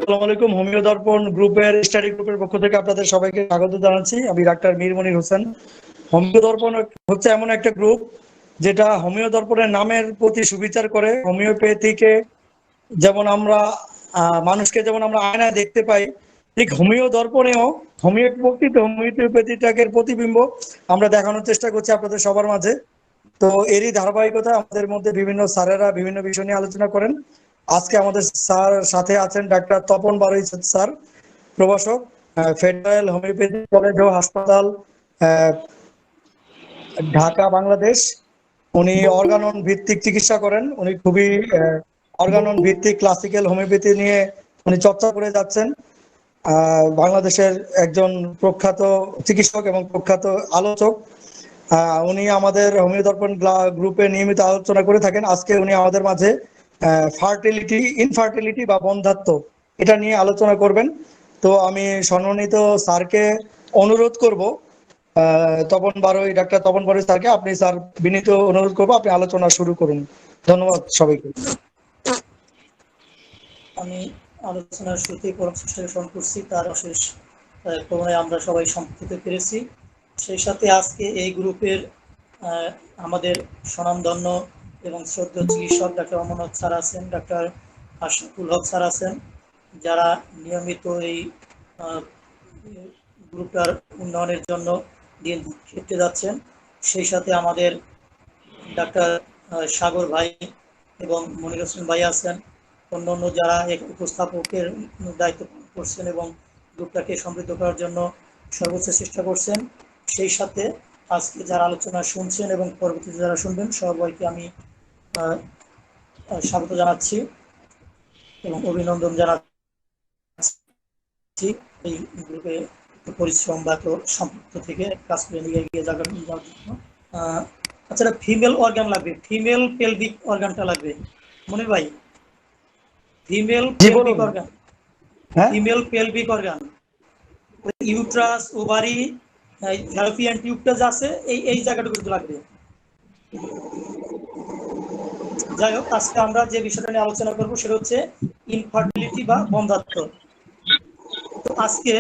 আসসালামু আলাইকুম। হোমিও দর্পণ গ্রুপের স্টাডি গ্রুপের পক্ষ থেকে আপনাদের সবাইকে স্বাগত জানাচ্ছি। আমি ডাক্তার মীর মনির হোসেন। হোমিও দর্পণ হচ্ছে এমন একটা গ্রুপ যেটা হোমিও দর্পণের নামের প্রতি সুবিচার করে। হোমিওপ্যাথিকে যেমন আমরা মানুষকে যেমন আমরা আয়নায় দেখতে পাই, ঠিক হোমিও দর্পণেও হোমিওপ্যাথিটাকে প্রতিবিম্ব আমরা দেখানোর চেষ্টা করছি আপনাদের সবার মাঝে। তো এরই ধারাবাহিকতা আমাদের মধ্যে বিভিন্ন স্যারেরা বিভিন্ন বিষয় নিয়ে আলোচনা করেন। আজকে আমাদের স্যার সাথে আছেন ডাক্তার তপন বারুই স্যার, প্রভাষক, ফেডারেল হোমিওপ্যাথি কলেজ ও হাসপাতাল, আহ, ঢাকা, বাংলাদেশ। উনি অর্গানন ভিত্তিক চিকিৎসা করেন। উনি খুবই অর্গানন ভিত্তিক ক্লাসিক্যাল হোমিওপ্যাথি নিয়ে উনি চর্চা করে যাচ্ছেন। বাংলাদেশের একজন প্রখ্যাত চিকিৎসক এবং প্রখ্যাত আলোচক। উনি আমাদের হোমিও দর্পণ গ্রুপে নিয়মিত আলোচনা করে থাকেন। আজকে উনি আমাদের মাঝে ইনফার্টিলিটি বা বন্ধ্যাত্ব এটা নিয়ে আলোচনা করবেন। তো আমি সম্মানিত স্যারকে অনুরোধ করব, ডাক্তার তপন বারুই স্যারকে, আপনি স্যার বিনীত অনুরোধ করবো, আপনি আলোচনা শুরু করুন। ধন্যবাদ সবাইকে। আমি আলোচনার শুরুতে পরম চেষ্টা গ্রহণ করছি, তার অশেষ করুণায় আমরা সবাই সম্পৃক্ত পেরেছি। সেই সাথে আজকে এই গ্রুপের আমাদের স্বনামধন্য এবং শ্রদ্ধেয় চিকিৎসক ডাক্তার অমরনাথ স্যার আছেন, ডাক্তার আশরাফুল হক স্যার আছেন, যারা নিয়মিত এই গ্রুপটার উন্নয়নের জন্য দিন খেটে যাচ্ছেন। সেই সাথে আমাদের ডাক্তার সাগর ভাই এবং মনির হোসেন ভাই আছেন, অন্যান্য যারা উপস্থাপকের দায়িত্ব পালন করছেন এবং গ্রুপটাকে সমৃদ্ধ করার জন্য সর্বোচ্চ চেষ্টা করছেন। সেই সাথে আজকে যারা আলোচনা শুনছেন এবং পরবর্তীতে যারা শুনবেন সবাইকে আমি স্বাগত জানাচ্ছি এবং অভিনন্দন জানাচ্ছি এই গ্রুপে পরিশ্রম বা সম্পৃক্ত থেকে কাজ করে নিয়ে এগিয়ে যাওয়ার জন্য। আচ্ছা, ফিমেল অর্গান লাগবে, ফিমেল পেলভিক অর্গানটা লাগবে মনির ভাই। Female pelvic organ, female pelvic organ, uterus, ovary, fallopian টিউবটা যা আছে এই জায়গাটুকু লাগবে। যাই হোক, আজকে আমরা যে বিষয়টা নিয়ে আলোচনা করবো সেটা হচ্ছে ইনফার্টিলিটি বা বন্ধ্যাত্ব। তো আজকে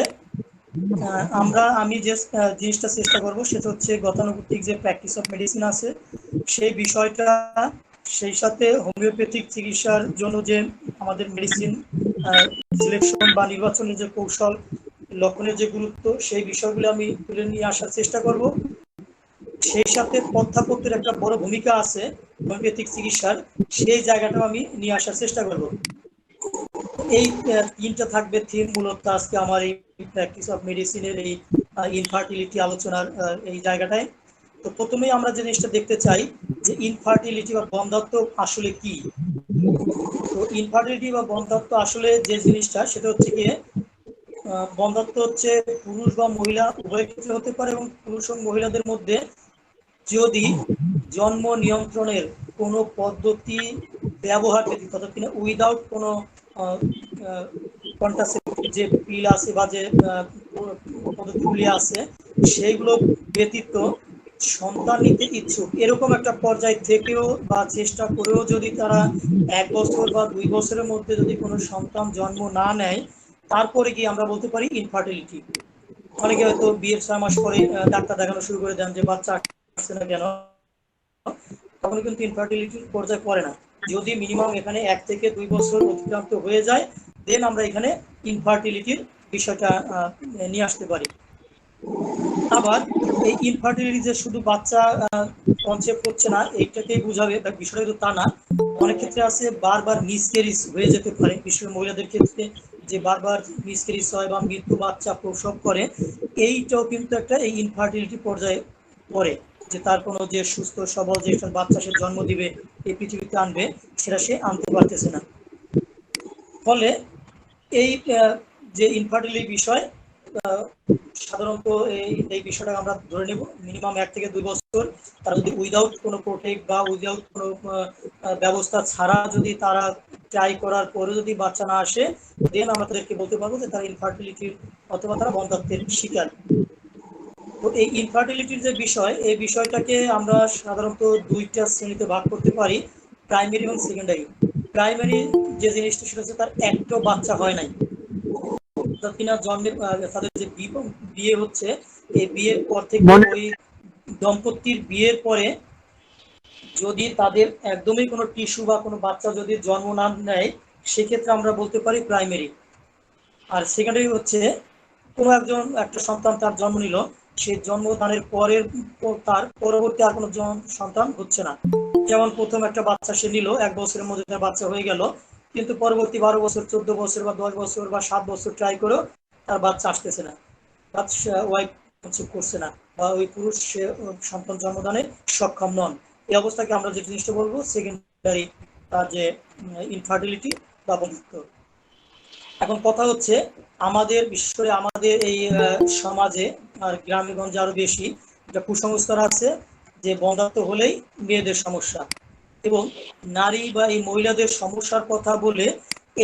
আমি যে জিনিসটা চেষ্টা করব সেটা হচ্ছে গতানুগতিক যে প্র্যাকটিস অফ মেডিসিন আছে সেই বিষয়টা, সেই সাথে হোমিওপ্যাথিক চিকিৎসার জন্য যে আমাদের মেডিসিন সিলেকশন বা নির্বাচনের যে কৌশল, লক্ষণের যে গুরুত্ব, সেই বিষয়গুলো আমি তুলে নিয়ে আসার চেষ্টা করব। সেই সাথে পথ্যাপত্রের একটা বড় ভূমিকা আছে হোমিওপ্যাথিক চিকিৎসার, সেই জায়গাটাও আমি নিয়ে আসার চেষ্টা করব। এই তিনটা থাকবে থিম মূলত আজকে আমার এই প্র্যাকটিস অফ মেডিসিনের এই ইনফার্টিলিটি আলোচনার এই জায়গাটায়। তো প্রথমেই আমরা যে জিনিসটা দেখতে চাই যে ইনফার্টিলিটি বা বন্ধ্যাত্ব আসলে কি। তো ইনফার্টিলিটি বা বন্ধ্যাত্ব আসলে যে জিনিসটা সেটা হচ্ছে গিয়ে, বন্ধ্যাত্ব হচ্ছে পুরুষ বা মহিলা উভয় ক্ষেত্রে হতে পারে এবং পুরুষ ও মহিলাদের মধ্যে যদি জন্ম নিয়ন্ত্রণের কোনো পদ্ধতি ব্যবহার ব্যতীত, অর্থাৎ কিনা উইদাউট কোনো কন্ট্রাসেপটিভ যে পিল আছে বা যে পদ্ধতিগুলি আছে সেইগুলো ব্যতীত সন্তান নিতে ইচ্ছুক, এরকম একটা পর্যায় থেকেও বা চেষ্টা করেও যদি তারা 1 বছর বা 2 বছরের মধ্যে যদি কোনো সন্তান জন্ম না নেয়, তারপরে গিয়ে আমরা বলতে পারি ইনফার্টিলিটি। অনেকে হয়তো বিয়ের 6 মাস পরে ডাক্তার দেখানো শুরু করে দেন যে বাচ্চা আসছে না কেন, তখন কিন্তু ইনফার্টিলিটির পর্যায়ে পড়ে না। যদি মিনিমাম এখানে 1 থেকে 2 বছর অতিক্রান্ত হয়ে যায়, দেন আমরা এখানে ইনফার্টিলিটির বিষয়টা নিয়ে আসতে পারি। আবার এই ইনফার্টিলিটি যে শুধু বাচ্চা কনসেপ্ট হচ্ছে না এইটাকেই বোঝাবে বিষয়টা কিন্তু তা না। অনেক ক্ষেত্রে আছে বারবার মিসক্যারিজ হয়ে যেতে পারে, বিশেষ করে মহিলাদের ক্ষেত্রে যে বারবার মিসক্যারিজ হয় বা মৃত্যু বাচ্চা প্রসব করে, এইটাও কিন্তু একটা এই ইনফার্টিলিটি পর্যায়ে পড়ে, যে তার কোনো যে সুস্থ সবল যে বাচ্চা সে জন্ম দিবে, এই পৃথিবীতে আনবে, সেটা সে আনতে পারতেছে না। ফলে এই যে ইনফার্টিলিটি বিষয়, সাধারণত এই বিষয়টা আমরা ধরে নেব মিনিমাম 1 থেকে 2 বছর তারা যদি উইদাউট কোনো প্রোটেক্ট বা উইদাউট কোনো ব্যবস্থা ছাড়া যদি তারা ট্রাই করার পরে যদি বাচ্চা না আসে, দেন আমরা তাদেরকে বলতে পারবো যে তারা ইনফার্টিলিটির অথবা তারা বন্ধ্যাত্বের শিকার। তো এই ইনফার্টিলিটির যে বিষয়, এই বিষয়টাকে আমরা সাধারণত 2টা শ্রেণীতে ভাগ করতে পারি, প্রাইমারি এবং সেকেন্ডারি। প্রাইমারি যে জিনিসটা সেটা হচ্ছে তার একটাও বাচ্চা হয় নাই, কিনা জন্মের তাদের যে বিয়ে হচ্ছে, এই বিয়ের পর থেকে ওই দম্পতির বিয়ের পরে যদি তাদের একদমই কোনো টিস্যু বা কোনো বাচ্চা যদি জন্ম না নেয়, সেক্ষেত্রে আমরা বলতে পারি প্রাইমারি। আর সেকেন্ডারি হচ্ছে কোনো একটা সন্তান তার জন্ম নিল, সেই জন্মদানের তার পরবর্তী আর কোনো সন্তান হচ্ছে না। যেমন প্রথম একটা বাচ্চা সে নিল, 1 বছরের মধ্যে তার বাচ্চা হয়ে গেল, কিন্তু পরবর্তী 12 বছর, 14 বছর বা 10 বছর বা 7 বছর ট্রাই করেও তার বাচ্চা আসতেছে না, বাচ্চা ওয়াইফ করছে না, বা ওই পুরুষ সে সন্তান জন্মদানে সক্ষম নন। এই অবস্থাকে আমরা যে জিনিসটা বলবো সেকেন্ডারি, তার যে ইনফার্টিলিটি বা বন্ধ্যত্ব। এখন কথা হচ্ছে, আমাদের বিশেষ করে আমাদের এই সমাজে আর গ্রামে গঞ্জে আরো বেশি একটা কুসংস্কার আছে যে বন্ধ্যত্ব হলেই মেয়েদের সমস্যা, এবং নারী বা এই মহিলাদের সমস্যার কথা বলে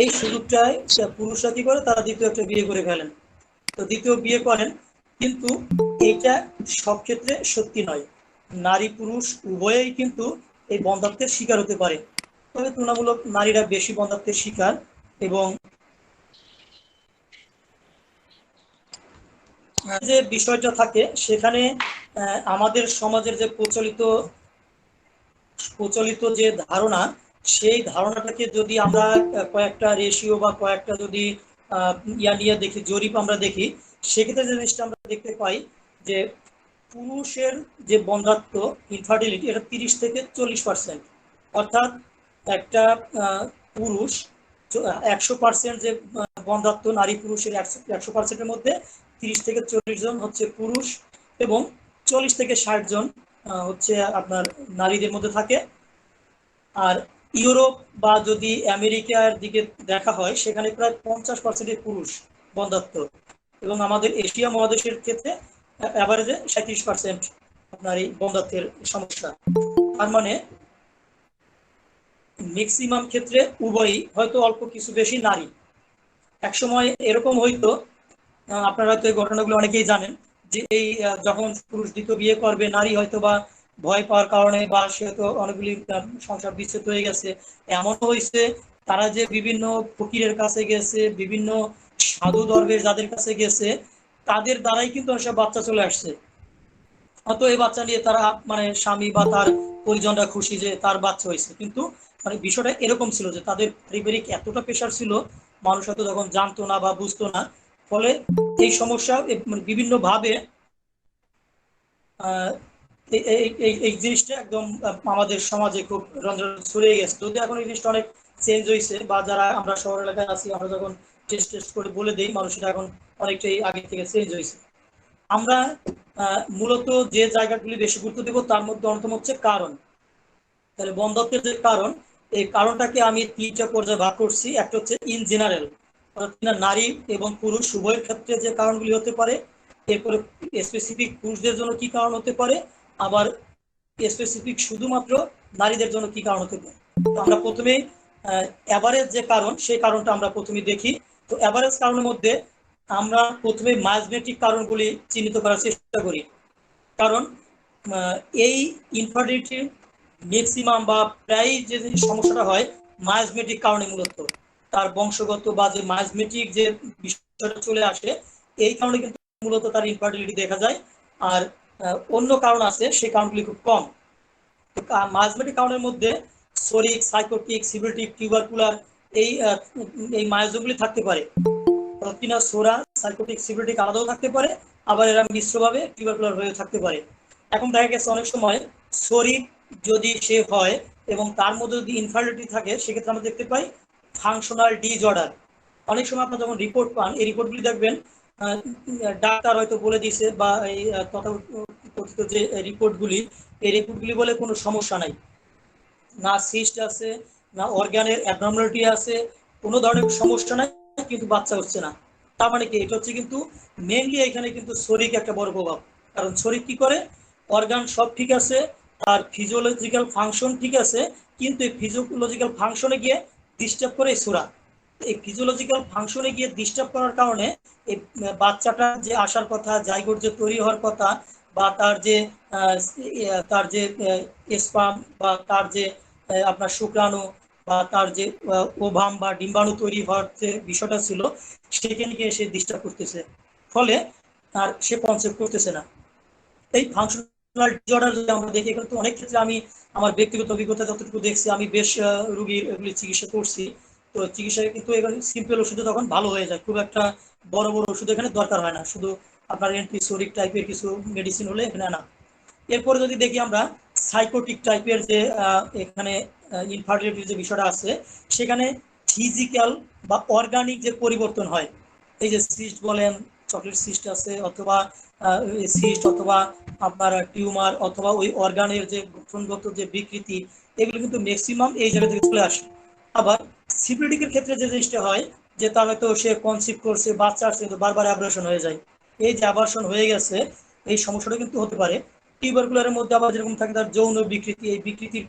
এই সুযোগটায় পুরুষরা কি করে, তারা দ্বিতীয় একটা বিয়ে করে ফেলেন। তো দ্বিতীয় বিয়ে করেন, কিন্তু এটা সব ক্ষেত্রে সত্যি নয়। নারী পুরুষ উভয়েই কিন্তু এই বন্ধ্যত্বের শিকার হতে পারে, তবে তুলনামূলক নারীরা বেশি বন্ধ্যত্বের শিকার। এবং যে বিষয়টা থাকে সেখানে আমাদের সমাজের যে প্রচলিত যে ধারণা, সেই ধারণাটাকে যদি আমরা কয়েকটা রেশিও বা কয়েকটা যদি ইয়া নিয়ে দেখি, জরিপ আমরা দেখি, সেক্ষেত্রে যে জিনিসটা আমরা দেখতে পাই যে পুরুষের যে বন্ধ্যত্ব ইনফার্টিলিটি, এটা 30 থেকে 40%। অর্থাৎ একটা পুরুষ 100% যে বন্ধ্যত্ব, নারী পুরুষের 100%-এর মধ্যে 30 থেকে 40 জন হচ্ছে পুরুষ, এবং 40 থেকে 60 জন হচ্ছে আপনার নারীদের মধ্যে থাকে। আর ইউরোপ বা যদি আমেরিকার দিকে দেখা হয়, সেখানে প্রায় 50% পুরুষ বন্ধ্যত্ব, এবং আমাদের এশিয়া মহাদেশের ক্ষেত্রে অ্যাভারেজে 37% আপনার এই বন্ধ্যত্বের সমস্যা। তার মানে ম্যাক্সিমাম ক্ষেত্রে উভয়ই, হয়তো অল্প কিছু বেশি নারী। একসময় এরকম হইতো, আপনারা হয়তো এই ঘটনাগুলো অনেকেই জানেন, যে এই যখন পুরুষ দ্বিতীয় বিয়ে করবে, নারী হয়তো বা ভয় পাওয়ার কারণে, বা সে তো অনেকগুলি সংসার বিচ্ছেদ হয়ে গেছে, এমন হয়েছে তারা যে বিভিন্ন ফকিরের কাছে গেছে, বিভিন্ন সাধু দরবেশ যাদের কাছে গেছে, তাদের দ্বারাই কিন্তু অনেক বাচ্চা চলে আসছে। হয়তো এই বাচ্চা নিয়ে তারা মানে স্বামী বা তার পরিজনরা খুশি যে তার বাচ্চা হয়েছে, কিন্তু মানে বিষয়টা এরকম ছিল যে তাদের পারিবারিক এতটা প্রেশার ছিল, মানুষ হয়তো তখন জানতো না বা বুঝতো না, ফলে এই সমস্যা মানে বিভিন্ন ভাবে এই জিনিসটা একদম আমাদের সমাজে খুব রঞ্জন ছড়িয়ে গেছে। যদি এখন এই জিনিসটা অনেক চেঞ্জ হয়েছে, বা যারা আমরা শহর এলাকায় আছি, আমরা যখন টেস্ট করে বলে দিই, মানুষটা এখন অনেকটাই আগে থেকে চেঞ্জ হয়েছে। আমরা মূলত যে জায়গাগুলি বেশি গুরুত্ব দেবো, তার মধ্যে অন্যতম হচ্ছে কারণ। তাহলে বন্ধ্যত্বের যে কারণ, এই কারণটাকে আমি 3টা পর্যায়ে ভাগ করছি। একটা হচ্ছে ইন জেনারেল, অর্থাৎ নারী এবং পুরুষ উভয়ের ক্ষেত্রে যে কারণগুলি হতে পারে, এরপরে স্পেসিফিক পুরুষদের জন্য কি কারণ হতে পারে, আবার স্পেসিফিক শুধুমাত্র নারীদের জন্য কি কারণ হতে পারে। তো আমরা প্রথমে অ্যাভারেজ যে কারণ, সেই কারণটা আমরা প্রথমে দেখি। তো অ্যাভারেজ কারণের মধ্যে আমরা প্রথমে মায়োজমেটিক কারণগুলি চিহ্নিত করার চেষ্টা করি। কারণ এই ইনফার্টিলিটির ম্যাক্সিমাম বা প্রায় যে সমস্যাটা হয় মায়োজমেটিক কারণে, মূলত তার বংশগত বা যে মায়োজমেটিক যে বিষয়টা চলে আসে, এই কারণে কিন্তু মূলত তার ইনফার্টিলিটি দেখা যায়। আর অন্য কারণ আছে, সেই কারণগুলি খুব কম। মায়োজমেটিক কারণের মধ্যে সোরিক, সাইকোটিক, সিবিলিটিক, টিউবারকুলার, এই মায়োজমগুলি থাকতে পারে। কিনা সোরা, সাইকোটিক, সিবিলিটিক আলাদাও থাকতে পারে, আবার এরা মিশ্রভাবে টিউবারকুলার হয়ে থাকতে পারে। এখন দেখা গেছে অনেক সময় শরীর যদি সে হয় এবং তার মধ্যে যদি ইনফার্টিলিটি থাকে, সেক্ষেত্রে আমরা দেখতে পাই ফাংশনাল ডিসঅর্ডার। অনেক সময় আপনার যখন রিপোর্ট পান, এই রিপোর্টগুলি দেখবেন ডাক্তার হয়তো বলে দিছে, বা এই তথাকথিত যে রিপোর্টগুলি, এই রিপোর্টগুলি বলে কোনো সমস্যা নাই, না সিস্ট আছে, না অর্গানের অ্যাবনর্মালিটি আছে, কোনো ধরনের সমস্যা নাই, কিন্তু বাচ্চা হচ্ছে না। তার মানে কি, এটা হচ্ছে কিন্তু মেইনলি এখানে কিন্তু শরীর একটা বড় প্রভাব। কারণ শরীর কি করে, অর্গান সব ঠিক আছে, তার ফিজিওলজিক্যাল ফাংশন ঠিক আছে, কিন্তু এই ফিজিওলজিক্যাল ফাংশনে গিয়ে ডিস্টার্ব করে সোরা। এই ফিজিওলজিক্যাল ফাংশনে গিয়ে ডিস্টার্ব করার কারণে এই বাচ্চাটা যে আসার কথা, জাইগোট যে তৈরি হওয়ার কথা, বা তার যে স্পার্ম বা তার যে আপনার শুক্রাণু বা তার যে ওভাম বা ডিম্বাণু তৈরি হওয়ার যে বিষয়টা ছিল সেখানে গিয়ে সে ডিস্টার্ব করতেছে, ফলে আর সে কনসেপ্ট করতেছে না। এই ফাংশনাল ডিসঅর্ডার যদি আমরা দেখি, কিন্তু অনেক ক্ষেত্রে আমি আমার ব্যক্তিগত অভিজ্ঞতা যতটুকু দেখছি, আমি বেশ রোগীর এগুলি চিকিৎসা করছি। তো চিকিৎসায় কিন্তু এখানে সিম্পল ওষুধে তখন ভালো হয়ে যায়, খুব একটা বড় বড় ওষুধ এখানে দরকার হয় না, শুধু আপনার অ্যান্টিসোরিক টাইপের কিছু মেডিসিন হলে এখানে না। এরপরে যদি দেখি আমরা সাইকোটিক টাইপের যে এখানে ইনফার্টিলিটির যে বিষয়টা আছে, সেখানে ফিজিক্যাল বা অর্গানিক যে পরিবর্তন হয়, এই যে সিস্ট বলেন, চকলেট সিস্ট আছে, অথবা সিস্ট, অথবা আপনার টিউমার, অথবা ওই অর্গানের যে গঠনগত যে বিকৃতি, এগুলো কিন্তু ম্যাক্সিমাম এই জায়গা থেকে চলে আসে। আবার সিপিডিকের ক্ষেত্রে যে জিনিসটা হয়, যে তার হয়তো সে কনসিভ করছে, বাচ্চা আসছে, কিন্তু বারবার অ্যাবর্শন হয়ে যায়। এই যে অ্যাবর্শন হয়ে গেছে, এই সমস্যাটা কিন্তু হতে পারে। টিউবারকুলারের মধ্যে আবার যেরকম থাকে তার যৌন বিকৃতি, এই বিকৃতির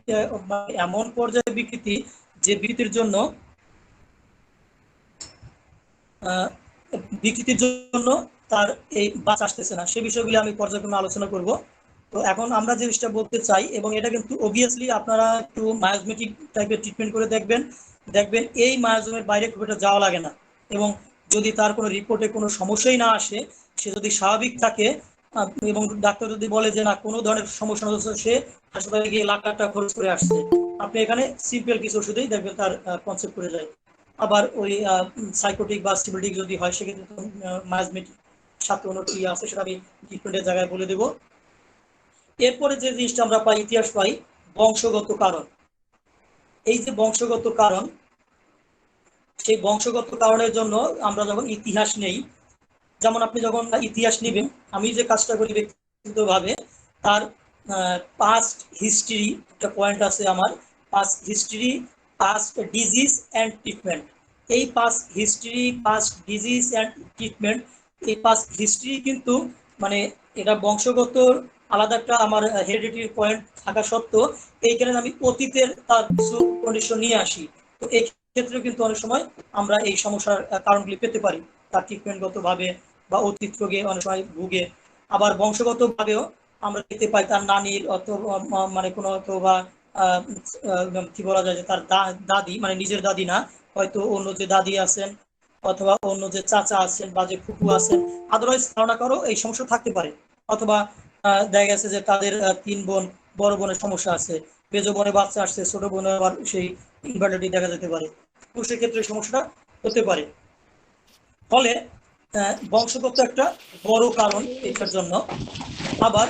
এমন পর্যায়ে বিকৃতি, যে বিকৃতির জন্য বিকৃতির জন্য তার এই বাচ্চা আসতেছে না, সে বিষয়গুলি আমি পর্যায়ক্রমে আলোচনা করব। তো এখন আমরা যে জিনিসটা বলতে চাই, এবং এটা কিন্তু অবভিয়াসলি আপনারা একটু মায়োজমেটিক টাইপের ট্রিটমেন্ট করে দেখবেন, দেখবেন এই মায়োজমের বাইরে খুব একটা যাওয়া লাগে না। এবং যদি তার কোনো রিপোর্টে কোনো সমস্যাই না আসে, সে যদি স্বাভাবিক থাকে, এবং ডাক্তার যদি বলে যে না কোনো ধরনের সমস্যা হচ্ছে, সে হাসপাতালে গিয়ে লাখ লাখ টাকা খরচ করে আসছে, আপনি এখানে সিম্পল কিছু ওষুধেই দেখবেন তার কনসেপ্ট করে যায়। আবার ওই সাইকোটিক বা স্টিমুলেটিক যদি হয়, সেক্ষেত্রে মায়োজমেটিক সাথে অন্য কি আছে সেটা আমি ট্রিটমেন্টের জায়গায় বলে দেবো। এরপরে যে জিনিসটা আমরা পাই, ইতিহাস পাই, বংশগত কারণ। এই যে বংশগত কারণ, সেই বংশগত কারণের জন্য আমরা যখন ইতিহাস নেই, যেমন আপনি যখন ইতিহাস নেবেন, আমি যে কাজটা করি ব্যক্তিগতভাবে, তার পাস্ট হিস্ট্রি একটা পয়েন্ট আছে আমার, past history, past disease and treatment. এই past history, past disease and treatment, এই পাস্ট হিস্ট্রি কিন্তু মানে এটা বংশগত আলাদা একটা আমার হেরিডিটির পয়েন্ট থাকা সত্ত্বেও, এইখানে আমি অতীতের তার কিছু কন্ডিশন নিয়ে আসি। তো এই ক্ষেত্রে কিন্তু অনেক সময় আমরা এই সমস্যার কারণগুলি পেতে পারি, তার ট্রিটমেন্টগত ভাবে বা অতীত রোগে অনেক সময় ভুগে। আবার বংশগত ভাবেও আমরা দেখতে পাই তার নানির অথবা মানে কোনো, অথবা কি বলা যায়, যে তার দাদি, মানে নিজের দাদি না, হয়তো অন্য যে দাদি আছেন, অথবা অন্য যে চাচা আছেন বা যে ফুপু আছেন, আদারওয়াইজ ধারণা করো এই সমস্যা থাকতে পারে। অথবা দেখা গেছে যে তাদের 3 বোন, বড় বোনের সমস্যা আছে, মেজো বোনের বাচ্চা আসছে, ছোট বোনের আবার সেই ইনফার্টিলিটি দেখা যেতে পারে, তো সেক্ষেত্রে সমস্যাটা হতে পারে। ফলে বংশগত একটা বড় কারণ এটার জন্য। আবার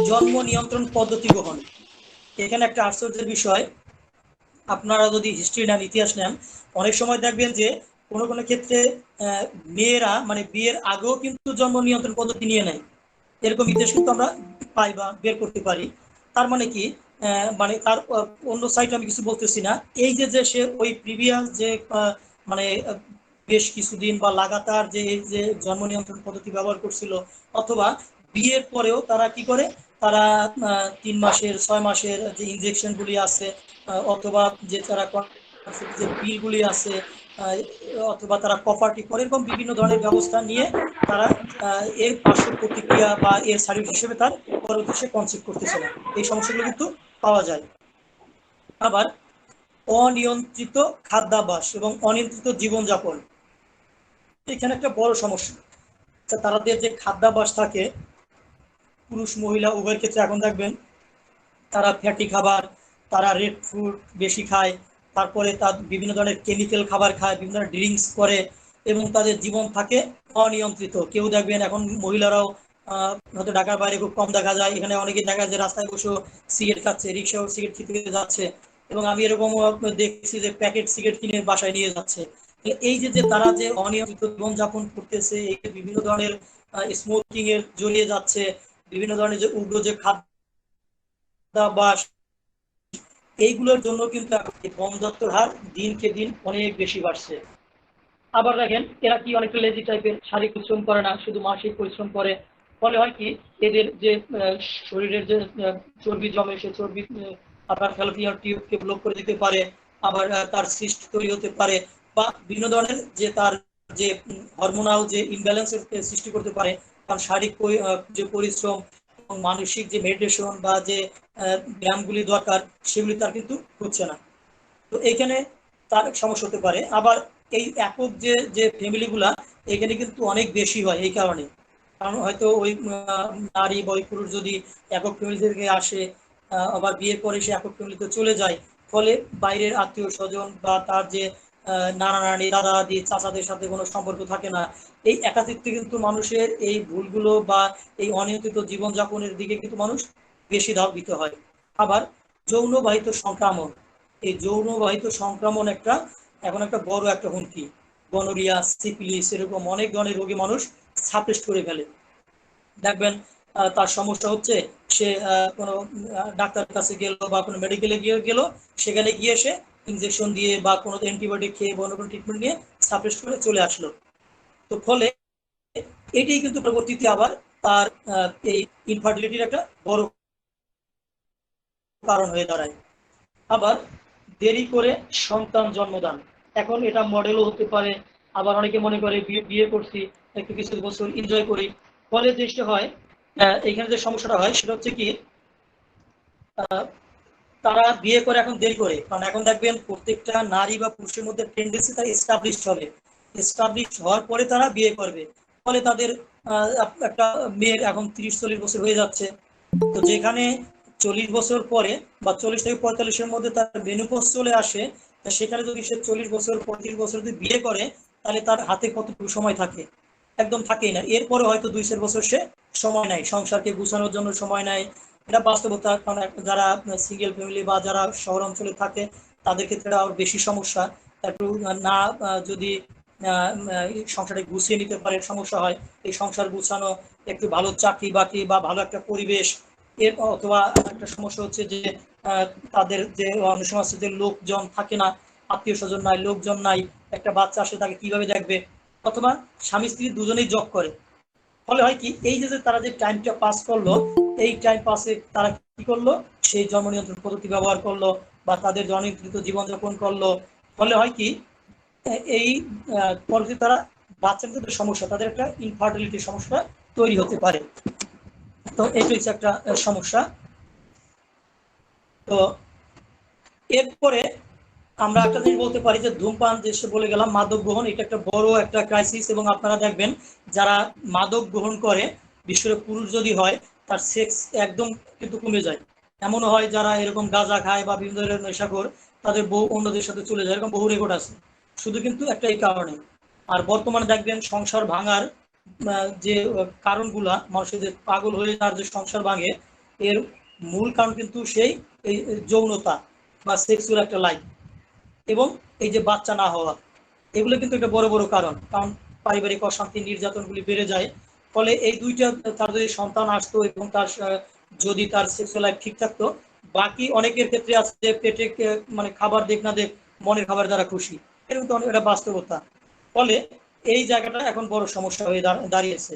জন্ম নিয়ন্ত্রণ পদ্ধতি গ্রহণ, এখানে একটা আশ্চর্যের বিষয়, আপনারা যদি হিস্ট্রি নেন, ইতিহাস নেন, অনেক সময় দেখবেন যে কোনো কোনো ক্ষেত্রে মেয়েরা মানে বিয়ের আগেও কিন্তু জন্ম নিয়ন্ত্রণ পদ্ধতি নিয়ে নেয়, এরকম ইতিহাস কিন্তু আমরা পাই বা বের করতে পারি। তার মানে কি, মানে তার অন্য সাইড আমি কিছু বলতেছি না, এই যে যে সে ওই প্রিভিয়াস যে মানে বেশ কিছুদিন বা লাগাতার যে এই যে জন্ম নিয়ন্ত্রণ পদ্ধতি ব্যবহার করছিল, অথবা বিয়ের পরেও তারা কি করে, তারা 3 মাসের 6 মাসের যে ইনজেকশন গুলি আছে, অথবা যে তারা যে পিলগুলি আছে, অথবা তারা কপারটি করে, এরকম বিভিন্ন ধরনের ব্যবস্থা নিয়ে তারা এর পার্শ্ব প্রতিক্রিয়া বা এর সাইড হিসেবে তার পরবর্তী সে কনসেপ্ট করতেছে না, এই সমস্যাগুলো কিন্তু পাওয়া যায়। আবার অনিয়ন্ত্রিত খাদ্যাভ্যাস এবং অনিয়ন্ত্রিত জীবনযাপন, এখানে একটা বড় সমস্যা। তাদের যে খাদ্যাভ্যাস থাকে, পুরুষ মহিলা উভয়ের ক্ষেত্রে এখন দেখবেন তারা ফ্যাটি খাবার, তারা রেড ফুড বেশি খায়, তারপরে তার বিভিন্ন ধরনের কেমিক্যাল খাবার খায়, বিভিন্ন ধরনের ড্রিঙ্কস করে, এবং তাদের জীবন থাকে অনিয়ন্ত্রিত। কেউ দেখবেন এখন মহিলারাও হয়তো ঢাকার বাইরে খুব কম দেখা যায়, এখানে অনেকে দেখা যায় রাস্তায় বসে সিগারেট খাচ্ছে, রিক্সাও সিগারেট খেতে যাচ্ছে, এবং আমি এরকম দেখছি যে প্যাকেট সিগারেট কিনে বাসায় নিয়ে যাচ্ছে। এই যে যে তারা যে অনিয়ন্ত্রিত জীবনযাপন করতেছে, এই বিভিন্ন ধরনের স্মোকিং এর জড়িয়ে যাচ্ছে, বিভিন্ন ধরনের যে উগ্র যে খাদ্যাভ্যাস, এইগুলোর জন্য কিন্তু বন্ধ্যত্বের হার দিনকে দিন অনেক বেশি বাড়ছে। আবার দেখেন এরা কি অনেকটা লেজি টাইপের, শারীরিক পরিশ্রম করে না, শুধু মানসিক পরিশ্রম করে। ফলে হয় কি, এদের যে শরীরের যে চর্বি জমে, সে চর্বি আপনার ফ্যালোপিয়ান টিউবকে ব্লক করে দিতে পারে। আবার তার সিস্ট তৈরি হতে পারে, বা বিভিন্ন ধরনের যে তার যে হরমোনাল যে ইমব্যালেন্সের সৃষ্টি করতে পারে। কারণ শারীরিক যে পরিশ্রম এবং মানসিক যে মেডিটেশন বা যে ব্যায়ামগুলি দরকার, সেগুলি তার কিন্তু হচ্ছে না। তো এইখানে তার সমস্যা হতে পারে। আবার এই একক যে যে ফ্যামিলিগুলা এখানে কিন্তু অনেক বেশি হয় এই কারণে, কারণ হয়তো ওই নারী বা ওই পুরুষ যদি একক ফ্যামিলি থেকে আসে, আবার বিয়ের পরে সে একক ফ্যামিলিতে চলে যায়, ফলে বাইরের আত্মীয় স্বজন বা তার যে নানা নানি দাদা দাদি চাচাদের সাথে কোনো সম্পর্ক থাকে না। এই একাকিত্বে কিন্তু মানুষের এই ভুলগুলো বা এই অনিয়ন্ত্রিত জীবনযাপনের দিকে কিন্তু মানুষ বেশি ধাবিত হয়। আবার যৌনবাহিত সংক্রমণ, এই যৌনবাহিত সংক্রমণ একটা এখন একটা বড় একটা হুমকি। গনোরিয়া, সিফিলিস এরকম অনেক ধরনের রোগী মানুষ সাপ্রেস করে ফেলে। দেখবেন তার সমস্যা হচ্ছে সে কোনো ডাক্তারের কাছে গেল বা কোনো মেডিকেলে গিয়ে গেল, সেখানে গিয়ে সে ইনজেকশন দিয়ে বা কোনো অ্যান্টিবায়োটিক খেয়ে বা অন্য কোনো ট্রিটমেন্ট নিয়ে সাপ্রেস করে চলে আসলো। তো ফলে এটাই কিন্তু পরবর্তীতে আবার তার এই ইনফার্টিলিটির একটা বড় কারণ হয়ে দাঁড়ায়। আবার দেরি করে সন্তান জন্মদান, এখন এটা মডেলও হতে পারে। আবার অনেকে মনে করে বিয়ে বিয়ে করছি, একটু কিছু বছর এনজয় করি, ফলে চেষ্টা হয় এখানে যে সমস্যাটা হয় সেটা হচ্ছে কি, আহ, তারা বিয়ে করে এখন দেরি করে, কারণ এখন দেখবেন প্রত্যেকটা নারী বা পুরুষের মধ্যে টেন্ডেন্সি তারা এস্টাবলিশ হবে, এস্টাবলিশ হওয়ার পরে তারা বিয়ে করবে। ফলে তাদের একটা মেয়ের এখন 30-40 বছর হয়ে যাচ্ছে, তো যেখানে 40 বছর পরে বা 40 থেকে 45-এর মধ্যে তার মেনোপজ চলে আসে, তা সেখানে যদি সে 40 বছর 35 বছর যদি বিয়ে করে, তাহলে তার হাতে কতটুকু সময় থাকে? একদম থাকেই না। এরপরে হয়তো 2-4 বছর সে সময় নেয়, সংসারকে গুছানোর জন্য সময় নেয়। এটা বাস্তবতা, কারণ যারা সিঙ্গেল ফ্যামিলি বা যারা শহর অঞ্চলে থাকে তাদের ক্ষেত্রে আরো বেশি সমস্যা। একটু না যদি সংসারটা গুছিয়ে নিতে পারে সমস্যা হয়। এই সংসার গুছানো, একটু ভালো চাকরি বাকরি বা ভালো একটা পরিবেশ, এর অথবা একটা সমস্যা হচ্ছে যে আহ, তাদের যে অনেক সময় আছে যে লোকজন থাকে না, আত্মীয় স্বজন নাই, লোকজন নাই, একটা বাচ্চা আসে তাকে কিভাবে দেখবে, অথবা স্বামী স্ত্রী দুজনেই জব করে। ফলে হয় কি, এই যে যে তারা যে টাইমটা পাস করলো, এই টাইম পাসে তারা কি করলো, সেই জন্ম নিয়ন্ত্রণ পদ্ধতি ব্যবহার করলো বা তাদের জননিয়ন্ত্রিত জীবনযাপন করলো। ফলে হয় কি, এই পরবর্তী তারা বাচ্চাদের যে সমস্যা, তাদের একটা ইনফার্টিলিটির সমস্যা তৈরি হতে পারে। তো এটা হচ্ছে একটা সমস্যা। তো এরপরে আমরা একটা জিনিস বলতে পারি যে ধূমপান, যে বলে গেলাম মাদক গ্রহণ, এটা একটা বড় একটা ক্রাইসিস। এবং আপনারা দেখবেন যারা মাদক গ্রহণ করে, বিশেষ করে পুরুষ যদি হয়, তার সেক্স একদম কিন্তু কমে যায়। এমনও হয় যারা এরকম গাঁজা খায় বা বিভিন্ন ধরনের নেশাখোর, তাদের বউ অন্যদের সাথে চলে যায়, এরকম বহু রেকর্ড আছে, শুধু কিন্তু একটা এই কারণে। আর বর্তমানে দেখবেন সংসার ভাঙার যে কারণগুলা, মানুষের যে পাগল হয়ে তার যে সংসার ভাঙে, এর মূল কারণ কিন্তু সেই এই যৌনতা বা সেক্সুয়াল একটা লাইফ, এবং এই যে বাচ্চা না হওয়া, এগুলো কিন্তু একটা বড় বড় কারণ। কারণ পারিবারিক অশান্তি, নির্যাতনগুলি বেড়ে যায়। ফলে এই দুইটা, তার যদি সন্তান আসতো এবং তার যদি তার সেক্সুয়াল লাইফ ঠিক থাকতো, বাকি অনেকের ক্ষেত্রে আছে যে পেটে মানে খাবার দেখ না দেখ মনের খাবার দ্বারা খুশি, এরকম তো এটা বাস্তবতা। ফলে এই জায়গাটা এখন বড় সমস্যা হয়ে দাঁড়িয়েছে।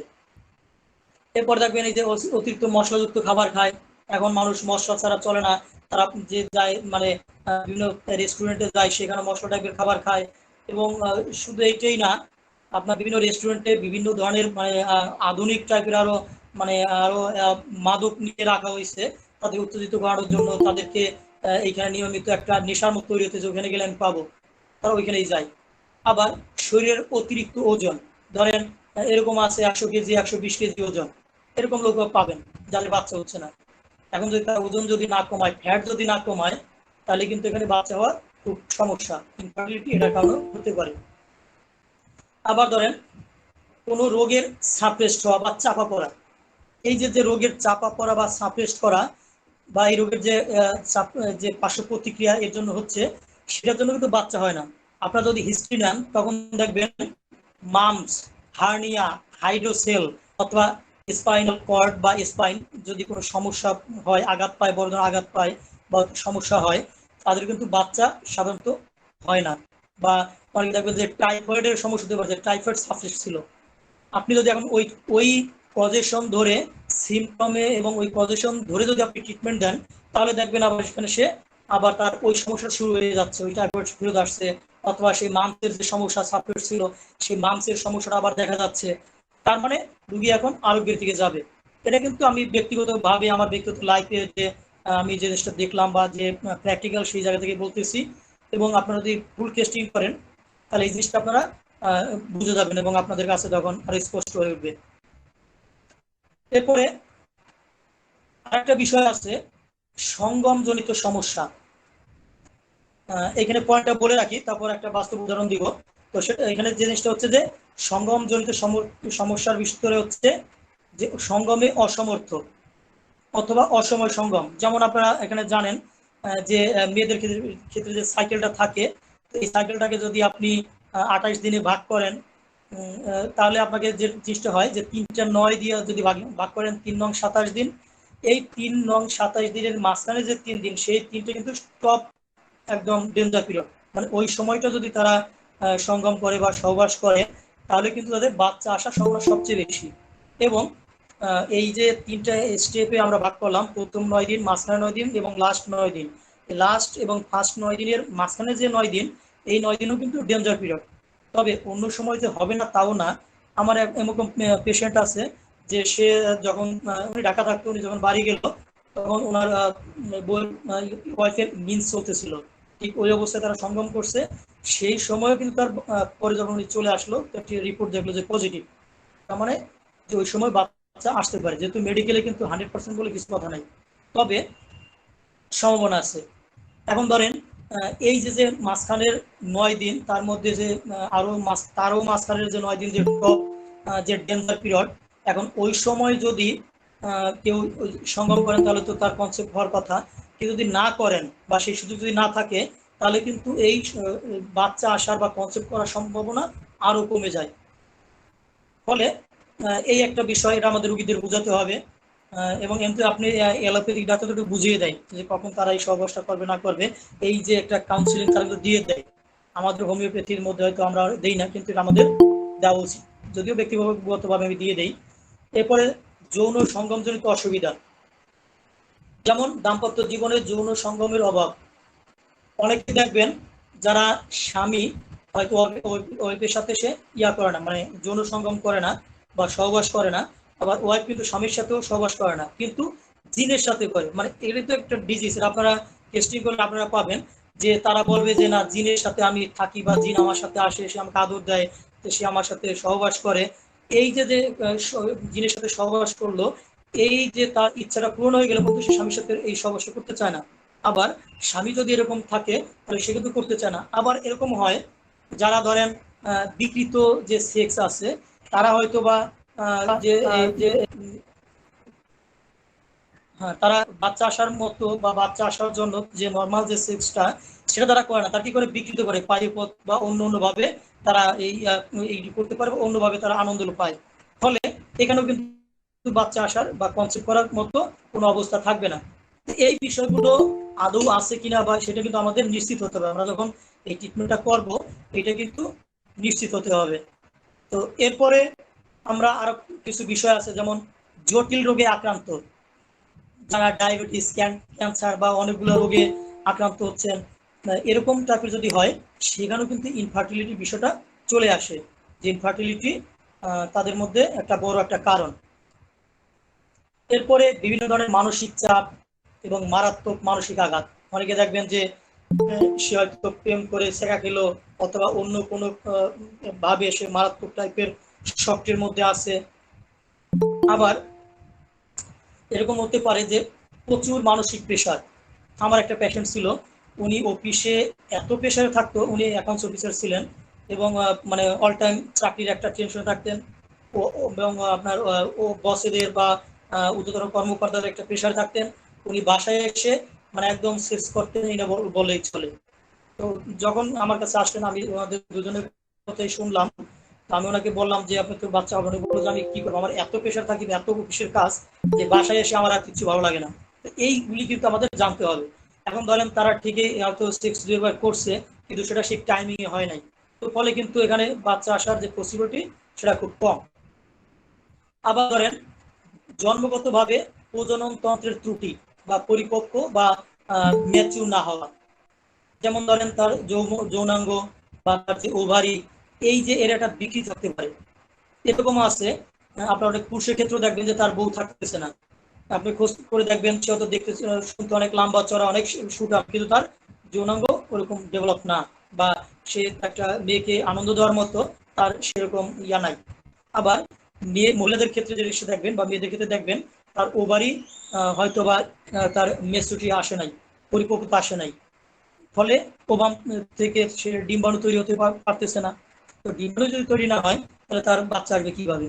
এরপর দেখবেন এই যে অতিরিক্ত মশলাযুক্ত খাবার খায়, এখন মানুষ মশলা ছাড়া চলে না। তারা যে যায় মানে বিভিন্ন রেস্টুরেন্টে যায়, সেখানে মশলা টাইপের খাবার খায়। এবং শুধু এইটাই না, আপনার বিভিন্ন রেস্টুরেন্টে বিভিন্ন ধরনের মানে আধুনিক টাইপের আরো মানে আরো মাদক নিয়ে রাখা হয়েছে তাদের উত্তেজিত করানোর জন্য। তাদেরকে এইখানে নিয়মিত একটা নেশার মতো তৈরি হতে, ওখানে গেলে আমি পাবো, তারা ওইখানেই যায়। আবার শরীরের অতিরিক্ত ওজন, ধরেন এরকম আছে 100 কেজি 120 কেজি ওজন, এরকম লোক পাবেন যাদের বাচ্চা হচ্ছে না। এখন যদি তার ওজন যদি না কমায়, ফ্যাট যদি না কমায়, তাহলে কিন্তু এখানে বাচ্চা হওয়ার খুব সমস্যা, ইনফার্টিলিটি এটার কারণে হতে পারে। আবার ধরেন কোনো রোগের সাপ্রেস্ট হওয়া বা চাপা পড়া, এই যে যে রোগের চাপা পড়া বা সাপ্রেস্ট করা বা এই রোগের যে যে পার্শ্ব প্রতিক্রিয়া এর জন্য হচ্ছে, সেটার জন্য কিন্তু বাচ্চা হয় না। আপনারা যদি হিস্ট্রি নেন তখন দেখবেন মামস, হার্নিয়া, হাইড্রোসেল, অথবা স্পাইনাল কর্ড বা স্পাইন যদি কোনো সমস্যা হয়, আঘাত পায়, বড় ধরনের আঘাত পায় বা সমস্যা হয়, তাদের কিন্তু বাচ্চা সাধারণত হয় না। বা অনেকে দেখবেন যে টাইফয়েডের সমস্যা হতে পারে, যে টাইফয়েড সাবজেক্ট ছিল। আপনি যদি এখন ওই ওই পজিশন ধরে সিমটমে এবং ওই পজিশন ধরে যদি আপনি ট্রিটমেন্ট দেন, তাহলে দেখবেন আবার সেখানে সে আবার তার ওই সমস্যা শুরু হয়ে যাচ্ছে, ওই টাইফয়েড ফেরত আসছে। অথবা সেই মাংসের যে সমস্যা সাপোর্ট ছিল, সেই মাংসের সমস্যাটা আবার দেখা যাচ্ছে। তার মানে রুগী এখন আরোগ্যের দিকে যাবে। এটা কিন্তু আমি ব্যক্তিগতভাবে আমার ব্যক্তিগত লাইফে যে আমি যে জিনিসটা দেখলাম বা যে প্র্যাকটিক্যাল, সেই জায়গা থেকে বলতেছি। এবং আপনারা যদি ফুল টেস্টিং করেন তাহলে এই জিনিসটা আপনারা বুঝে যাবেন এবং আপনাদের কাছে তখন আরো স্পষ্ট হয়ে উঠবে। এরপরে আরেকটা বিষয় আছে, সঙ্গমজনিত সমস্যা। এখানে পয়েন্টটা বলে রাখি, তারপর একটা বাস্তব উদাহরণ দিব। তো সেটা এখানে যে জিনিসটা হচ্ছে যে সঙ্গমজনিত সমস্যার ভিতরে হচ্ছে যে সঙ্গমে অসমর্থ অথবা অসময় সঙ্গম। যেমন আপনারা এখানে জানেন যে মেয়েদের ক্ষেত্রে যে সাইকেলটা থাকে, এই সাইকেলটাকে যদি আপনি 28 দিনে ভাগ করেন, তাহলে আপনাকে যে জিনিসটা হয় যে 3টা 9 দিয়ে যদি ভাগ করেন 3 নং 27 দিন, এই 3 নং 27 দিনের মাঝখানে যে 3 দিন, সেই 3টা কিন্তু টপ একদম ডেঞ্জার পিরিয়ড। মানে ওই সময়টা যদি তারা সঙ্গম করে বা সহবাস করে, তাহলে কিন্তু তাদের বাচ্চা আসার সম্ভাবনা সবচেয়ে বেশি। এবং এই যে 3টা স্টেপে আমরা ভাগ করলাম, প্রথম 9 দিন, মাঝখানে 9 দিন এবং লাস্ট 9 দিন, লাস্ট এবং ফার্স্ট 9 দিনের মাঝখানে যে 9 দিন, এই 9 দিনও কিন্তু ডেঞ্জার পিরিয়ড। তবে অন্য সময় যে হবে না তাও না। আমার এরকম পেশেন্ট আছে যে সে যখন উনি ঢাকা থাকতো, উনি যখন বাড়ি গেল তখন ওনার ওয়াইফের মিন্স চলতেছিল, ঠিক ওই অবস্থায় তারা সঙ্গম করছে। সেই সময়ও কিন্তু তার পরে যখন উনি চলে আসলো, একটি রিপোর্ট দেখলো যে পজিটিভ। তার মানে যে ওই সময় বাচ্চা আসতে পারে, যেহেতু মেডিকেলে কিন্তু 100% বলে কিছু কথা নাই, তবে সম্ভাবনা আছে। এখন ধরেন এই যে যে মাঝখানের 9 দিন, তার মধ্যে যে তারও মাঝখানের যে 9 দিন যে টপ যে ডেঞ্জার পিরিয়ড, এখন ওই সময় যদি কেউ সঙ্গম করেন তাহলে তো তার কনসেপ্ট হওয়ার কথা। কেউ যদি না করেন বা সেই সুযোগ যদি না থাকে, তাহলে কিন্তু এই বাচ্চা আসার বা কনসেপ্ট করার সম্ভাবনা আরো কমে যায়। ফলে এই একটা বিষয়, এটা আমাদের রোগীদের বোঝাতে হবে। এবং এমনি আপনি অ্যালোপ্যাথিক ডাক্তার একটু বুঝিয়ে দেয় যে কখন তারা এই সহবাসটা করবে না করবে, এই যে একটা কাউন্সিলিং তারা কিন্তু দিয়ে দেয়। আমাদের হোমিওপ্যাথির মধ্যে হয়তো আমরা দেই না, কিন্তু আমাদের দেওয়া উচিত, যদিও ব্যক্তিগতভাবে আমি দিয়ে দেই। এরপরে যৌন সঙ্গমজনিত অসুবিধা, যেমন দাম্পত্য জীবনে যৌন সঙ্গমের অভাব। অনেকে দেখবেন যারা স্বামী হয়তো ওয়াইফের সাথে সে করে না, মানে যৌন সঙ্গম করে না বা সহবাস করে না, আবার ওয়াইফ কিন্তু স্বামীর সাথেও সহবাস করে না, কিন্তু জিনের সাথে করে। মানে এটা তো একটা ডিজিজ, আপনারা টেস্টিং করলে আপনারা পাবেন যে তারা বলবে যে না, জিনের সাথে আমি থাকি বা জিন আমার সাথে আসে, সে আমাকে আদর দেয়, সে আমার সাথে সহবাস করে। এই যে যে জিনের সাথে সহবাস করলো, এই যে তার ইচ্ছাটা পূরণ হয়ে গেলে কিন্তু সে স্বামীর সাথে এই সহবাসটা করতে চায় না। আবার স্বামী যদি এরকম থাকে তাহলে সে কিন্তু করতে চায় না। আবার এরকম হয় যারা ধরেন বিকৃত যে সেক্স আছে, তারা হয়তো বা যে হ্যাঁ, তারা বাচ্চা আসার মতো বা বাচ্চা আসার জন্য যে নর্মাল যে সেক্সটা, সেটা তারা করে না, তারা কি করে বিকৃত করে পায়ুপথ বা অন্য ভাবে তারা এই করতে পারে, অন্যভাবে তারা আনন্দ পায়। ফলে এখানেও কিন্তু বাচ্চা আসার বা কনসেপ্ট করার মতো কোনো অবস্থা থাকবে না। এই বিষয়গুলো আদৌ আছে কিনা বা সেটা কিন্তু আমাদের নিশ্চিত হতে হবে। আমরা যখন এই ট্রিটমেন্টটা করব, এটা কিন্তু নিশ্চিত হতে হবে। তো এরপরে আমরা আরো কিছু বিষয় আছে, যেমন জটিল রোগে আক্রান্ত, যারা ডায়াবেটিস, ক্যান্সার বা অনেকগুলো রোগে আক্রান্ত হচ্ছেন, এরকম টাইপের যদি হয়, সেখানেও কিন্তু ইনফার্টিলিটির বিষয়টা চলে আসে, যে ইনফার্টিলিটি তাদের মধ্যে একটা বড় একটা কারণ। এরপরে বিভিন্ন ধরনের মানসিক চাপ এবং মারাত্মক মানসিক আঘাত। অনেকে দেখবেন যে সে হয়তো প্রেম করে শেখা খেলো, অথবা অন্য কোনো ভাবে সে মারাত্মক টাইপের শকের মধ্যে আছে। আবার এরকম হতে পারে যে প্রচুর মানসিক প্রেশার। আমার একটা পেশেন্ট ছিল, উনি অফিসে এত প্রেশারে থাকতো, উনি অ্যাকাউন্টস অফিসার ছিলেন এবং মানে অল টাইম চাকরির একটা টেনশনে থাকতেন, এবং আপনার ও বসেদের বা উচ্চতর কর্মকর্তাদের একটা প্রেশারে থাকতেন। উনি বাসায় এসে মানে একদম সেক্স করতেন, এটা বললেই চলে। তো যখন আমার কাছে আসলেন, আমি ওনাদের দুজনের কথাই শুনলাম। আমি ওনাকে বললাম যে আপনি তো বাচ্চা হবে, বললো যে আমি কি করবো, আমার এত প্রেশার থাকি, এত অফিসের কাজ, যে বাসায় এসে আমার আর কিছু ভালো লাগে না। এইগুলি কিন্তু আমাদের জানতে হবে। এখন ধরেন তারা ঠিকই হয়তো সেক্স দুইবার করছে, কিন্তু সেটা ঠিক টাইমিং এ হয় নাই, তো ফলে কিন্তু এখানে বাচ্চা আসার যে পসিবিলিটি সেটা খুব কম। আবার ধরেন জন্মগতভাবে প্রজনন তন্ত্রের ত্রুটি বা পরিপক্ক বা ম্যাচিউর না হওয়া, যেমন ধরেন তার যৌনাঙ্গ বা তার যে ওভারি, এই যে এর একটা বিক্রি থাকতে পারে। এরকম আছে, আপনার অনেক পুরুষের ক্ষেত্রে দেখবেন যে তার বউ থাকতেছে না, আপনি খোঁজ করে দেখবেন সে হয়তো দেখতে শুনতে অনেক লম্বা চড়া, অনেক সুঠাম, কিন্তু তার যৌনাঙ্গ ওরকম ডেভেলপ না, বা সে একটা মেয়েকে আনন্দ দেওয়ার মতো তার সেরকম ইয়া নাই। আবার মহিলাদের ক্ষেত্রে যে জিনিসটা দেখবেন বা মেয়েদের ক্ষেত্রে দেখবেন, তার ওভারি হয়তো বা তার মেচুরিটি আসে নাই, পরিপক্কতা আসে নাই, ফলে ওভাম থেকে সে ডিম্বাণু তৈরি হতে পারতেছে না। তো ডিম্বাণু যদি তৈরি না হয় তাহলে তার বাচ্চা আসবে কিভাবে?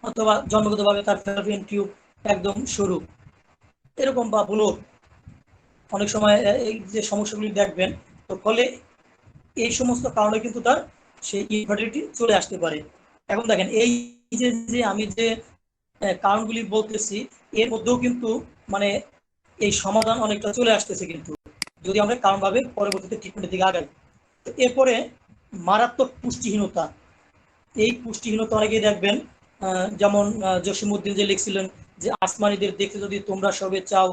অথবা জন্মগতভাবে তার ফ্যালোপিয়ান টিউব একদম সরু, এরকম বা ব্লক, অনেক সময় এই যে সমস্যাগুলি দেখবেন। তো ফলে এই সমস্ত কারণে কিন্তু তার সেই ইনফার্টিলিটি চলে আসতে পারে। এখন দেখেন এই যে আমি যে কারণগুলি বলতেছি, এর মধ্যেও কিন্তু মানে এই সমাধান অনেকটা চলে আসতেছে কিন্তু, যদি আমরা কারণভাবে পরবর্তীতে ট্রিটমেন্টের দিকে আগাই। তো এরপরে মারাত্মক পুষ্টিহীনতা, এই পুষ্টিহীনতা অনেকেই দেখবেন, যেমন জসিমউদ্দিন যে লিখছিলেন যে আসমানিদের দেখতে যদি তোমরা সবে চাও,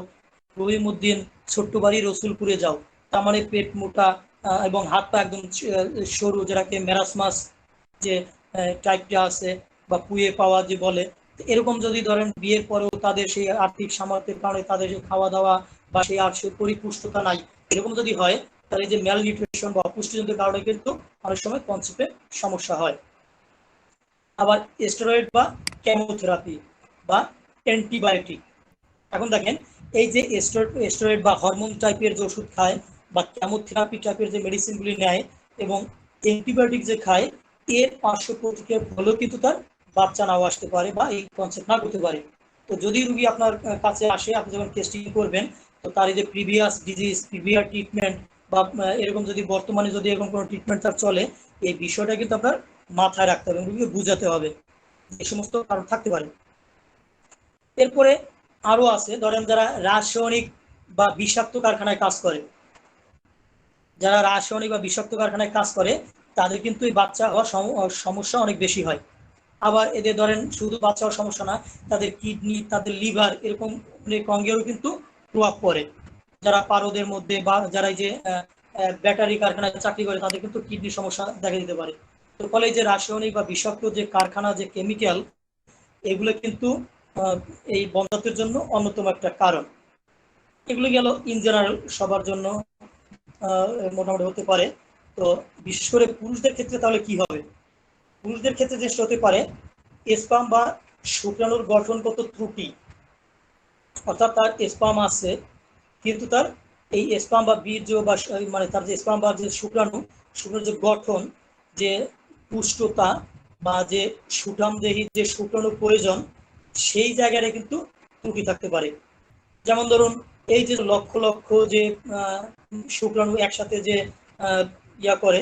রহিমউদ্দিন ছোট্ট বাড়ি রসুলপুরে যাও, তার মানে পেট মোটা এবং হাত পা একদম সরু, যেটাকে মেরাসমাস যে টাইপটা আছে বা পুয়ে পাওয়া যে বলে, এরকম যদি ধরেন বিয়ের পরেও তাদের সেই আর্থিক সামর্থ্যের কারণে তাদের যে খাওয়া দাওয়া বা সেই আর্থিক পরিপুষ্টতা নাই, এরকম যদি হয়, তাহলে যে ম্যাল নিউট্রিশন বা অপুষ্টিজনিত কারণে কিন্তু অনেক সময় কনসেপ্টে সমস্যা হয়। আবার স্টেরয়েড বা কেমোথেরাপি বা অ্যান্টিবায়োটিক, এখন দেখেন এই যে স্টেরয়েড বা হরমোন টাইপের যে ওষুধ খায় বা কেমোথেরাপি টাইপের যে মেডিসিনগুলি নেয় এবং অ্যান্টিবায়োটিক যে খায়, এর পার্শ্ব প্রতিক্রিয়ার ফলেও কিন্তু তার বাচ্চা নাও আসতে পারে বা এই কনসেপ্ট না করতে পারে। তো যদি রুগী আপনার কাছে আসে, আপনি যখন টেস্টিং করবেন, তো তার এই যে প্রিভিয়াস ডিজিজ, প্রিভিয়াস ট্রিটমেন্ট বা এরকম যদি বর্তমানে যদি এরকম কোনো ট্রিটমেন্ট তার চলে, এই বিষয়টা কিন্তু আপনার মাথায় রাখতে হবে, রুগীকে বুঝাতে হবে এই সমস্ত কারণ থাকতে পারে। এরপরে আরো আছে, ধরেন যারা রাসায়নিক বা বিষাক্ত কারখানায় কাজ করে, যারা রাসায়নিক বা বিষাক্ত কারখানায় কাজ করে, তাদের কিন্তু এই বাচ্চা হওয়ার সমস্যা অনেক বেশি হয়। আবার এদের ধরেন শুধু বাচ্চা হওয়ার সমস্যা না, তাদের কিডনি, তাদের লিভার, এরকম অনেক অঙ্গেরও কিন্তু প্রভাব পড়ে। যারা পারদের মধ্যে বা যারা এই যে ব্যাটারি কারখানায় চাকরি করে, তাদের কিন্তু কিডনি সমস্যা দেখা দিতে পারে। তো ফলে যে রাসায়নিক বা বিষাক্ত যে কারখানা, যে কেমিক্যাল, এগুলো কিন্তু এই বন্ধ্যাত্বের জন্য অন্যতম একটা কারণ। এগুলো গেল ইন জেনারেল সবার জন্য মোটামুটি হতে পারে। তো বিশেষ করে পুরুষদের ক্ষেত্রে তাহলে কি হবে? পুরুষদের ক্ষেত্রে যেটা হতে পারে, স্পাম বা শুক্রাণুর গঠনগত ত্রুটি, অর্থাৎ তার স্পাম আছে কিন্তু তার এই স্পাম বা বীর্য বা মানে তার যে স্পাম বা যে শুক্রাণুর যে গঠন, যে পুষ্টতা বা যে সুঠামদেহী যে শুক্রাণু প্রয়োজন, সেই জায়গাটা কিন্তু ত্রুটি থাকতে পারে। যেমন ধরুন এই যে লক্ষ লক্ষ যে শুক্রাণু একসাথে যে ইয়া করে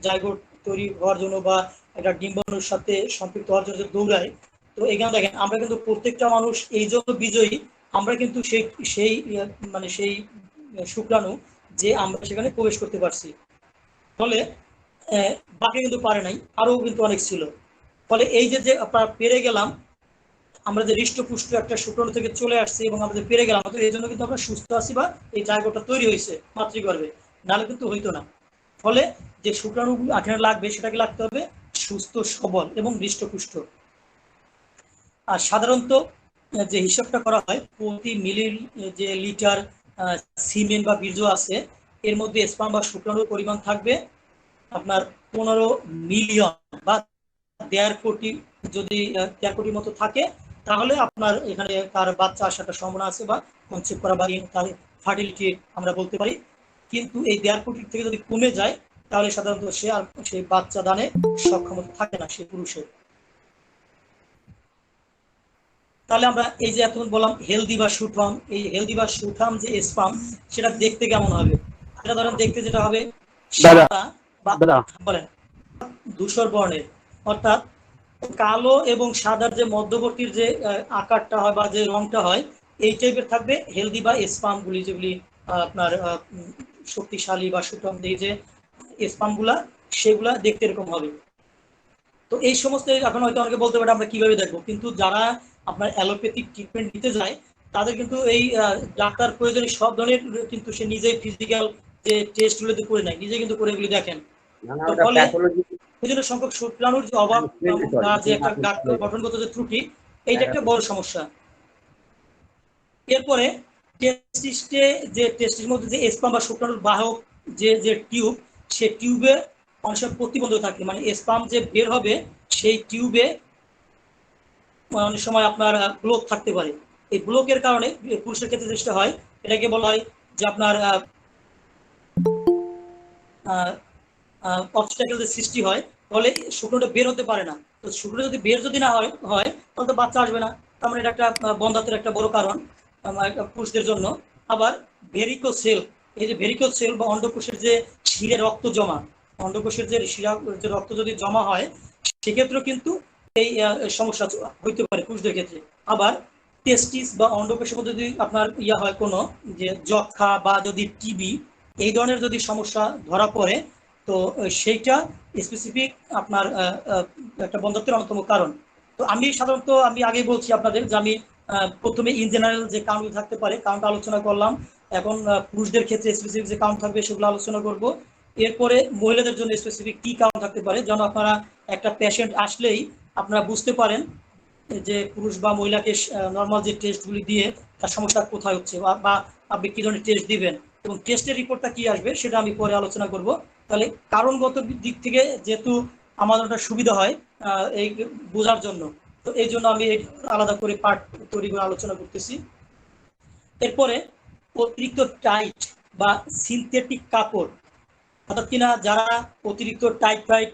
জাইগোট তৈরি হওয়ার জন্য বা একটা ডিম্বাণুর সাথে সম্পৃক্ত হওয়ার জন্য দৌড়ায়, তো এখানে দেখেন আমরা কিন্তু প্রত্যেকটা মানুষ এই জন্য বিজয়ী, আমরা কিন্তু সেই সেই মানে সেই শুক্রাণু যে আমরা সেখানে প্রবেশ করতে পারছি। ফলে বাকি কিন্তু পারে নাই, আরো কিন্তু অনেক ছিল। ফলে এই যে আপনার পেরে গেলাম, আমরা যে হৃষ্টপুষ্ট একটা শুক্রাণু থেকে চলে আসছি এবং আমরা যে পেরে গেলাম, তো এই জন্য কিন্তু আমরা সুস্থ আছি বা এই জায়গাটা তৈরি হয়েছে মাতৃগর্ভে, নাহলে কিন্তু হইতো না। ফলে যে শুক্রাণুগুলো এখানে লাগবে, সেটাকে লাগতে হবে সুস্থ, সবল এবং হৃষ্টপুষ্ট। আর সাধারণত যে হিসাবটা করা হয়, প্রতি মিলি যে লিটার সিমেন্ট বা বীর্য আছে, এর মধ্যে স্পাম বা শুক্রাণুর পরিমাণ থাকবে আপনার 15 মিলিয়ন বা 1.5 কোটি। যদি 1.5 কোটির মতো থাকে, তাহলে আপনার এখানে তার বাচ্চা আসার সম্ভাবনা আছে বা কনসেপ্ট করা বা তার ফার্টিলিটি আমরা বলতে পারি। কিন্তু এই 1.5 কোটির থেকে যদি কমে যায়, তাহলে সাধারণত সে আর সেই বাচ্চা দানে সক্ষমতা থাকে না সেই পুরুষের। তাহলে আমরা এই যে এতক্ষণ বললাম হেলদি বা সুঠাম, এই হেলদি বা সুঠাম যে স্পাম, সেটা দেখতে কেমন হবে? এটা ধরেন দেখতে যেটা হবে সাদা বা বলেন ধূসর বর্ণের, অর্থাৎ কালো এবং সাদার যে মধ্যবর্তীর যে আকারটা হয় বা যে রংটা হয়, এই টাইপের থাকবে হেলদি বা স্পাম গুলি, যেগুলি আপনার শক্তিশালী বা সুঠাম দিয়ে যে স্পাম গুলা, সেগুলা দেখতে এরকম হবে। তো এই সমস্ত এখন হয়তো অনেকে বলতে পারে আমরা কিভাবে দেখবো, কিন্তু যারা আপনার অ্যালোপ্যাথিক ট্রিটমেন্ট দিতে যায়, তাদের কিন্তু এই ডাক্তার প্রয়োজনে সব ধরনের কিন্তু সে নিজেই ফিজিক্যাল যে টেস্ট গুলো করে নেয়, নিজে কিন্তু করে এগুলি দেখেন। তো ফলে বিভিন্ন সংখ্যক শুক্রাণুর যে অভাব বা যে একটা গঠনগত যে ত্রুটি, এইটা একটা বড় সমস্যা। এরপরে টেস্টিসে যে টেস্টিস মধ্যে যে স্পাম বা শুক্রাণুর বাহক যে যে টিউব, সে টিউবে অনেক সময় প্রতিবন্ধক থাকে, মানে স্পাম যে বের হবে সেই টিউবে অনেক সময় আপনার ব্লক থাকতে পারে। এই ব্লকের কারণে পুরুষের ক্ষেত্রে চেষ্টা হয়, এটাকে বলা হয় যে আপনার অবস্ট্যাকেলের সৃষ্টি হয়, ফলে শুক্রটা বের হতে পারে না। তো শুক্র যদি বের যদি না হয় তাহলে তো বাচ্চা আসবে না। তার মানে এটা একটা বন্ধাত্বের একটা বড় কারণ পুরুষদের জন্য। আবার ভেরিকোসেল, এই যে ভেরিকোসেল বা অন্ডকোষের যে শিরে রক্ত জমা, অন্ডকোষের যে শিরা যে রক্ত যদি জমা হয়, সেক্ষেত্রেও কিন্তু এই সমস্যা হইতে পারে পুরুষদের ক্ষেত্রে। আবার টেস্টিস বা অন্ডকোষের মধ্যে যদি আপনার হয় কোনো যে যক্ষা বা যদি টিবি এই ধরনের যদি সমস্যা ধরা পড়ে, তো সেইটা স্পেসিফিক আপনার একটা বন্ধ্যত্বের অন্যতম কারণ। তো আমি সাধারণত আমি আগেই বলছি আপনাদের যে আমি প্রথমে ইন জেনারেল যে কারণগুলো থাকতে পারে কারণটা আলোচনা করলাম। এখন পুরুষদের ক্ষেত্রে স্পেসিফিক যে কারণ থাকবে সেগুলো আলোচনা করব। এরপরে মহিলাদের জন্য স্পেসিফিক কি কারণ থাকতে পারে, যেন আপনারা একটা পেশেন্ট আসলেই আপনারা বুঝতে পারেন যে পুরুষ বা মহিলাকে নর্মাল যে টেস্টগুলি দিয়ে তার সমস্যা কোথায় হচ্ছে, বা আপনি কি ধরনের টেস্ট দিবেন এবং টেস্টের রিপোর্টটা কি আসবে সেটা আমি পরে আলোচনা করব। তাহলে কারণগত দিক থেকে যেহেতু আমাদের ওটা সুবিধা হয় এই বোঝার জন্য, তো এই জন্য আমি আলাদা করে পার্ট তৈরি করে আলোচনা করতেছি। এরপরে অতিরিক্ত টাইট বা সিনথেটিক কাপড়, অর্থাৎ কিনা যারা অতিরিক্ত টাইট টাইট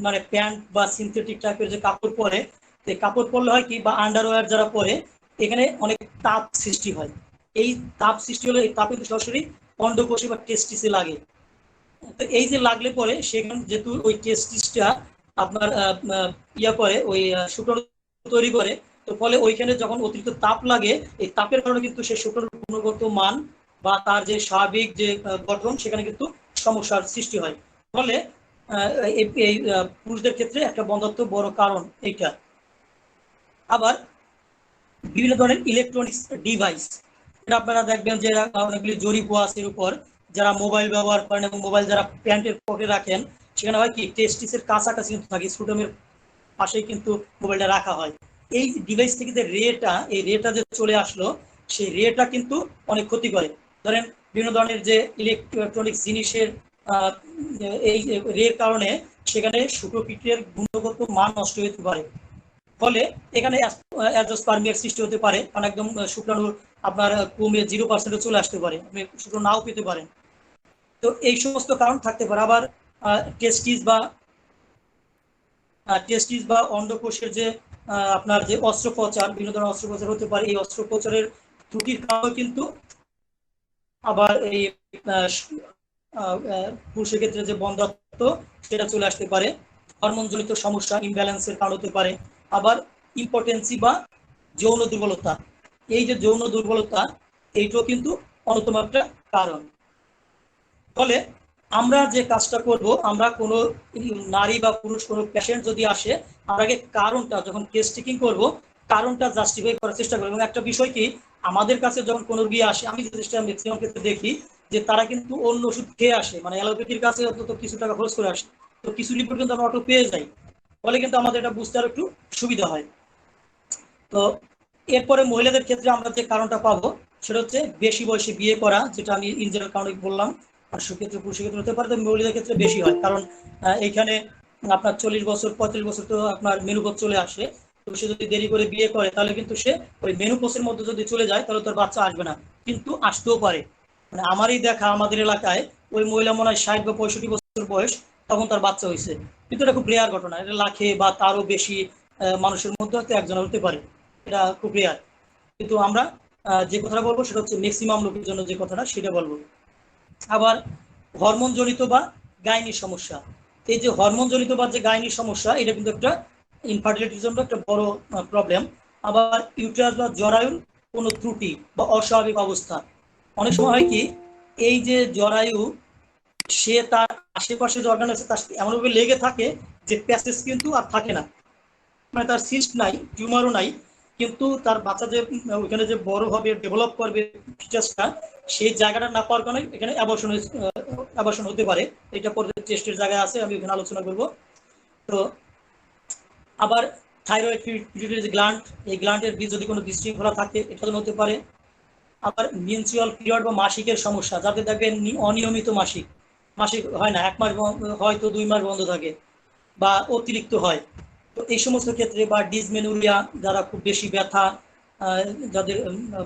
মানে প্যান্ট বা সিনথেটিক টাইপের যে কাপড় পরে, এই কাপড় পরলে হয় কি, বা আন্ডারওয়্যার যারা পরে, এখানে অনেক তাপ সৃষ্টি হয়। এই তাপ সৃষ্টি হলে এই তাপ কিন্তু সরাসরি অন্ডকোষে বা টেস্টিসে লাগে। তো এই যে লাগলে পরে সেখানে যেহেতু ওই টেস্টিসটা আপনার করে ওই শুক্রাণু তৈরি করে, তো ফলে ওইখানে যখন অতিরিক্ত তাপ লাগে, এই তাপের কারণে কিন্তু সেই শুক্রাণুর গুণগত মান বা তার যে স্বাভাবিক যে গঠন সেখানে কিন্তু সমস্যার সৃষ্টি হয়। ফলে এই পুরুষদের ক্ষেত্রে একটা বন্ধ্যত্ব বড় কারণ এইটা। আবার বিভিন্ন ধরনের ইলেকট্রনিক্স ডিভাইস, এটা আপনারা দেখবেন যে অনেকগুলি জরিপ আছে এর উপর, যারা মোবাইল ব্যবহার করেন এবং মোবাইল যারা প্যান্টের পকেটে রাখেন, সেখানে হয় কি টেস্টিসের কাছাকাছি কিন্তু থাকে, স্ক্রুটামের পাশেই কিন্তু মোবাইলটা রাখা হয়। এই ডিভাইস থেকে যে রেটা, এই রেটা যে চলে আসলো, সেই রেটা কিন্তু অনেক ক্ষতি করে। ধরেন বিভিন্ন ধরনের যে ইলেকট্রনিক্স জিনিসের এই রের কারণে সেখানে শুক্রকীটের গুণগত মান নষ্ট হতে পারে। ফলে এখানে অ্যাজোস্পার্মিয়ার সৃষ্টি হতে পারে, কারণ একদম শুক্রাণু আপনার কমে 0% চলে আসতে পারে, আপনি শুক্রাণু নাও পেতে পারেন। তো এই সমস্ত কারণ থাকতে পারে। আবার টেস্টিস বা অন্ডকোষের যে আপনার যে অস্ত্রোপচার, বিভিন্ন ধরনের অস্ত্রোপচার হতে পারে, এই অস্ত্রোপচারের ত্রুটির কারণে কিন্তু আবার এই পুরুষের ক্ষেত্রে যে বন্ধ্যত্ব সেটা চলে আসতে পারে। হরমোনজনিত সমস্যা, ইমব্যালেন্সের কারণ হতে পারে। আবার ইম্পটেন্সি বা যৌন দুর্বলতা, এই যে যৌন দুর্বলতা, এইটাও কিন্তু অন্যতম একটা কারণ। ফলে আমরা যে কাজটা করব, আমরা কোনো নারী বা পুরুষ কোনো পেশেন্ট যদি আসে, আমরা আগে কারণটা যখন কেস টেকিং করব, কারণটা জাস্টিফাই করার চেষ্টা করবো। এবং একটা বিষয় কি, আমাদের কাছে যখন কোনো রোগী আসে, আমি জিনিসটা ম্যাক্সিমাম ক্ষেত্রে দেখি যে তারা কিন্তু অন্য ওষুধ খেয়ে আসে, মানে অ্যালোপ্যাথির কাছে অন্তত কিছু টাকা খরচ করে আসে, তো কিছু রিপোর্ট কিন্তু আমরা অটো পেয়ে যাই। ফলে কিন্তু আমাদের এটা বুঝতে আরো একটু সুবিধা হয়। তো এরপরে মহিলাদের ক্ষেত্রে আমরা যে কারণটা পাবো সেটা হচ্ছে বেশি বয়সে বিয়ে করা, যেটা আমি ইন জেনারেল কারণে বললাম। আর সেক্ষেত্রে পুরুষের ক্ষেত্রে হতে পারে, তো মহিলাদের ক্ষেত্রে বেশি হয়, কারণ এইখানে আপনার 40 বছর 45 বছর তো আপনার মেনুপথ চলে আসে। তো সে যদি দেরি করে বিয়ে করে, তাহলে কিন্তু সে ওই মেনুপথের মধ্যে যদি চলে যায়, তাহলে তার বাচ্চা আসবে না, কিন্তু আসতেও পারে। মানে আমারই দেখা, আমাদের এলাকায় ওই মহিলা মনে হয় 60 বা 65 বছর বয়স, তখন তার বাচ্চা হয়েছে। কিন্তু এটা খুব রেয়ার ঘটনা, এটা লাখে বা তারও বেশি মানুষের মধ্যে হয়তো একজন হতে পারে, এটা খুব রেয়ার। কিন্তু আমরা যে কথাটা বলবো সেটা হচ্ছে ম্যাক্সিমাম লোকের জন্য যে কথাটা সেটা বলবো। আবার হরমোন জনিত বা গাইনির সমস্যা, এই যে হরমোন জনিত বা যে গাইনির সমস্যা, এটা কিন্তু একটা ইনফার্টিলিটির জন্য একটা বড় প্রবলেম। আবার ইউটেরাস বা জরায়ুর কোনো ত্রুটি বা অস্বাভাবিক অবস্থা, অনেক সময় হয় কি, এই যে জরায়ু, সে তার আশেপাশে যে অর্গান আছে তার সাথে এমনভাবে লেগে থাকে যে প্যাসেজ কিন্তু আর থাকে না, মানে তার সিস্ট নাই, টিউমারও নাই, কিন্তু তার বাচ্চা যে ওখানে যে বড় হবে, ডেভেলপ করবে ফিচার্সটা, সেই জায়গাটা না পাওয়ার কারণে এখানে অ্যাবর্শন হতে পারে। এটা পরে টেস্টের জায়গায় আছে, আমি এখানে আলোচনা করব। তো আবার থাইরয়েড পিটুইটারি যে গ্ল্যান্ড, এই গ্ল্যান্ডের যদি কোনো বিশৃঙ্খলা থাকে, এটা হতে পারে। আবার মেনস্ট্রুয়াল পিরিয়ড বা মাসিকের সমস্যা, যাতে দেখবেন অনিয়মিত মাসিক মাসিক হয় না, 1 মাস হয়তো 2 মাস বন্ধ থাকে বা অতিরিক্ত হয়। তো এই সমস্ত ক্ষেত্রে, বা ডিসমেনুরিয়া, যারা খুব বেশি ব্যথা, যাদের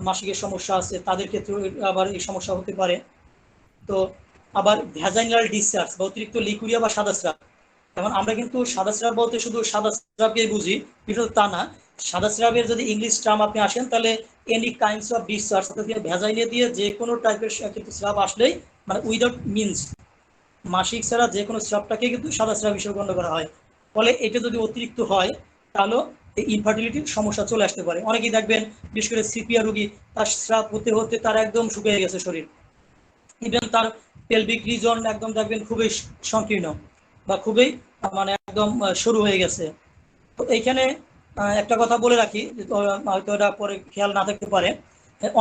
মাসিকের সমস্যা আছে তাদের ক্ষেত্রে আবার এই সমস্যা হতে পারে। তো আবার ভ্যাজাইনাল ডিসচার্জ বা অতিরিক্ত লিকুরিয়া বা সাদা স্রাব। এখন আমরা কিন্তু সাদা স্রাব বলতে শুধু সাদা স্রাবকেই বুঝি, কিন্তু তা না। সাদা স্রাবের যদি ইংলিশ টার্ম আপনি আসেন, তাহলে এনি কাইন্ডস অফ ডিসচার্জ, অর্থাৎ ভ্যাজাইনে দিয়ে যে কোনো টাইপের কিন্তু স্রাব আসলেই, মানে উইদাউট মিনস, মাসিক ছাড়া যে কোনো স্রাবটাকে কিন্তু সাদা স্রাব হিসেবে গণ্য করা হয়। ফলে এটা যদি অতিরিক্ত হয়, তাহলে এই ইনফার্টিলিটির সমস্যা চলে আসতে পারে। অনেকেই দেখবেন, বিশেষ করে সিপিয়া রোগী, তার স্রাব হতে হতে তার একদম শুকিয়ে গেছে শরীর, ইভেন তার পেলভিক রিজন একদম দেখবেন খুবই সংকীর্ণ বা খুবই মানে একদম সরু হয়ে গেছে। তো এইখানে একটা কথা বলে রাখি, হয়তো এটা পরে খেয়াল না থাকতে পারে।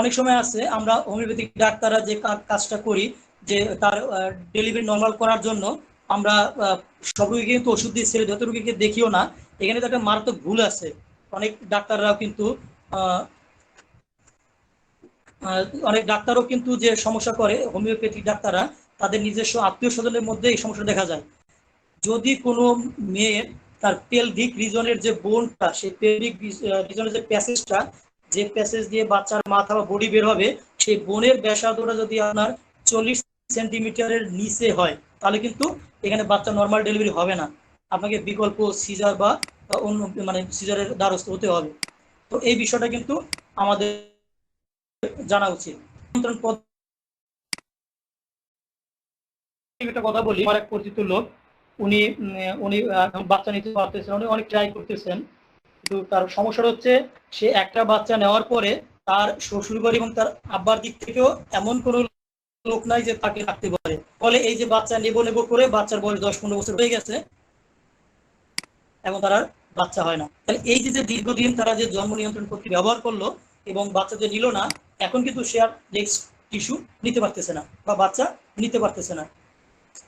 অনেক সময় আছে আমরা হোমিওপ্যাথিক ডাক্তাররা যে কাজটা করি, যে তার ডেলিভারি নর্মাল করার জন্য আমরা সব রোগীকে কিন্তু ওষুধ দিয়ে ছেড়ে দিই, যত রোগীকে দেখিও না। এখানে তো একটা মারাত্মক ভুল আছে। অনেক ডাক্তাররাও কিন্তু আহ, অনেক ডাক্তারও কিন্তু যে সমস্যা করে, হোমিওপ্যাথিক ডাক্তাররা তাদের নিজস্ব আত্মীয় স্বজনের মধ্যে এই সমস্যা দেখা যায়। যদি কোনো মেয়ের তার পেলভিক রিজনের যে বোনটা, সেই পেলভিক রিজনের যে প্যাসেজটা, যে প্যাসেজ দিয়ে বাচ্চার মাথা বা বডি বের হবে, সেই বোনের ব্যাসার্ধটা যদি আপনার 40 সেন্টিমিটারের নিচে হয়, তাহলে কিন্তু এখানে বাচ্চা নর্মাল ডেলিভারি হবে না, আপনাকে বিকল্প সিজার বা অন্য মানে সিজারের দ্বারস্থ হতে হবে। তো এই বিষয়টা কিন্তু আমাদের জানা উচিত। নিয়ন্ত্রণ একটা কথা বলি, আমার এক পরিচিত লোক, উনি উনি বাচ্চা নিতে পারতেছেন, উনি অনেক ট্রাই করতেছেন, কিন্তু তার সমস্যাটা হচ্ছে, সে একটা বাচ্চা নেওয়ার পরে তার শ্বশুর বাড়ি এবং তার আব্বার দিক থেকেও এমন কোনো লোক নাই যে তাকে রাখতে পারে। ফলে এই যে বাচ্চা নেবো নেবো করে বাচ্চার বয়স 10-15 বছর হয়ে গেছে, এবং তার আর বাচ্চা হয় না। তাহলে এই যে দীর্ঘদিন তারা যে জন্ম নিয়ন্ত্রণ পদ্ধতি ব্যবহার করলো এবং বাচ্চা যে নিল না, এখন কিন্তু সে আর নেক্সট টিস্যু নিতে পারতেছে না বা বাচ্চা নিতে পারতেছে না।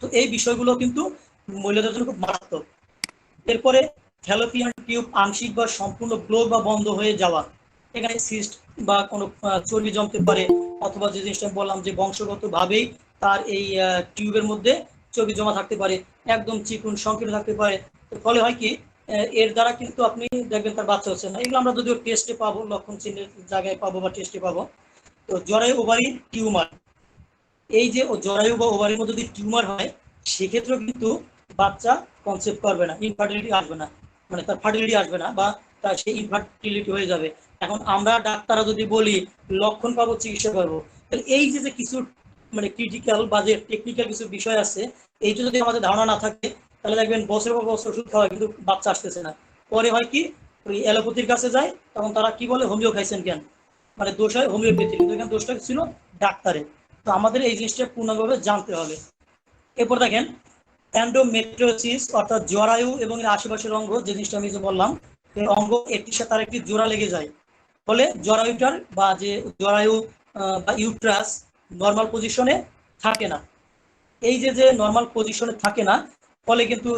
তো এই বিষয়গুলো কিন্তু মহিলাদের জন্য খুব মারাত্মক। এরপরে ফ্যালোপিয়ান টিউব আংশিক বা সম্পূর্ণ ব্লক বা বন্ধ হয়ে যাওয়া, এখানে সিস্ট বা কোনো চর্বি জমতে পারে, অথবা যে জিনিসটা বললাম যে বংশগতভাবেই তার এই টিউবের মধ্যে চর্বি জমা থাকতে পারে, একদম চিকুন সংকীর্ণ থাকতে পারে। ফলে হয় কি, এর দ্বারা কিন্তু আপনি দেখবেন তার বাচ্চা হচ্ছে না। এগুলো আমরা যদিও টেস্টে পাবো, লক্ষণ চিহ্নের জায়গায় পাবো বা টেস্টে পাবো। তো জরায়ু ওভারি টিউমার, এই যে জরায়ু বা ওভারির মধ্যে যদি টিউমার হয়, সেক্ষেত্রেও কিন্তু বাচ্চা কনসেপ্ট করবে না, ইনফার্টিলিটি আসবে না, মানে তার ফার্টিলিটি আসবে না, বা তার সেই ইনফার্টিলিটি হয়ে যাবে। এখন আমরা ডাক্তাররা যদি বলি লক্ষণ পাবো, চিকিৎসা করবো, তাহলে এই যে কিছু মানে ক্রিটিক্যাল বা যে টেকনিক্যাল কিছু বিষয় আছে, এইটা যদি আমাদের ধারণা না থাকে, তাহলে দেখবেন বছর পর বছর ওষুধ খাওয়া কিন্তু বাচ্চা আসতেছে না। পরে হয় কি, ওই অ্যালোপ্যাথির কাছে যায়, তখন তারা কি বলে, হোমিও খাইছেন কেন, মানে দোষ হয় হোমিওপ্যাথি, কিন্তু এখানে দোষটা ছিল ডাক্তারের। তো আমাদের এই জিনিসটা পূর্ণভাবে জানতে হবে। এরপর দেখেন এন্ডোমেট্রিওসিস, অর্থাৎ জরায়ু এবং এর আশেপাশের অঙ্গ, যে জিনিসটা আমি যে বললাম, এই অঙ্গ একটির সাথে আরেকটি জোড়া লেগে যায়, ফলে জরায়ুটার বা যে জরায়ু বা ইউট্রাস নর্মাল পজিশনে থাকে না। এই যে নর্মাল পজিশনে থাকে না, ফলে কিন্তু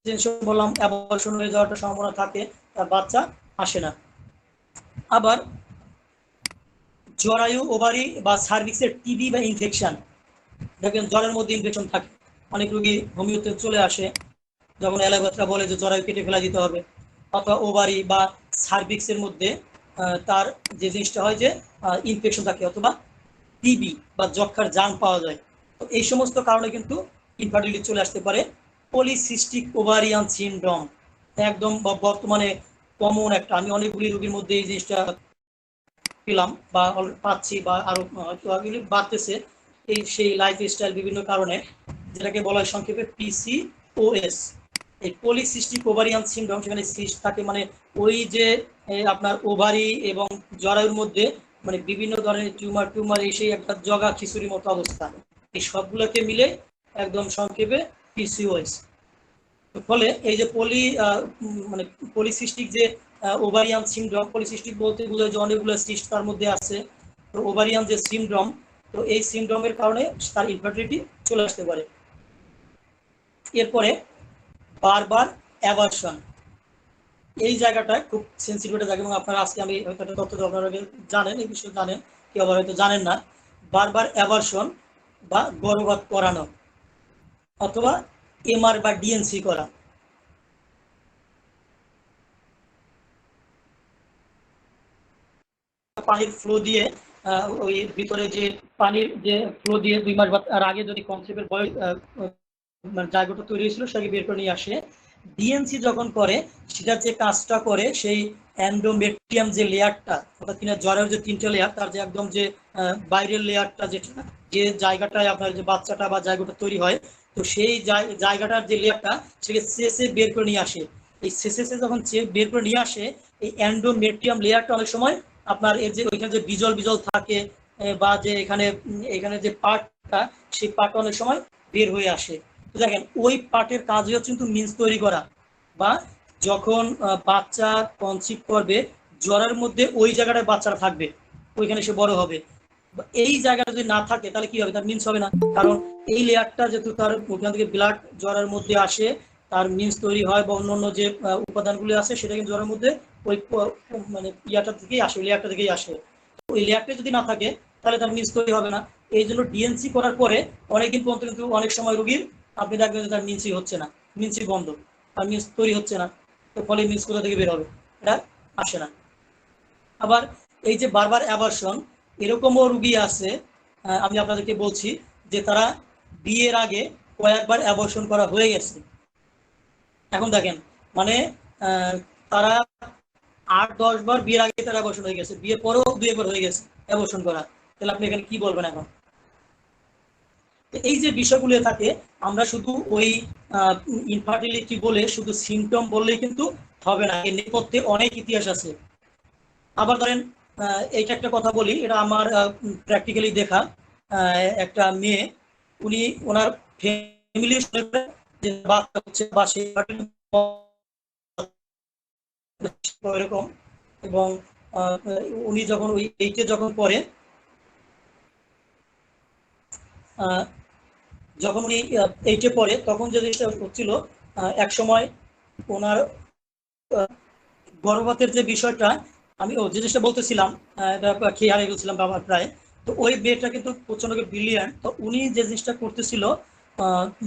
জিনিস বললাম অ্যাবর্শন হয়ে যাওয়ার সম্ভাবনা থাকে, তার বাচ্চা আসে না। আবার জরায়ু, ওভারি বা সার্ভিক্সের টিবি বা ইনফেকশন, দেখবেন জ্বরের মধ্যে ইনফেকশন থাকে, অনেক রোগী হোমিওতে চলে আসে, যখন অ্যালোপ্যাথরা বলে যে জরায়ু কেটে ফেলা দিতে হবে, অথবা ওভারি বা সার্ভিক্সের মধ্যে তার যে জিনিসটা হয় যে ইনফেকশন থাকে, অথবা টিবি বা যক্ষার জার্ম পাওয়া যায়। তো এই সমস্ত কারণে কিন্তু ইনফার্টিলিটি চলে আসতে পারে। পলিসিস্টিক ওভারিয়ান সিনড্রোম একদম বর্তমানে কমন একটা, আমি অনেকগুলি রোগীর মধ্যে এই জিনিসটা পেলাম বা পাচ্ছি, বা আরো হয়তো বাড়তেছে, এই সেই লাইফস্টাইল বিভিন্ন কারণে, যেটাকে বলা হয় সংক্ষেপে পিসিওএস। এই পলিসিস্টিক ওভারিয়ান সিনড্রোম, সেখানে সিস্ট থাকে, মানে ওই যে আপনার ওভারি এবং জরায়ুর মধ্যে মানে বিভিন্ন ধরনের টিউমার টিউমার এসে একটা জগা খিচুড়ির মতো অবস্থা, এই সবগুলোকে মিলে একদম সংক্ষেপে পিসিওএস। ফলে এই যে মানে পলিসিস্টিক যে ওভারিয়ান সিনড্রোম, পলিসিস্টিক বলতে বোঝায় যে অনেকগুলো সিস্ট তার মধ্যে আছে। তো ওভারিয়ান যে সিনড্রোম, তো এই সিনড্রোমের কারণে তার ইনফার্টিলিটি চলে আসতে পারে। এরপরে বারবার অ্যাভারশন, এই জায়গাটা খুব সেন্সিটিভ একটা জায়গা, এবং আপনারা আজকে আমি হয়তো একটা তথ্য আপনারা জানেন, এই বিষয়ে জানেন কেউ আবার হয়তো জানেন না, বারবার অ্যাবর্শন বা গর্ভপাত করানো অথবা এমআর বা ডিএনসি করা। পানির ফ্লো দিয়ে ওই ভিতরে যে পানির যে ফ্লো দিয়ে 2 মাস বা তার আগে যদি কনসেপ্টের বয়স মানে জায়গাটা তৈরি হয়েছিল সেটাকে বের করে নিয়ে আসে। ডিএনসি যখন করে সেটার যে কাজটা করে সেই এন্ডোমেট্রিয়াম যে লেয়ারটা, অর্থাৎ কিনা জ্বরের যে 3টে লেয়ার, তার যে একদম যে বাইরের লেয়ারটা, যেটা যে জায়গাটায় আপনার যে বাচ্চাটা বা জায়গাটা তৈরি হয়, তো সেই জায়গাটার যে লেয়ারটা সেটাকে সেসে বের করে নিয়ে আসে। এই সেসে যখন বের করে নিয়ে আসে, এই এন্ডোমেট্রিয়াম লেয়ারটা অনেক সময় আপনার এর যে ওইখানে যে বিজল বিজল থাকে বা যে এখানে এখানে যে পার্টটা, সেই পার্টটা অনেক সময় বের হয়ে আসে। তো দেখেন ওই পার্টের কাজই হচ্ছে কিন্তু মিন্স তৈরি করা, বা যখন বাচ্চা কনসিভ করবে জ্বরের মধ্যে ওই জায়গাটায় বাচ্চাটা থাকবে, ওইখানে সে বড় হবে। এই জায়গাটা যদি না থাকে তাহলে কি হবে, তার মিন্স হবে না। কারণ এই লেয়ারটা যেহেতু তার ওখান থেকে ব্লাড জ্বরের মধ্যে আসে, তার মিন্স তৈরি হয় বা অন্যান্য যে উপাদানগুলো আছে সেটা কিন্তু জ্বরের মধ্যে ওই মানে ইয়াটা থেকেই আসে, লেয়ারটা থেকেই আসে। ওই লেয়ারটা যদি না থাকে তাহলে তার মিন্স তৈরি হবে না। এই জন্য ডিএনসি করার পরে অনেকদিন পর্যন্ত কিন্তু অনেক সময় রোগীর আপনি দেখবেন যে তার মিন্সই হচ্ছে না, মিন্সই বন্ধ, আর মিন্স তৈরি হচ্ছে না। তো ফলে মিন্স কোথা থেকে বের হবে, এটা আসে না। আবার এই যে বারবার অ্যাবার্শন, এরকমও রুগী আছে, আমি আপনাদেরকে বলছি যে তারা বিয়ের আগে কয়েকবার অ্যাবর্শন করা হয়ে গেছে। এখন দেখেন মানে তারা 8-10 বার বিয়ের আগে তারা অ্যাবর্শন হয়ে গেছে, বিয়ের পরেও 2 একবার হয়ে গেছে অ্যাবর্শন করা। তাহলে আপনি এখানে কি বলবেন এখন? এই যে বিষয়গুলো থাকে, আমরা শুধু ওই ইনফার্টিলিটি বলে শুধু সিমটম বললেই কিন্তু হবে না, এর নেপথ্যে অনেক ইতিহাস আছে। আবার ধরেন এইটা একটা কথা বলি, এটা আমার প্র্যাকটিক্যালি দেখা। একটা মেয়ে, উনি ওনার ফ্যামিলি যে বাচ্চা হচ্ছে বা সেই এরকম, এবং উনি যখন ওই এইটে যখন পড়ে, যখন উনি এইটে পড়ে তখন যে জিনিসটা হচ্ছিল, এক সময় ওনার গর্ভপাতের যে বিষয়টা, আমি যে জিনিসটা বলতেছিলাম, খেয়ে হারিয়ে গেছিলাম বাবার প্রায়। তো ওই মেয়েটা কিন্তু প্রচন্ড ব্রিলিয়ান্ট। তো উনি যে জিনিসটা করতেছিল,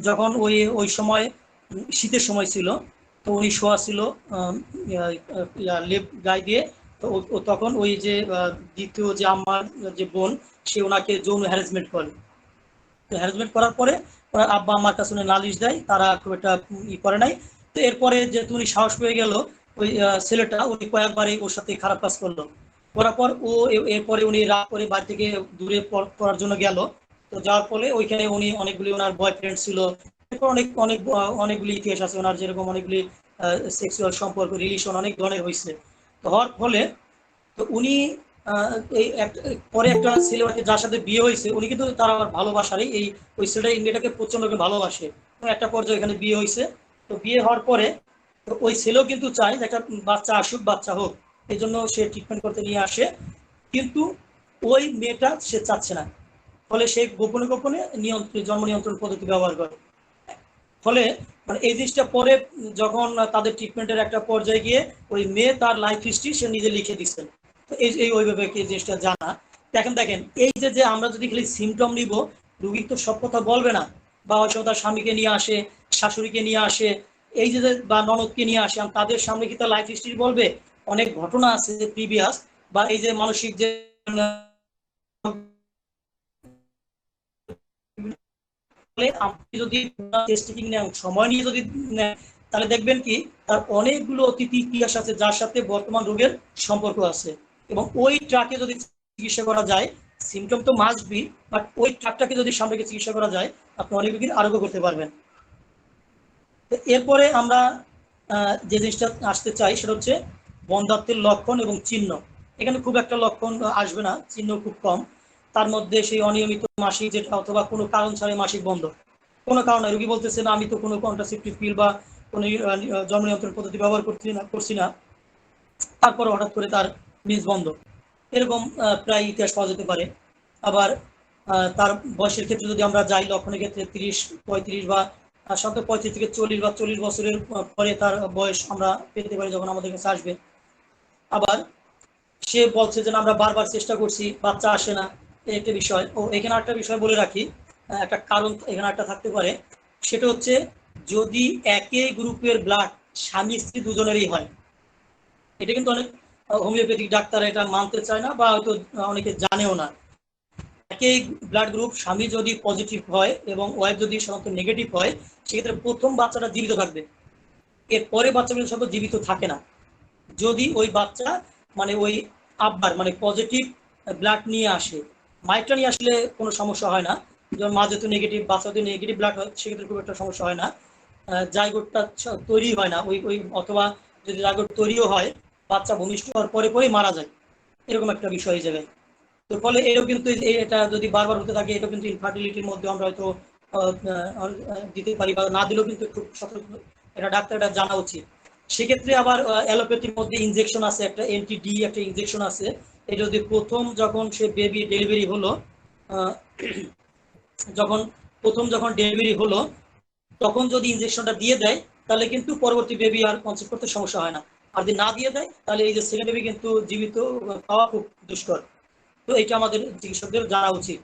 যখন ওই ওই সময় শীতের সময় ছিল, তো উনি শোয়া ছিল লেপ গায়ে দিয়ে। তো তখন ওই যে দ্বিতীয় যে আমার যে বোন, সে ওনাকে যৌন হ্যারাসমেন্ট করে। তো হ্যারাসমেন্ট করার পরে ওনার আব্বা আমার কাছে উনি নালিশ দেয়, তারা খুব একটা করে নাই। তো এরপরে যেহেতু উনি সাহস পেয়ে গেল, ওই ছেলেটা উনি কয়েকবারই ওর সাথে খারাপ কাজ করলো। করার পর ও এরপরে উনি রাগ করে বাড়ি থেকে দূরে পড়ার জন্য গেল। তো যাওয়ার ফলে ওইখানে উনি অনেকগুলি ওনার বয়ফ্রেন্ড ছিল, এরপর অনেক অনেক অনেকগুলি ইতিহাস আছে ওনার, যেরকম অনেকগুলি সেক্সুয়াল সম্পর্ক রিলেশন অনেক ধরনের হয়েছে। তো হওয়ার ফলে তো উনি এই পরে একটা ছেলে যার সাথে বিয়ে হয়েছে, উনি কিন্তু তার আবার ভালোবাসারই এই ওই ছেলেটা মেয়েটাকে প্রচন্ড ভালোবাসে, একটা পর্যায়ে এখানে বিয়ে হয়েছে। তো বিয়ে হওয়ার পরে তো ওই ছেলেও কিন্তু চায় যে একটা বাচ্চা আসুক, বাচ্চা হোক, এই জন্য সে ট্রিটমেন্ট করতে নিয়ে আসে। কিন্তু ওই মেয়েটা সে চাচ্ছে না, ফলে সে গোপনে গোপনে জন্ম নিয়ন্ত্রণ পদ্ধতি ব্যবহার করে। ফলে মানে এই জিনিসটা পরে যখন তাদের ট্রিটমেন্টের একটা পর্যায়ে গিয়ে ওই মেয়ে তার লাইফ হিস্ট্রি সে নিজে লিখে দিচ্ছেন। তো এই ওইভাবে কি জিনিসটা জানা। দেখেন দেখেন এই যে আমরা যদি খালি সিমটম নিব, রুগী তো সব কথা বলবে না। বা হয়তো তার স্বামীকে নিয়ে আসে, শাশুড়িকে নিয়ে আসে, এই যে বা ননদকে নিয়ে আসে, তাদের সামনে কি তার লাইফ হিস্ট্রি বলবে? অনেক ঘটনা আছে প্রিভিয়াস, বা এই যে মানসিক যে আপনি যদি সময় নিয়ে যদি নেন, তাহলে দেখবেন কি তার অনেকগুলো অতীত ইতিহাস আছে যার সাথে বর্তমান রোগের সম্পর্ক আছে। এবং ওই ট্রাকে যদি চিকিৎসা করা যায়, সিমটম তো মাস্ট বি, বাট ওই ট্রাকটাকে যদি সামনে চিকিৎসা করা যায়, আপনি অনেক রোগীর আরোগ্য করতে পারবেন। এরপরে আমরা যে জিনিসটা আসতে চাই সেটা হচ্ছে বন্ধ্যাত্বের লক্ষণ এবং চিহ্ন। এখানে খুব একটা লক্ষণ আসবে না, চিহ্ন খুব কম। তার মধ্যে সেই অনিয়মিত মাসিক যেটা, অথবা কোনো কারণ ছাড়াই মাসিক বন্ধ, কোনো কারণে রোগী বলতেছে না আমি তো কোনো কন্ট্রাসেপটিভ পিল বা কোনো জন্ম নিয়ন্ত্রণ পদ্ধতি ব্যবহার করছি না, তারপরে হঠাৎ করে তার মিস বন্ধ, এরকম প্রায় ইতিহাস পাওয়া যেতে পারে। আবার তার বয়সের ক্ষেত্রে যদি আমরা যাই, লক্ষণের ক্ষেত্রে 30-35 বা সাধারণত 35 থেকে 40 বা 40 বছরের পরে তার বয়স আমরা পেতে পারি যখন আমাদের কাছে আসবে। আবার সে বলছে যে না, আমরা বারবার চেষ্টা করছি, বাচ্চা আসে না, এই একটা বিষয়। ও এখানে একটা বিষয় বলে রাখি, একটা কারণ এখানে একটা থাকতে পারে, সেটা হচ্ছে যদি একই গ্রুপের ব্লাড স্বামী স্ত্রী দুজনেরই হয়, এটা কিন্তু অনেক হোমিওপ্যাথিক ডাক্তার এটা মানতে চায় না, বা হয়তো অনেকে জানেও না। একই ব্লাড গ্রুপ স্বামী যদি পজিটিভ হয় এবং ওয়াইফ যদি সাধারণত নেগেটিভ হয়, সেক্ষেত্রে প্রথম বাচ্চাটা জীবিত থাকবে, এরপরে বাচ্চাগুলো সাধারণত জীবিত থাকে না। যদি ওই বাচ্চা মানে ওই আব্বার মানে পজিটিভ ব্লাড নিয়ে আসে, মায়েরটা নিয়ে আসলে কোনো সমস্যা হয় না। যেমন মা যেহেতু নেগেটিভ, বাচ্চা যদি নেগেটিভ ব্লাড হয়, সেক্ষেত্রে খুব একটা সমস্যা হয় না। জাইগোটটা তৈরি হয় না, ওই ওই অথবা যদি জাইগোট তৈরিও হয়, বাচ্চা ভূমিষ্ঠ হওয়ার পরে পরেই মারা যায়, এরকম একটা বিষয় হয়ে যাবে। তো ফলে এরও কিন্তু এটা যদি বারবার হতে থাকে, এটা কিন্তু ইনফার্টিলিটির মধ্যে আমরা হয়তো দিতে পারি, বা না দিলেও কিন্তু খুব সতর্ক, এটা ডাক্তারটা জানা উচিত। সেক্ষেত্রে আবার অ্যালোপ্যাথির মধ্যে ইনজেকশন আছে, একটা এন্টি ডি একটা ইনজেকশন আছে। এটা যদি যখন সে বেবি ডেলিভারি হলো, আহ, যখন ডেলিভারি হলো, তখন যদি ইনজেকশনটা দিয়ে দেয়, তাহলে কিন্তু পরবর্তী বেবি আর কনসেপ্ট করতে সমস্যা হয় না। আর যদি না দিয়ে দেয়, তাহলে এই যে সেকেন্ড বেবি কিন্তু জীবিত পাওয়া খুব দুষ্কর। তো এটা আমাদের চিকিৎসকদের জানা উচিত।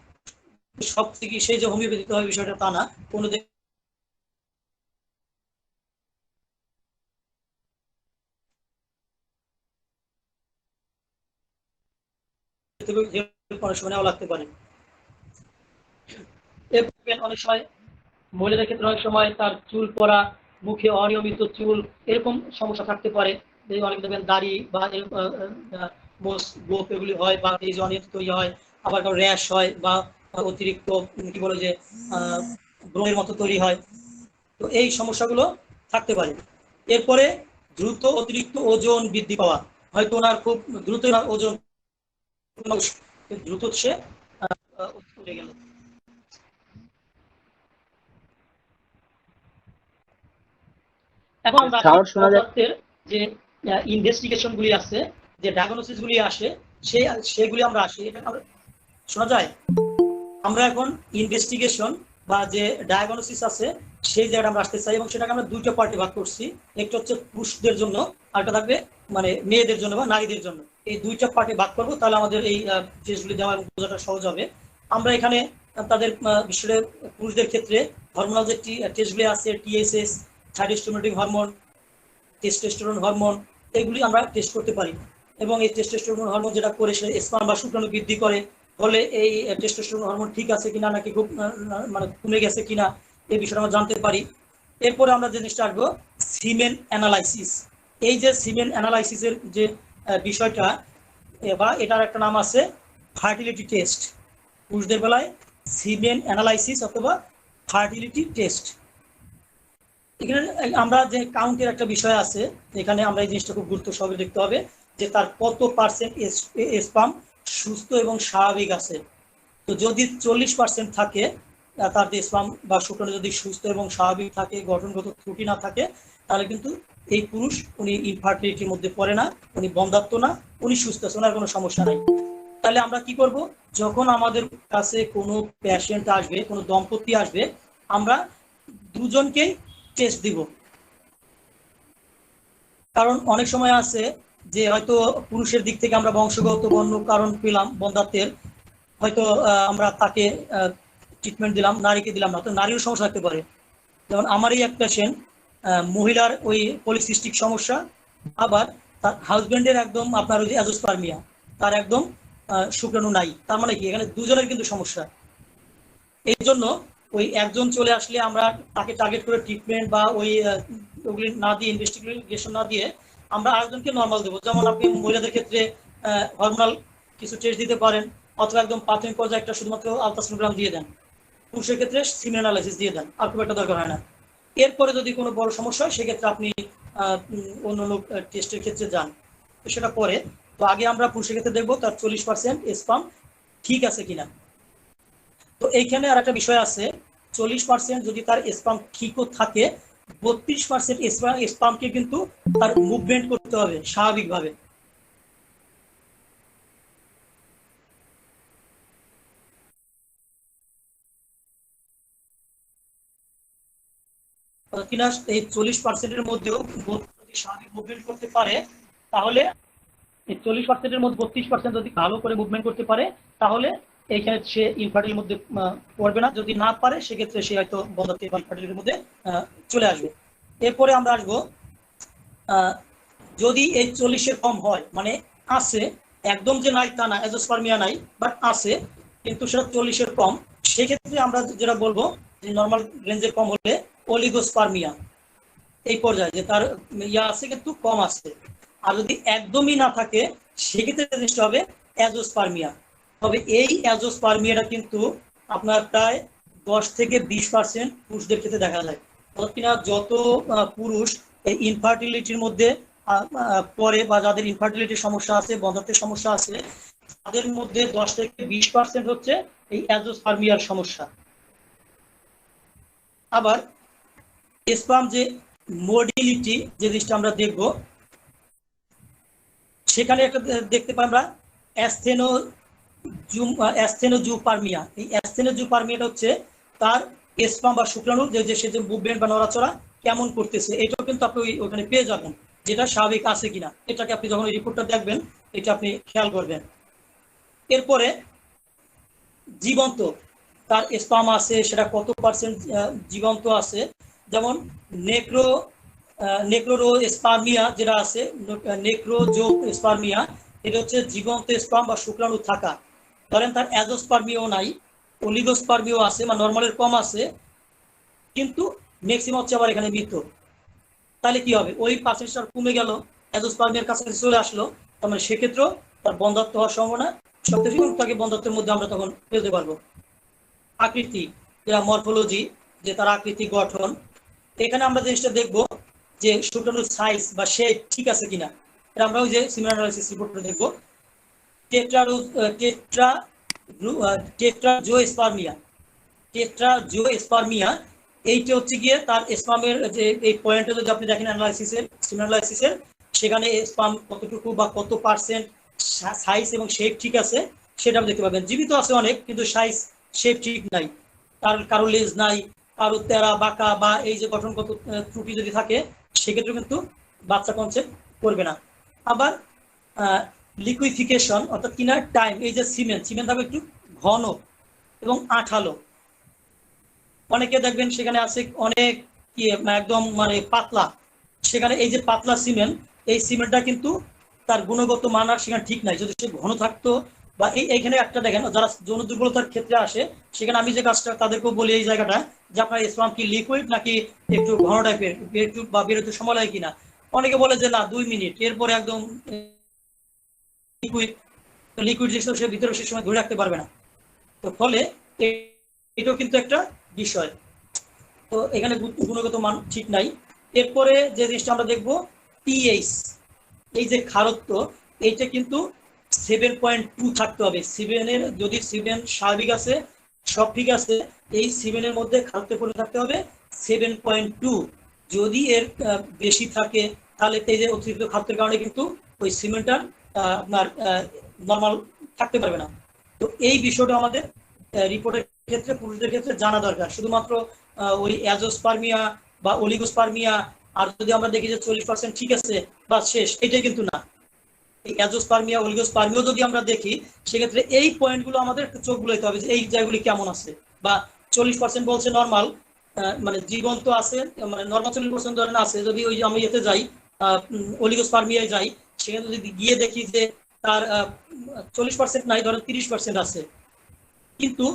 সব চিকিৎসায় যে হোমিওপ্যাথিতে হয় বিষয়টা তা না, কোনো অনেক সময় নেওয়া লাগতে পারে। অনেক সময় মহিলাদের ক্ষেত্রে অনেক সময় তার চুল পড়া, মুখে অনিয়মিত চুল, এরকম সমস্যা থাকতে পারে। অনেক দেখবেন দাড়ি বা গোপ এগুলি হয়, বা এই যে অনিয়মিত তৈরি হয়, আবার কারো র্যাশ হয়, বা অতিরিক্ত কি বলে যে ব্রণের মতো তৈরি হয়। তো এই সমস্যাগুলো থাকতে পারে। এরপরে দ্রুত অতিরিক্ত ওজন বৃদ্ধি পাওয়া, হয়তো ওনার খুব দ্রুত ওজন দ্রুত সে উঠে গেল। এখন আমরা আসি সাউন্ড শোনা যায়? পদার্থের যে ইনভেস্টিগেশন গুলি আছে, যে ডায়াগনোসিস গুলি আসে, সেগুলি আমরা আসি। এটা শোনা যায়? আমরা এখন ইনভেস্টিগেশন বা যে ডায়াগনোসিস আছে, সেই জায়গাটা আমরা আসতে চাই, এবং সেটাকে আমরা দুইটা পার্টে ভাগ করছি। একটা হচ্ছে পুরুষদের জন্য, আরেকটা থাকবে মানে মেয়েদের জন্য বা নারীদের জন্য। এই দুইটা পার্টে ভাগ করবো, তাহলে আমাদের এই টেস্টগুলি দেওয়া এবং বোঝাটা সহজ হবে। আমরা এখানে তাদের বিশেষ করে পুরুষদের ক্ষেত্রে হরমোনাল যে টেস্টগুলি আছে, TSS, thyroid stimulating hormone, testosterone hormone, এগুলি আমরা টেস্ট করতে পারি। এবং এই টেস্টোস্টেরন হরমোন যেটা করে, সে স্পার্ম বা শুক্রাণু বৃদ্ধি করে। ফলে এই টেস্টোস্টেরন হরমোন ঠিক আছে কিনা, নাকি খুব মানে কমে গেছে কিনা, এই বিষয়টা আমরা জানতে পারি। এরপরে আমরা যে জিনিসটা আসবো, সিমেন অ্যানালাইসিস। এই যে সিমেন অ্যানালাইসিসের যে বিষয়টা, বা এটার একটা নাম আছে ফার্টিলিটি টেস্ট। পুরুষদের বেলায় সিমেন অ্যানালাইসিস অথবা ফার্টিলিটি টেস্ট। এখানে আমরা যে কাউন্টের একটা বিষয় আছে, এখানে আমরা এই জিনিসটা খুব গুরুত্ব সহকারে দেখতে হবে, যে তার কত পার্সেন্ট স্পাম সুস্থ এবং স্বাভাবিক আছে। তো যদি 40% থাকে, তার যে স্পাম বা শুক্রাণু যদি সুস্থ এবং স্বাভাবিক থাকে, গঠনগত ত্রুটি না থাকে, তাহলে কিন্তু এই পুরুষ উনি ইনফার্টিলিটির মধ্যে পড়ে না, উনি বন্ধাত্ম না, উনি সুস্থ আছে, ওনার কোনো সমস্যা নাই। তাহলে আমরা কি করব, যখন আমাদের কাছে কোনো পেশেন্ট আসবে, কোনো দম্পতি আসবে, আমরা দুজনকেই টেস্ট দিব। কারণ অনেক সময় আছে যে হয়তো পুরুষের দিক থেকে আমরা বংশগত বন্য কারণ পেলাম বন্ধাত্বের, হয়তো আমরা তাকে ট্রিটমেন্ট দিলাম, নারীকে দিলাম না, তো নারীরও সমস্যা থাকতে পারে। যেমন আমারই এক পেশেন্ট, মহিলার ওই পলিসিস্টিক সমস্যা, আবার তার হাজবেন্ডের একদম আপনার ওই যে অ্যাজোস্পার্মিয়া, তার একদম শুক্রাণু নাই। তার মানে কি, এখানে দুজনের কিন্তু সমস্যা। এই জন্য ওই একজন চলে আসলে আমরা তাকে টার্গেট করে ট্রিটমেন্ট বা ওগুলি না দিয়ে, ইনভেস্টিগেশন না দিয়ে, আমরা আরেকজনকে নর্মাল দেবো। যেমন আপনি মহিলাদের ক্ষেত্রে হরমোনাল কিছু টেস্ট দিতে পারেন, অথবা একদম প্রাথমিক পর্যায়ে একটা শুধুমাত্র আলট্রাসোনোগ্রাম দিয়ে দেন। পুরুষের ক্ষেত্রে সিমেন অ্যানালাইসিস দিয়ে দেন, আর খুব একটা দরকার হয় না। এরপরে যদি কোনো বড় সমস্যা হয়, সেক্ষেত্রে আপনি অন্য টেস্টের ক্ষেত্রে যান, তো সেটা পরে। তো আগে আমরা পুরুষের ক্ষেত্রে দেখবো তার 40% স্পাম ঠিক আছে কিনা। তো এইখানে আর একটা বিষয় আছে, 40% যদি তার স্পাম ঠিকও থাকে, 32% স্পামকে কিন্তু তার মুভমেন্ট করতে হবে স্বাভাবিকভাবে। কিনা এই 40%-এর মধ্যেও যদি স্বাভাবিক মুভমেন্ট করতে পারে, তাহলে এই 40%-এর মধ্যে 32% যদি ভালো করে মুভমেন্ট করতে পারে তাহলে এইখানে সে ইনফার্টিলিটির মধ্যে পড়বে না, যদি না পারে সেক্ষেত্রে সে হয়তো বন্ধাত্ব বা ইনফার্টিলিটির মধ্যে চলে আসবে। এরপরে আমরা আসবো যদি এই 40-এর কম হয়, মানে আছে, একদম যে নাই তা না, অ্যাজোস্পার্মিয়া নাই বাট আছে কিন্তু সেটা 40-এর কম, সেক্ষেত্রে আমরা যেটা বলবো যে নর্মাল রেঞ্জের কম হলে অলিগোস্পার্মিয়া এই পর্যায়ে, যে তার ইয়া আছে কিন্তু কম আছে। আর যদি একদমই না থাকে সেক্ষেত্রে জিনিসটা হবে অ্যাজোস্পার্মিয়া। তবে এই অ্যাজোস্পার্মিয়াটা কিন্তু আপনার প্রায় 10 থেকে 20% পুরুষদের ক্ষেত্রে দেখা যায়। কিনা যত পুরুষ এই ইনফার্টিলিটির মধ্যে পরে বা যাদের ইনফার্টিলিটির সমস্যা আছে, বন্ধাত্বের সমস্যা আছে, তাদের মধ্যে 10 থেকে 20% হচ্ছে এই অ্যাজোস্পার্মিয়ার সমস্যা। আবার স্পার্ম যে মোডিলিটি যে জিনিসটা আমরা দেখব, সেখানে একটা দেখতে পাই আমরা অ্যাস্থেনোজুপার্মিয়া। এই অ্যাস্থেনোজুপার্মিয়াটা হচ্ছে তার স্পার্ম বা শুক্রাণু যে সে যে মুভমেন্ট বা নড়াচড়া কেমন করতেছে, এটাও কিন্তু আপনি ওখানে পেয়ে যাবেন, যেটা স্বাভাবিক আছে কিনা এটাকে আপনি যখন রিপোর্টটা দেখবেন এটা আপনি খেয়াল করবেন। এরপরে জীবন্ত তার স্পার্ম আছে, সেটা কত পার্সেন্ট জীবন্ত আছে, যেমন নেক্রোস্পার্মিয়া যেটা আছে, নেক্রোজোস্পার্মিয়া, এটা হচ্ছে জীবন্ত স্পার্ম বা শুক্রাণু থাকা। ধরেন তার অ্যাজোস্পার্মিয়াও নাই, অলিগোস্পার্মিয়াও আছে, মানে নর্মালের কম আছে, কিন্তু ম্যাক্সিমাম হচ্ছে আবার এখানে মৃত। তাহলে কি হবে, ওই পার্সেন্টেজটা কমে গেল, অ্যাজোস্পার্মিয়ার কাছাকাছি চলে আসলো, তার মানে সেক্ষেত্রেও তার বন্ধাত্ব হওয়ার সম্ভাবনা সবচেয়ে বেশি, তাকে বন্ধাত্বের মধ্যে আমরা তখন ফেলতে পারবো। আকৃতি, যেটা মরফোলজি, যে তার আকৃতি গঠন, এখানে আমরা জিনিসটা দেখবো যে শুক্রাণুর সাইজ বা শেপ ঠিক আছে কিনা। এটা আমরা ওই যে সিমেন অ্যানালাইসিস রিপোর্টটা দেখবো। টেট্রাজোস্পার্মিয়া, এইটা হচ্ছে গিয়ে তার স্পার্মের যে এই পয়েন্টে যদি আপনি দেখেন অ্যানালাইসিসের, সিমেন অ্যানালাইসিসের, সেখানে স্পার্ম কতটুকু বা কত পার্সেন্ট সাইজ এবং শেপ ঠিক আছে সেটা আপনি দেখতে পাবেন। জীবিত আছে অনেক, কিন্তু সাইজ শেপ ঠিক নাই, কারো লেজ নাই, কারো তেরা বাঁকা বা এই যে গঠনগত ত্রুটি যদি থাকে সেক্ষেত্রে কিন্তু বাচ্চা কনসেপ্ট করবে না। আবার লিকুইফিকেশন অর্থাৎ কিনার টাইম, এই যে সিমেন্ট থাকবে একটু ঘন এবং আঠালো, অনেকে দেখবেন সেখানে আছে অনেক কি একদম মানে পাতলা, সেখানে এই যে পাতলা সিমেন্ট, এই সিমেন্টটা কিন্তু তার গুণগত মান আর সেখানে ঠিক নাই। যদি সে ঘন থাকতো বা এইখানে একটা দেখেন যারা যৌন দুর্বলতার ক্ষেত্রে আসে, সেখানে আমি যে কাজটা তাদেরকেও বলি এই জায়গাটা, যে আপনার স্পার্ম কি লিকুইড নাকি একটু ঘন টাইপের, একটু বা বেরোতে সময় লাগে কিনা। অনেকে বলে যে না 2 মিনিট, এরপরে একদম লিকুইড জিনিস সে ভিতরে সে সময় ধরে রাখতে পারবে না। তো ফলে এটাও কিন্তু একটা বিষয়। তো এখানে গুণগত মান ঠিক নাই। এরপরে যে জিনিসটা আমরা দেখবো পিএইচ, এই যে ক্ষারত্ব, এইটা কিন্তু 7.2 থাকতে হবে। 7-এর যদি 7 স্বাভাবিক আছে, সব ঠিক আছে, এই 7-এর মধ্যে ক্ষারত্ব পড়ে থাকতে হবে 7.2। যদি এর বেশি থাকে তাহলে এই যে অতিরিক্ত খাদ্যের কারণে কিন্তু ওই সিমেন্টটা আপনার নর্মাল থাকতে পারবে না। তো এই বিষয়টা আমাদের রিপোর্টের ক্ষেত্রে পুরুষদের ক্ষেত্রে জানা দরকার। শুধুমাত্র ওই অ্যাজোস্পার্মিয়া বা অলিগোস্পার্মিয়া আর যদি আমরা দেখি যে 40% ঠিক আছে বা শেষ, এটাই কিন্তু না। এই অ্যাজোস্পার্মিয়া অলিগোস্পার্মিয়া যদি আমরা দেখি সেক্ষেত্রে এই পয়েন্টগুলো আমাদের চোখ বুলাইতে হবে যে এই জায়গাগুলি কেমন আছে। বা 40% বলছে নর্মাল, মানে জীবন্ত আছে, মানে নর্মাল 40% ধরেন আছে, যদি ওই আমি এতে যাই অলিগোস্পার্মিয়ায় যাই, সেখানে যদি গিয়ে দেখি যে তার 40% নাই, ধরেন 30% আছে, কিন্তু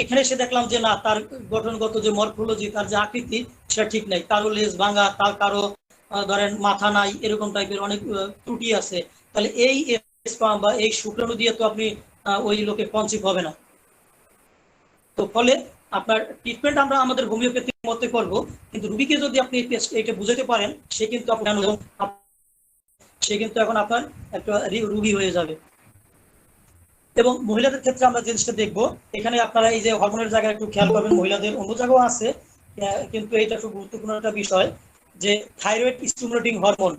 এখানে এসে দেখলাম যে না, তার গঠনগত যে মরফোলজি, তার যে আকৃতি সেটা ঠিক নাই, কারো লেজ ভাঙা, তার কারো ধরেন মাথা নাই, এরকম টাইপের অনেক ত্রুটি আছে, তাহলে এই স্পার্ম বা এই শুক্রাণু দিয়ে তো আপনি ওই লোকে কনসিভ হবে না। তো ফলে আপনার ট্রিটমেন্ট আমরা আমাদের হোমিওপ্যাথির মতে করব, কিন্তু রুগীকে যদি আপনি এটা বুঝাতে পারেন সে কিন্তু এখন আপনার একটা রুগী হয়ে যাবে। এবং মহিলাদের ক্ষেত্রে আমরা জিনিসটা দেখবো, এখানে আপনারা এই যে হরমোনের জায়গায় একটু খেয়াল করবেন, মহিলাদের অন্য জায়গাও আছে, কিন্তু এটা খুব গুরুত্বপূর্ণ একটা বিষয়, যে থাইরয়েড স্টিমুলেটিং হরমোন,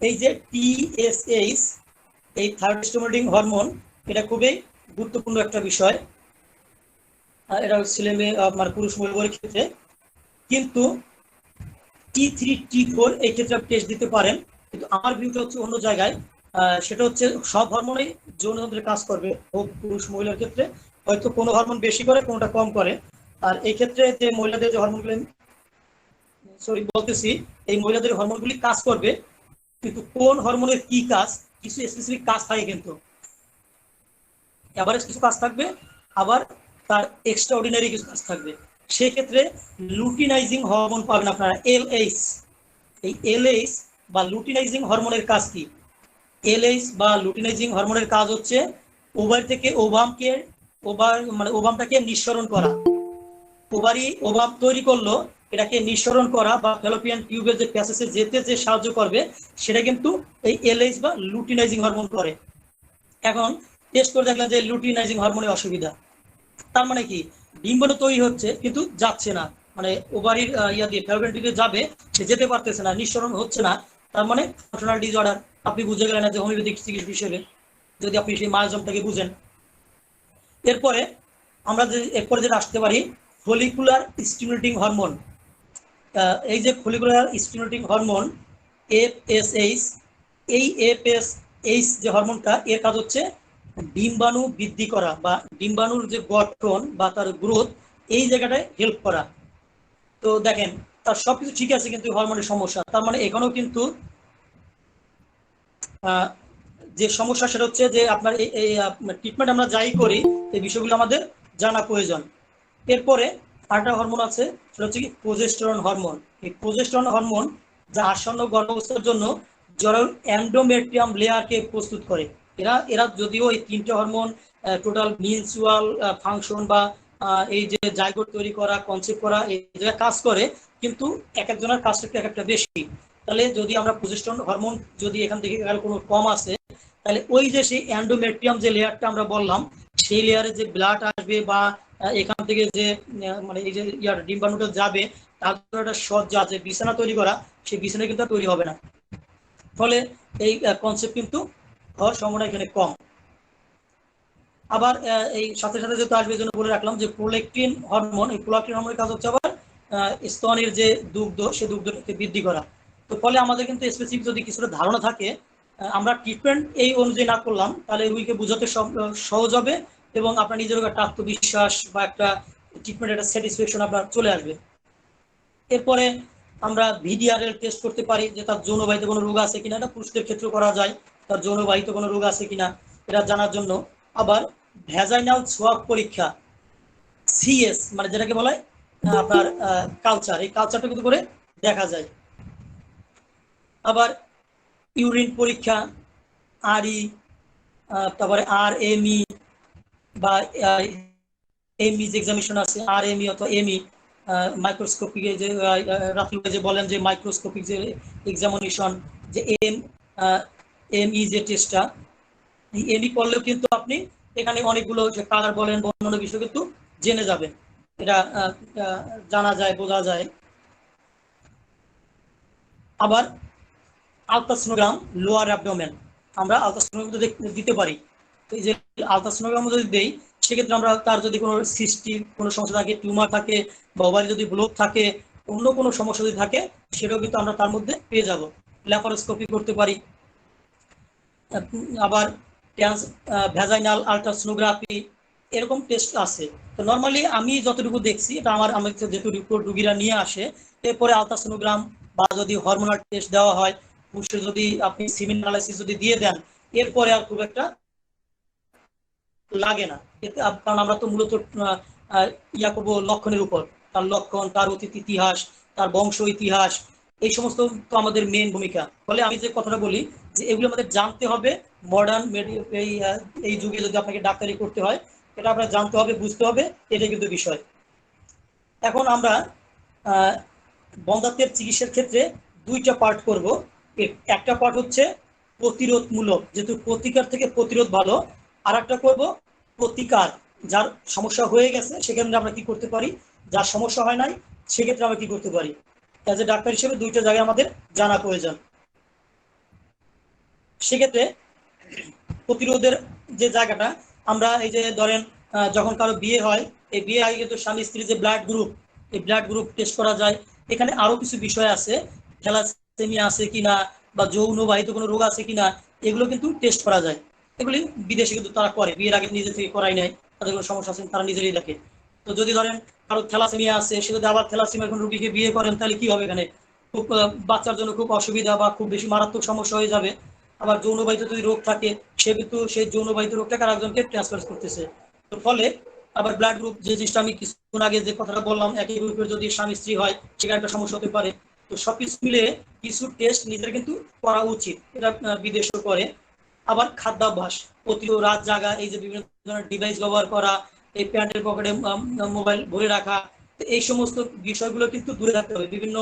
এই যে TSH, এই থাইরয়েড স্টিমুলেটিং হরমোন, এটা খুবই গুরুত্বপূর্ণ একটা বিষয়। এটা ছেলে মেয়ে মানে পুরুষ মহিলাদের ক্ষেত্রে। কিন্তু T3 T4 এই ক্ষেত্রে টেস্ট দিতে পারেন, কিন্তু আমার ভিউটা হচ্ছে অন্য জায়গায়। সেটা হচ্ছে সব হরমোনই যৌনতন্ত্রে কাজ করবে, হোক পুরুষ মহিলার ক্ষেত্রে, হয়তো কোনো হরমোন বেশি করে কোনোটা কম করে। আর এই ক্ষেত্রে যে মহিলাদের যে হরমোনগুলি, সরি বলতেছি, এই মহিলাদের হরমোনগুলি কাজ করবে, কিন্তু কোন হরমোনের কি কাজ, কিছু স্পেসিফিক কাজ থাকে, কিন্তু এভারেজ কিছু কাজ থাকবে, আবার তার এক্সট্রা অর্ডিনারি কিছু কাজ থাকবে। সেক্ষেত্রে লুটিনাইজিং হরমোন পাবেন আপনারা, এলএইচ। এই এলএইচ বা লুটিনাইজিং হরমোনের কাজ কি? এলএইচ বা লুটিনাইজিং হরমোনের কাজ হচ্ছে ওভার থেকে ওভামকে, মানে ওভামটাকে নিঃসরণ করা। ওভারি ওভাম তৈরি করলো, এটাকে নিঃসরণ করা বা ফ্যালোপিয়ান টিউবের যে প্যাসেজে যেতে যে সাহায্য করবে, সেটা কিন্তু এই এলএইচ বা লুটিনাইজিং হরমোন করে। এখন টেস্ট করে দেখলেন যে লুটিনাইজিং হরমোনের অসুবিধা, তার মানে কি ডিম্বাণু তৈরি হচ্ছে কিন্তু যাচ্ছে না, মানে ওভারির ইয়া দিয়ে ফ্যালোপিয়ান টিউবে যাবে, সে যেতে পারতেছে না, নিঃসরণ হচ্ছে না, তার মানে ফাংশনাল ডিসঅর্ডার। আপনি বুঝে গেলেন যে হোমিওপ্যাথিক চিকিৎসা হিসেবে, যদি আপনি সেই মায়াজমটাকে বুঝেন। এরপরে আমরা যে এরপরে যেটা আসতে পারি, ফলিকুলার স্টিমুলেটিং হরমোন। এই যে ফলিকুলার স্টিমুলেটিং হরমোন এফএসএইচ, এই এফএসএইচ যে হরমোনটা, এর কাজ হচ্ছে ডিম্বাণু বৃদ্ধি করা বা ডিম্বাণুর যে গঠন বা তার গ্রোথ, এই জায়গাটায় হেল্প করা। তো দেখেন, তার সবকিছু ঠিক আছে, কিন্তু হরমোনের সমস্যা, তার মানে এখানেও কিন্তু যে সমস্যা, সেটা হচ্ছে যে আপনার এই ট্রিটমেন্ট আমরা যাই করি, এই বিষয়গুলো আমাদের জানা প্রয়োজন। এরপরে আরেকটা হরমোন আছে, সেটা হচ্ছে কি প্রোজেস্টেরন হরমোন। এই প্রোজেস্টেরন হরমোন যা আসন্ন গর্ভাবস্থার জন্য জরায়ুর এন্ডোমেট্রিয়াম লেয়ারকে প্রস্তুত করে। এরা এরা যদিও এই তিনটে হরমোন টোটাল মিউচুয়াল ফাংশন বা এই যে জাইগোট তৈরি করা, কনসেপ্ট করা, এই জায়গায় কাজ করে, কিন্তু এক একজনের কাজটা একটু এক একটা বেশি। তাহলে যদি আমরা প্রোজেস্টেরন হরমোন যদি এখান থেকে কোনো কম আছে, তাহলে ওই যে সেই এন্ডোমেট্রিয়াম যে লেয়ারটা আমরা বললাম, সেই লেয়ারে যে ব্লাড আসবে বা এখান থেকে যে মানে এই যে ইয়ার ডিম্বাণুটা যাবে, তার জন্য একটা সজ্জা আছে, বিছানা তৈরি করা, সেই বিছানা কিন্তু তৈরি হবে না। ফলে এই কনসেপ্ট কিন্তু হওয়ার সম্ভাবনা এখানে কম। আবার এই সাথে সাথে যেহেতু আসবে, জন্য বলে রাখলাম যে প্রোল্যাকটিন হরমোন, এই প্রোল্যাকটিন হরমোনের কাজ হচ্ছে আবার স্তনের যে দুগ্ধ, সেই দুগ্ধটাকে বৃদ্ধি করা। তো ফলে আমাদের কিন্তু স্পেসিফিক যদি কিছুটা ধারণা থাকে, আমরা ট্রিটমেন্ট এই অনুযায়ী না করলাম, তাহলে রুগীকে বোঝাতে সহজ হবে, এবং আপনার নিজের একটা আত্মবিশ্বাস বা একটা ট্রিটমেন্ট একটা স্যাটিসফ্যাকশন আপনার চলে আসবে। এরপরে আমরা ভিডিআরএল টেস্ট করতে পারি, যে তার যৌনবাহিত কোনো রোগ আছে কিনা, এটা পুরুষদের ক্ষেত্রে করা যায়, তার যৌনবাহিত কোনো রোগ আছে কিনা এটা জানার জন্য। আবার ভ্যাজাইনাল সোয়াব পরীক্ষা, সিএস, মানে যেটাকে বলা হয় আপনার কালচার, এই কালচারটা কিন্তু করে দেখা যায়। আবার ইউরিন পরীক্ষা, আরই, তারপরে আর এমই বা এমই যে এক্সামিনেশন আছে, আর এমই অথবা এমই, মাইক্রোস্কোপিক যে রাফি যে বলেন যে মাইক্রোস্কোপিক যে এক্সামিনেশন, যে এমই যে টেস্টটা, এমই করলেও কিন্তু আপনি এখানে অনেকগুলো যে কালার বলেন অন্যান্য বিষয় কিন্তু জেনে যাবেন, এটা জানা যায়, বোঝা যায়। আবার আলট্রাসোনোগ্রাম লোয়ার অ্যাবডোমেন, আমরা আলট্রাসোনোগ্রাম দিতে পারি। তো এই যে আলট্রাসোনোগ্রাম যদি দেই, সেক্ষেত্রে আমরা তার যদি কোনো সিস্টি কোনো সমস্যা থাকে, টিউমার থাকে, বা ওভারি যদি ব্লক থাকে, অন্য কোনো সমস্যা যদি থাকে, সেটাও কিন্তু আমরা তার মধ্যে পেয়ে যাব। ল্যাপারোস্কোপি করতে পারি। আবার ভ্যাজাইনাল আলট্রাসোনোগ্রাফি, এরকম টেস্ট আছে। তো নর্মালি আমি যতটুকু দেখছি, এটা আমার যেহেতু রিপোর্ট রুগীরা নিয়ে আসে, এরপরে আলট্রাসোনোগ্রাম বা যদি হরমোনাল টেস্ট দেওয়া হয়, পুরুষের যদি আপনি সিমেন অ্যানালাইসিস যদি দিয়ে দেন, এরপরে আর খুব একটা লাগে না। কারণ আমরা তো মূলত ইয়া করবো লক্ষণের উপর, তার লক্ষণ, তার অতীত ইতিহাস, তার বংশ ইতিহাস, এই সমস্ত তো আমাদের মেন ভূমিকা। ফলে আমি যে কথাটা বলি, যে এগুলো আমাদের জানতে হবে। মডার্ন এই যুগে যদি আপনাকে ডাক্তারি করতে হয়, এটা আপনার জানতে হবে, বুঝতে হবে, এটাই কিন্তু বিষয়। এখন আমরা বন্ধ্যাত্বের চিকিৎসার ক্ষেত্রে দুইটা পার্ট করব। একটা পার্ট হচ্ছে প্রতিরোধমূলক, যেহেতু প্রতিকার থেকে প্রতিরোধ ভালো। আর একটা করব প্রতিকার, যার সমস্যা হয়ে গেছে সেক্ষেত্রে আমরা কি করতে পারি, যার সমস্যা হয় নাই সেক্ষেত্রে আমরা কি করতে পারি। অ্যাজ এ ডাক্তার হিসেবে দুইটা জায়গায় আমাদের জানা প্রয়োজন। সেক্ষেত্রে প্রতিরোধের যে জায়গাটা, আমরা এই যে ধরেন যখন কারো বিয়ে হয়, এই বিয়ে আগে কিন্তু স্বামী স্ত্রীর যে ব্লাড গ্রুপ, এই ব্লাড গ্রুপ টেস্ট করা যায়। এখানে আরো কিছু বিষয় আছে, থ্যালাসেমিয়া আছে কিনা বা যৌনবাহিত কোনো রোগ আছে কিনা, এগুলো কিন্তু টেস্ট করা যায়। এগুলি বিদেশে কিন্তু তারা করে, বিয়ের আগে নিজে থেকে করাই নেয়, তাদের কোনো সমস্যা আছে তারা নিজেরাই দেখে। তো যদি ধরেন কারো থ্যালাসেমিয়া আছে, সে যদি আবার থ্যালাসেমিয়া এখন রুগীকে বিয়ে করেন, তাহলে কি হবে? এখানে খুব বাচ্চার জন্য খুব অসুবিধা বা খুব বেশি মারাত্মক সমস্যা হয়ে যাবে। আবার যৌনবাহিত যদি রোগ থাকে, সে কিন্তু সেই যৌনবাহিত রোগটাকে আরেকজনকে ট্রান্সফার করতেছে। তো ফলে আবার ব্লাড গ্রুপ, যে জিনিসটা আমি কিছুক্ষণ আগে যে কথাটা বললাম, একই গ্রুপের যদি স্বামী স্ত্রী হয়, সেখানে একটা সমস্যা হতে পারে। তো সবকিছু মিলে কিছু টেস্ট নিজের কিন্তু করা উচিত, এটা বিদেশও করে। আবার খাদ্যাভ্যাস, প্রতি রাত জাগা, এই যে বিভিন্ন ধরনের ডিভাইস ব্যবহার করা, এই প্যান্টের পকেটে মোবাইল ভরে রাখা, তো এই সমস্ত বিষয়গুলো কিন্তু দূরে রাখতে হবে। বিভিন্ন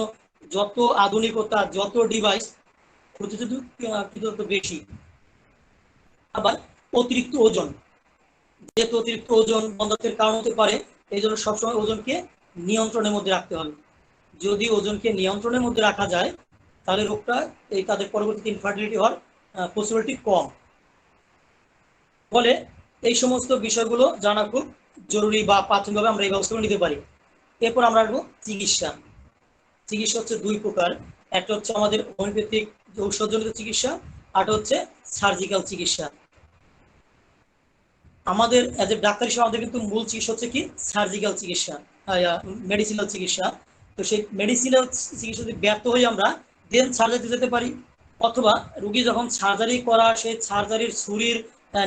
যত আধুনিকতা, যত ডিভাইস, ক্ষতি কিন্তু তত বেশি। আবার অতিরিক্ত ওজন, যেহেতু অতিরিক্ত ওজন বন্ধ্যাত্বের কারণ হতে পারে, এই জন্য সবসময় ওজনকে নিয়ন্ত্রণের মধ্যে রাখতে হবে। যদি ওজনকে নিয়ন্ত্রণের মধ্যে রাখা যায়, তাহলে রোগটা এই তাদের পরবর্তীতে ইনফার্টিলিটি হওয়ার পসিবিলিটি কম। ফলে এই সমস্ত বিষয়গুলো জানা খুব জরুরি, বা প্রাথমিকভাবে আমরা এই ব্যবস্থাগুলো নিতে পারি। এরপর আমরা আসবো চিকিৎসা। চিকিৎসা হচ্ছে দুই প্রকার, একটা হচ্ছে আমাদের হোমিওপ্যাথিক ঔষধজনিত চিকিৎসা, আর হচ্ছে সার্জিক্যাল চিকিৎসা। আমাদের এজ এ ডাক্তার হিসেবে আমাদের কিন্তু মূল চিকিৎসা হচ্ছে কি সার্জিক্যাল চিকিৎসা, মেডিসিনাল চিকিৎসা। তো সেই মেডিসিনাল চিকিৎসা যদি ব্যর্থ হই আমরা, দেন সার্জারিতে যেতে পারি। অথবা রুগী যখন সার্জারি করা, সেই সার্জারির ছুরির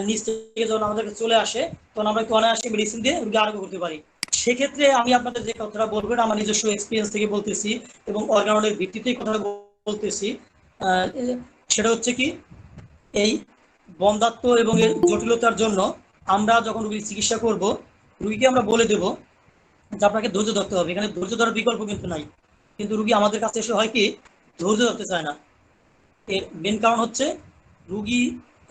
নিচ থেকে যখন আমাদেরকে চলে আসে, তখন আমরা অনায়াসে মেডিসিন দিয়ে রুগী আরোগ্য করতে পারি। সেক্ষেত্রে আমি আপনাদের যে কথাটা বলবেন, আমার নিজস্ব এক্সপিরিয়েন্স থেকে বলতেছি এবং অর্গানলের ভিত্তিতেই কথাটা বলতেছি। সেটা হচ্ছে কি, এই বন্ধ্যাত্ব এবং এর জটিলতার জন্য আমরা যখন রুগীর চিকিৎসা করব, রুগীকে আমরা বলে দেব যে আপনাকে ধৈর্য ধরতে হবে। এখানে ধৈর্য ধরার বিকল্প কিন্তু নাই। কিন্তু রুগী আমাদের কাছে এসে হয় কি, ধৈর্য ধরতে চায় না। এর মেন কারণ হচ্ছে রুগী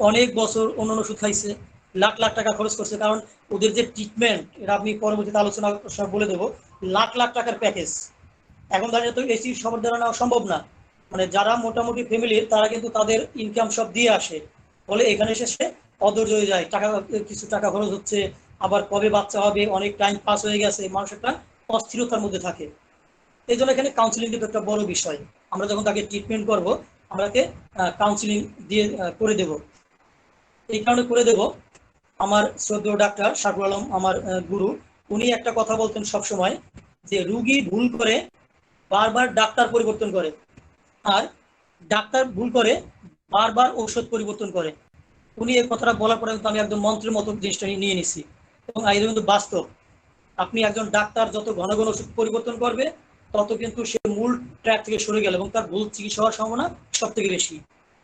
অনেক বছর অন্যান্য ওষুধ খাইছে, লাখ লাখ টাকা খরচ করছে। কারণ ওদের যে ট্রিটমেন্ট, এটা আপনি পরবর্তীতে আলোচনা বলে দেবো, লাখ লাখ টাকার প্যাকেজ। এখন দাঁড়িয়ে তো এসি সবার দ্বারা নেওয়া সম্ভব না। মানে যারা মোটামুটি ফ্যামিলির, তারা কিন্তু তাদের ইনকাম সব দিয়ে আসে। ফলে এখানে এসে সে অধৈর্য হয়ে যায়, টাকা কিছু টাকা খরচ হচ্ছে, আবার কবে বাচ্চা হবে, অনেক টাইম পাস হয়ে গেছে, মানুষ একটা অস্থিরতার মধ্যে থাকে। এই জন্য এখানে কাউন্সিলিং কিন্তু একটা বড় বিষয়। আমরা যখন তাকে ট্রিটমেন্ট করবো, আমরাকে কাউন্সিলিং দিয়ে করে দেব। এই কারণে করে দেব, আমার শ্রদ্ধেয় ডাক্তার শাকুর আলম, আমার গুরু, উনি একটা কথা বলতেন সবসময়, যে রুগী ভুল করে বারবার ডাক্তার পরিবর্তন করে, আর ডাক্তার ভুল করে বারবার ঔষধ পরিবর্তন করে। উনি এই কথাটা বলার পরে কিন্তু আমি একদম মন্ত্রের মতো জিনিসটা নিয়ে নিছি, এবং এটা কিন্তু বাস্তব। আপনি একজন ডাক্তার যত ঘন ঘন ওষুধ পরিবর্তন করবে, তত কিন্তু সে মূল ট্র্যাক থেকে সরে গেল, এবং তার ভুল চিকিৎসা হওয়ার সম্ভাবনা সব থেকে বেশি।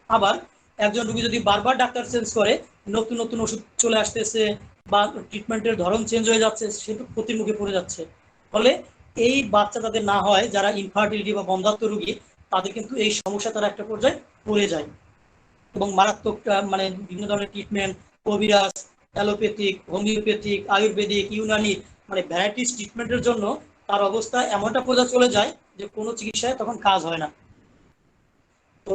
আবার একজন রোগী যদি বারবার ডাক্তার চেঞ্জ করে, নতুন নতুন ওষুধ চলে আসতেছে, বা ট্রিটমেন্টের ধরন চেঞ্জ হয়ে যাচ্ছে, সে তো ক্ষতির মুখে পড়ে যাচ্ছে। ফলে এই বাচ্চা তাদের না হয়, যারা ইনফার্টিলিটি বা বন্ধ্যাত্ব রোগী, তাদের কিন্তু এই সমস্যা তারা একটা পর্যায়ে পড়ে যায়, এবং মারাত্মক মানে বিভিন্ন ধরনের ট্রিটমেন্ট, কবিরাজ, অ্যালোপ্যাথিক, হোমিওপ্যাথিক, আয়ুর্বেদিক, ইউনানি, মানে ভ্যারাইটিস ট্রিটমেন্টের জন্য তার অবস্থা এমনটা পর্যায়ে চলে যায় যে কোনো চিকিৎসায় তখন কাজ হয় না। তো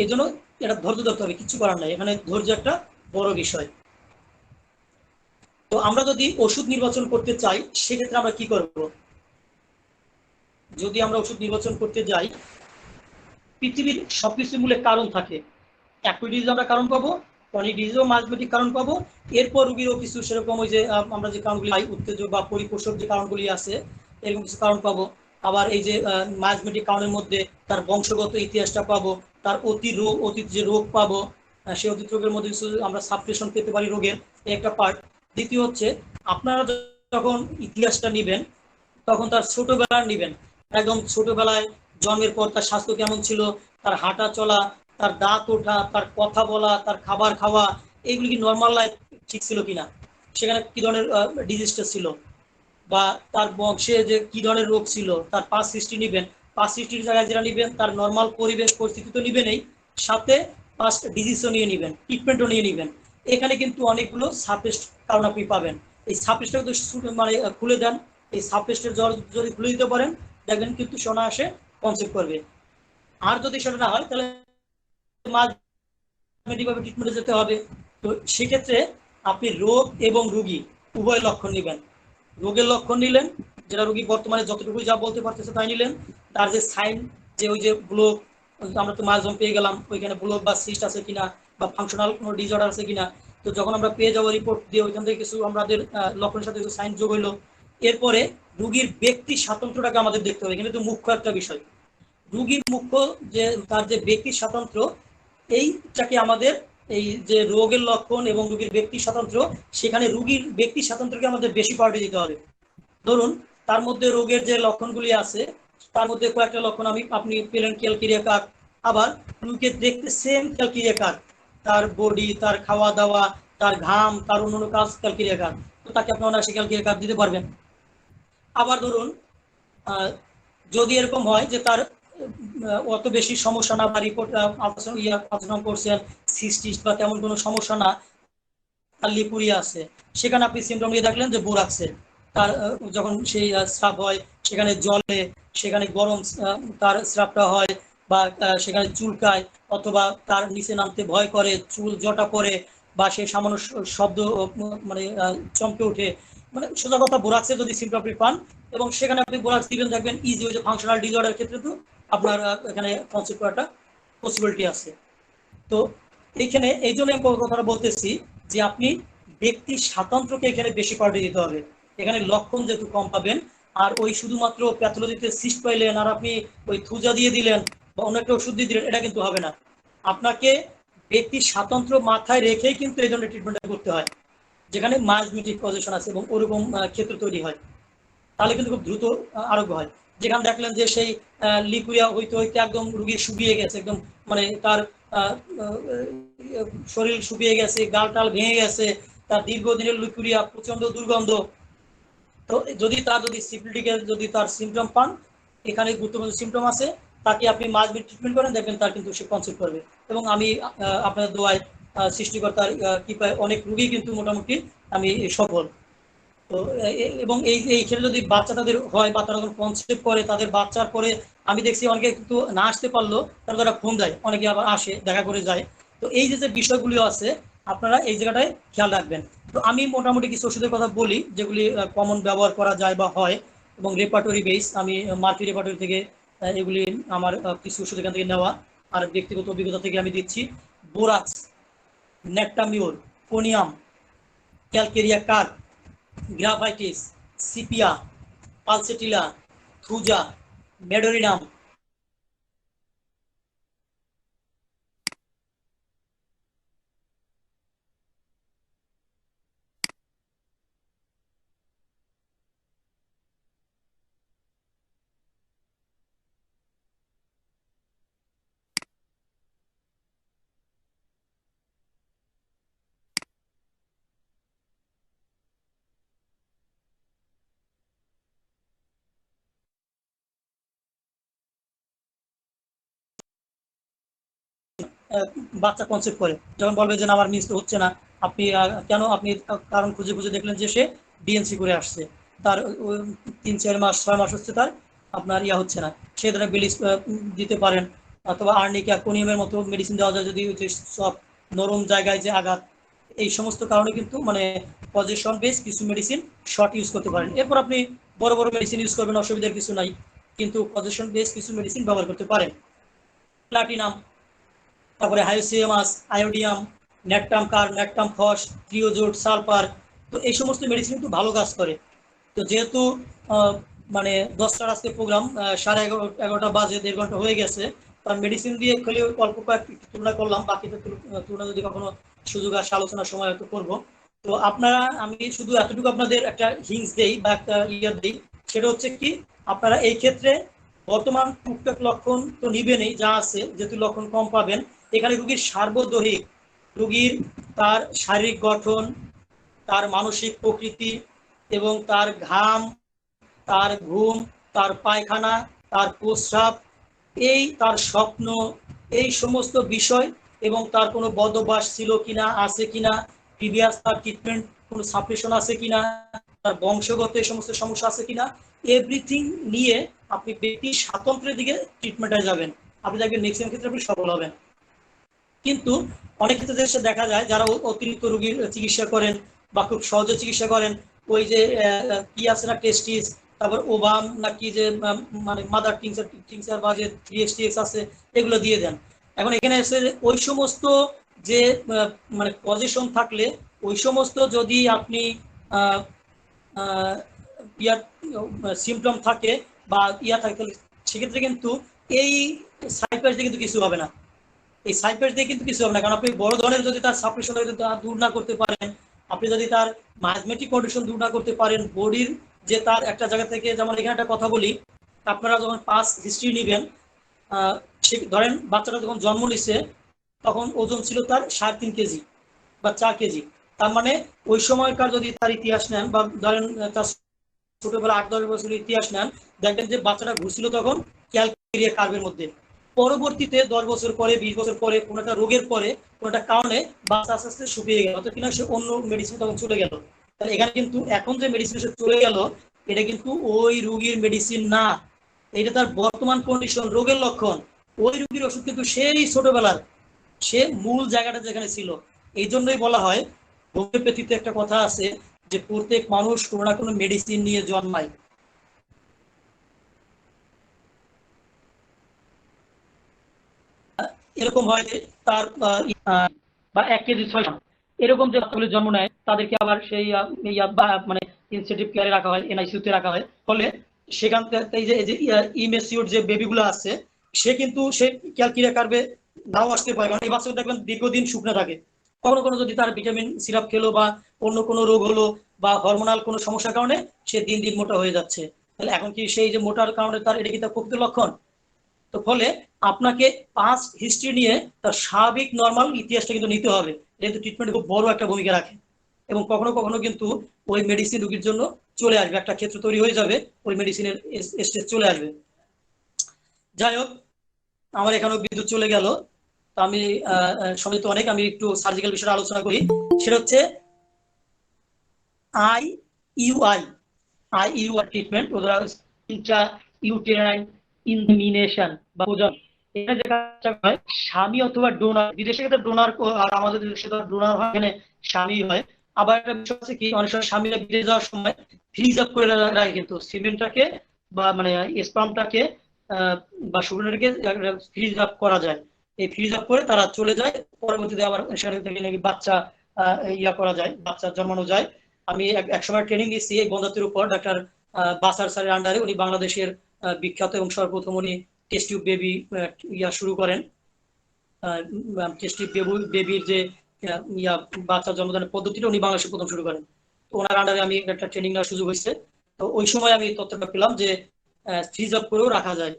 এই জন্য এটা ধৈর্য ধরতে হবে, কিছু করার নাই, এখানে ধৈর্য একটা বড় বিষয়। তো আমরা যদি ওষুধ নির্বাচন করতে চাই, সেক্ষেত্রে আমরা কি করব? যদি আমরা ওষুধ নির্বাচন করতে যাই, পৃথিবীর সবকিছু মূলে কারণ থাকে। অ্যাকুইট ডিজিজ আমরা কারণ পাবো, ক্রনিক ডিজিজও মাঝমেটিক কারণ পাবো। এরপর রোগীরও কিছু সেরকম ওই যে আমরা যে কারণগুলি উত্তেজক বা পরিপোষক যে কারণগুলি আছে, এরকম কিছু কারণ পাবো। আবার এই যে মাঝমেটিক কারণের মধ্যে তার বংশগত ইতিহাসটা পাবো, তার অতীত যে রোগ পাবো, সেই অতীত রোগের মধ্যে কিছু আমরা সাবস্টেশন পেতে পারি রোগের, এই একটা পার্ট। দ্বিতীয় হচ্ছে, আপনারা যখন ইতিহাসটা নিবেন, তখন তার ছোটবেলার নিবেন। একদম ছোটবেলায় জন্মের পর তার স্বাস্থ্য কেমন ছিল, তার হাঁটা চলা, তার দাঁত ওঠা, তার কথা বলা, তার খাবার খাওয়া, এইগুলি কি নর্মাল লাইফ ঠিক ছিল কিনা, সেখানে কি ধরনের ডিজিজটা ছিল, বা তার বংশে যে কি ধরনের রোগ ছিল, তার পাস্ট হিস্ট্রি নিবেন। পাস্ট হিস্ট্রির জায়গায় যেটা নিবেন, তার নর্মাল পরিবেশ পরিস্থিতি তো নিবেনই, সাথে পাস্ট ডিজিজও নিয়ে নিবেন, ট্রিটমেন্টও নিয়ে নিবেন। এখানে কিন্তু অনেকগুলো সাবটেস্ট কারণ আপনি পাবেন। এই সাবটেস্টটা কিন্তু মানে খুলে দেন, এই সাবটেস্টের যদি খুলে দিতে পারেন, দেখবেন কিন্তু সোনা আসে কনসেপ্ট করবে। আর যদি সেটা না হয়, তাহলে মেডিকেল ট্রিটমেন্টে যেতে হবে। তো সেক্ষেত্রে আপনি রোগ এবং রোগী উভয় লক্ষণ নেবেন। রোগের লক্ষণ নিলেন, যেটা রোগী বর্তমানে যতটুকু যা বলতে পারতেছে তাই নিলেন। তার যে সাইন, যে ওই যে ব্লক, আমরা তো মাঝম পেয়ে গেলাম, ওইখানে ব্লক বা সিস্ট আছে কিনা, বা ফাংশনাল কোনো ডিসঅর্ডার আছে কিনা। তো যখন আমরা পেয়ে যাবো রিপোর্ট দিয়ে ওইখান থেকে কিছু আমাদের লক্ষণের সাথে কিছু সাইন যোগ হইলো, এরপরে রুগীর ব্যক্তি স্বাতন্ত্র্যটাকে আমাদের দেখতে হবে। এখানে তো মুখ্য একটা বিষয়, রুগীর মুখ্য যে তার যে ব্যক্তি স্বাতন্ত্র্য, এইটাকে আমাদের এই যে রোগের লক্ষণ এবং রুগীর ব্যক্তি স্বাতন্ত্র্য, সেখানে রুগীর ব্যক্তি স্বাতন্ত্র্যকে আমাদের বেশি প্রায়োরিটি দিতে হবে। ধরুন তার মধ্যে রোগের যে লক্ষণগুলি আছে তার মধ্যে কয়েকটা লক্ষণ আপনি পেলেন ক্যালকেরিয়া কাক, আবার রুগীকে দেখতে সেম ক্যালকেরিয়া কাক, তার বডি, তার খাওয়া দাওয়া, তার ঘাম, তার অন্যান্য কাজ ক্যালকেরিয়া কাক, তো তাকে আপনি অনায়াসে ক্যালকেরিয়া কাক দিতে পারবেন। আবার ধরুন যদি এরকম হয় যে তার অত বেশি সমস্যা না, বা রিপোর্ট আলট্রাসাউন্ড করছেন সিস্টিস বা তেমন কোনো সমস্যা না, তার লিপুরিয়া আছে, সেখানে আপনি সিমটম নিয়ে দেখলেন যে বোরাক্সে তার যখন সেই স্রাব হয় সেখানে জলে, সেখানে গরম তার স্রাবটা হয়, বা সেখানে চুলকায়, অথবা তার নিচে নামতে ভয় করে, চুল জটা পড়ে, বা সে সামান্য শব্দ মানে চমকে ওঠে, মানে সোজা কথা বোরাক্সের যদি সিমটম আপনি পান এবং সেখানে আপনি বোরাক্স দিবেন, দেখবেন ইজি ওই যে ফাংশনাল ডিসঅর্ডার ক্ষেত্রে তো আপনার এখানে কনসেপ্ট করাটা পসিবিলিটি আছে। তো এইখানে এই জন্য আমি কথাটা বলতেছি যে আপনি ব্যক্তি স্বাতন্ত্র্যকে এখানে বেশি প্রায়োরিটি দিতে হবে। এখানে লক্ষণ যেহেতু কম পাবেন, আর ওই শুধুমাত্র প্যাথোলজিতে সিস্ট পাইলেন আর আপনি ওই থুজা দিয়ে দিলেন বা অন্য একটা ওষুধ দিয়ে দিলেন, এটা কিন্তু হবে না। আপনাকে ব্যক্তি স্বাতন্ত্র্য মাথায় রেখেই কিন্তু এই ধরনের ট্রিটমেন্টটা করতে হয়, যেখানে মায়োজমেটিক পজিশন আছে এবং ওরকম ক্ষেত্র তৈরি হয়, তাহলে কিন্তু খুব দ্রুত আরোগ্য হয়। যেখানে দেখলেন যে সেই লিকুইয়া হইতে হইতে একদম রুগী শুকিয়ে গেছে, একদম মানে তার শরীর শুকিয়ে গেছে, গাল টাল ভেঙে গেছে, তার দীর্ঘদিনের লিকুইয়া, প্রচন্ড দুর্গন্ধ, তো যদি সিপিলিটিকে যদি তার সিমটম পান, এখানে গুরুত্বপূর্ণ সিমটম আছে, তাকে আপনি মাসবিক ট্রিটমেন্ট করেন, দেখবেন তার কিন্তু সে কনসেপ্ট করবে। এবং আমি আপনাদের দোয়ায় সৃষ্টিকর্তার কৃপায় অনেক রুগী কিন্তু মোটামুটি আমি সফল। তো এবং এই ক্ষেত্রে যদি বাচ্চা তাদের হয় বা তারা যখন কনসেপ্ট করে, তাদের বাচ্চার পরে আমি দেখছি অনেকে কিন্তু না আসতে পারলো, তারা ফোন দেয়, অনেকে আবার আসে, দেখা করে যায়। তো এই যে বিষয়গুলি আছে আপনারা এই জায়গাটায় খেয়াল রাখবেন। তো আমি মোটামুটি কিছু ওষুধের কথা বলি যেগুলি কমন ব্যবহার করা যায় বা হয়, এবং রেপার্টরি বেস, আমি মাল্টি রেপার্টরি থেকে এগুলি আমার কিছু ওষুধ এখান থেকে নেওয়া আর ব্যক্তিগত অভিজ্ঞতা থেকে আমি দিচ্ছি। Borax, nat mur, conium, calcarea carb, graphites, sepia, pulsatilla, thuja, medorrhinum. বাচ্চা কনসেপ্ট করে যখন বলবে যে না আমার মিস হচ্ছে না, আপনি কেন, আপনি কারণ খুঁজে খুঁজে দেখলেন যে সে ডিএনসি করে আসছে, তার 3-4 মাস 6 মাস হচ্ছে তার আপনার হচ্ছে না, সে ধরনের বিলিস দিতে পারেন, অথবা আর্নিকা কোনিয়ামের মতো মেডিসিন দেওয়া যায় যদি সব নরম জায়গায় যে আঘাত, এই সমস্ত কারণে কিন্তু মানে পজিশন বেস কিছু মেডিসিন শর্ট ইউজ করতে পারেন। এরপর আপনি বড় বড় মেডিসিন ইউজ করবেন, অসুবিধার কিছু নাই, কিন্তু পজিশন বেস কিছু মেডিসিন ব্যবহার করতে পারেন। প্লাটিনাম, তারপরে হাইসিয়ামাস, আয়োডিয়াম, ন্যাট্টাম কার, ন্যাট্টাম ফস, ক্রিওজোট, সালফার, তো এই সমস্ত মেডিসিন কিন্তু ভালো কাজ করে। তো যেহেতু মানে 10টার আজকে প্রোগ্রাম, 11:30 বাজে, 1.5 ঘন্টা হয়ে গেছে, তার মেডিসিন দিয়ে খালি অল্প কয়েকটি তুলনা করলাম, বাকিটা তুলনা যদি কখনো সুযোগ আসে আলোচনার সময় হয়তো করবো। তো আপনারা, আমি শুধু এতটুকু আপনাদের একটা হিংস দেই বা একটা দিই, সেটা হচ্ছে কি, আপনারা এই ক্ষেত্রে বর্তমান টুকটাক লক্ষণ তো নিবেনই, যা আছে যেহেতু লক্ষণ কম পাবেন, এখানে রুগীর সার্বদৈহিক, রুগীর তার শারীরিক গঠন, তার মানসিক প্রকৃতি এবং তার ঘাম, তার ঘুম, তার পায়খানা, তার প্রস্রাব, এই তার স্বপ্ন, এই সমস্ত বিষয়, এবং তার কোনো বদ অভ্যাস ছিল কিনা, আছে কিনা, প্রিভিয়াস তার ট্রিটমেন্ট কোনো সাপ্রেশন আছে কিনা, তার বংশগত এই সমস্ত সমস্যা আছে কিনা, এভরিথিং নিয়ে আপনি ব্যক্তি স্বাতন্ত্র্যের দিকে ট্রিটমেন্টে যাবেন, আপনি দেখবেন ম্যাক্সিমাম ক্ষেত্রে আপনি সফল হবেন। কিন্তু অনেক ক্ষেত্রে দেখা যায় যারা অতিরিক্ত রোগীর চিকিৎসা করেন বা খুব সহজে চিকিৎসা করেন, ওই যে কি আছে না টেস্টিস, তারপর ওভাম নাকি যে মানে মাদার টিংচার বা যে 3STX আছে, এগুলো দিয়ে দেন। এখন এখানে এসে ওই সমস্ত যে মানে পজিশন থাকলে ওই সমস্ত যদি আপনি ইয়ার সিমটম থাকে বা ইয়া থাকে, সেক্ষেত্রে কিন্তু এই সাইপাস দিয়ে কিন্তু কিছু হবে না। এই সাইপাস দিয়ে কিন্তু কিছু হবে না, কারণ আপনি বড় ধরনের যদি তার সাপ্রেশন দূর না করতে পারেন, আপনি যদি তার মাইজমেটিক কন্ডিশন দূর না করতে পারেন, বডির যে তার একটা জায়গা থেকে, যেমন এখানে একটা কথা বলি, আপনারা যখন পাস্ট হিস্ট্রি নেবেন, ধরেন বাচ্চাটা যখন জন্ম নিচ্ছে তখন ওজন ছিল তার 3.5 কেজি বা 4 কেজি। তার মানে ওই সময়কার যদি তার ইতিহাস নেন বা ধরেন তার ছোটবেলা 8-10 বছরের ইতিহাস নেন, দেখবেন যে বাচ্চাটা ঘুরছিল তখন ক্যালকেরিয়া কার্ভের মধ্যে। পরবর্তীতে 10 বছর পরে, 20 বছর পরে, কোনো একটা রোগের পরে, কোনো একটা কারণে বাচ্চা আস্তে আস্তে শুকিয়ে গেল, অর্থাৎ কিনা সে অন্য মেডিসিন তখন চলে গেল। তাহলে এখানে কিন্তু এখন যে মেডিসিন সে চলে গেল, এটা কিন্তু ওই রোগীর মেডিসিন না, এটা তার বর্তমান কন্ডিশন, রোগের লক্ষণ। ওই রোগীর ওষুধ কিন্তু সেই ছোটবেলার, সে মূল জায়গাটা যেখানে ছিল। এই জন্যই বলা হয়, হোমিওপ্যাথিতে একটা কথা আছে যে প্রত্যেক মানুষ কোনো না কোনো মেডিসিন নিয়ে জন্মায়। এরকম হয় যে তার বা 1 কেজি 6 গ্রাম এরকম যে বাচ্চাগুলি জন্ম নেয়, তাদেরকে আবার সেই মানে ইনসেন্টিভ কেয়ারে রাখা হয়, এনআইসিইউতে রাখা হয়। ফলে সেখান থেকে এই যে ইমেসিওর যে বেবিগুলো আছে, সে কিন্তু সে ক্যালকিরিয়া কার্ভে নাও আসতে পারে, কারণ এই বাচ্চাগুলো দেখবেন দীর্ঘদিন শুকনো থাকে। কখনো কোনো যদি তার ভিটামিন সিরাপ খেলো বা অন্য কোনো রোগ হলো বা হরমোনাল কোনো সমস্যার কারণে সে দিন দিন মোটা হয়ে যাচ্ছে, তাহলে এখন কি সেই যে মোটার কারণে তার এটা কি তার প্রকৃত লক্ষণ? তো ফলে আপনাকে পাস্ট হিস্ট্রি নিয়ে তার স্বাভাবিক নর্মাল ইতিহাসটা কিন্তু নিতে হবে, যেহেতু ট্রিটমেন্টে খুব বড় একটা ভূমিকা রাখে। এবং কখনো কখনো কিন্তু ওই মেডিসিন রোগীর জন্য চলে আসবে, একটা ক্ষেত্র তৈরি হয়ে যাবে, ওই মেডিসিনের স্টেজ চলে আসবে। যাই হোক, আমার এখানেও বিদ্যুৎ চলে গেল, তো আমি সময় তো অনেক, আমি একটু সার্জিক্যাল বিষয়ে আলোচনা করি। সেটা হচ্ছে আইইউআই। আইইউআই ট্রিটমেন্ট, ওরা ইন্ট্রা ইউটেরাইন ইনমিনেশন বা ওজন। এটা যে কাজটা হয়, স্বামী অথবা ডোনার, বিদেশে ক্ষেত্রে ডোনার, আর আমাদের দেশে ডোনার হয়, এখানে স্বামী হয়। আবার একটা বিষয় আছে কি, অনেক সময় স্বামীরা বিদেশ যাওয়ার সময় ফ্রিজ আপ করে রাখে কিন্তু সিমেন্টটাকে বা মানে স্পামটাকে বা শুকনোটাকে ফ্রিজ আপ করা যায়। এই ফ্রিজ আপ করে তারা চলে যায়, পরবর্তীতে আবার সেখান থেকে নাকি বাচ্চা ইয়া করা যায়, বাচ্চা জন্মানো যায়। আমি এক সময় ট্রেনিং দিচ্ছি এই বন্ধাত্বের উপর, ডাক্তার বাসার স্যারের আন্ডারে। উনি বাংলাদেশের বিখ্যাত এবং সর্বপ্রথম উনি টেস্ট টিউব বেবি ইয়া শুরু করেন। টেস্ট টিউব বেবির যে ইয়া বাচ্চা জন্মদানের পদ্ধতিটা উনি বাংলাদেশে প্রথম শুরু করেন। তো ওনার আন্ডারে আমি একটা ট্রেনিং নেওয়ার সুযোগ হয়েছে। তো ওই সময় আমি তথ্যটা পেলাম যে ফ্রিজ আপ করেও রাখা যায়।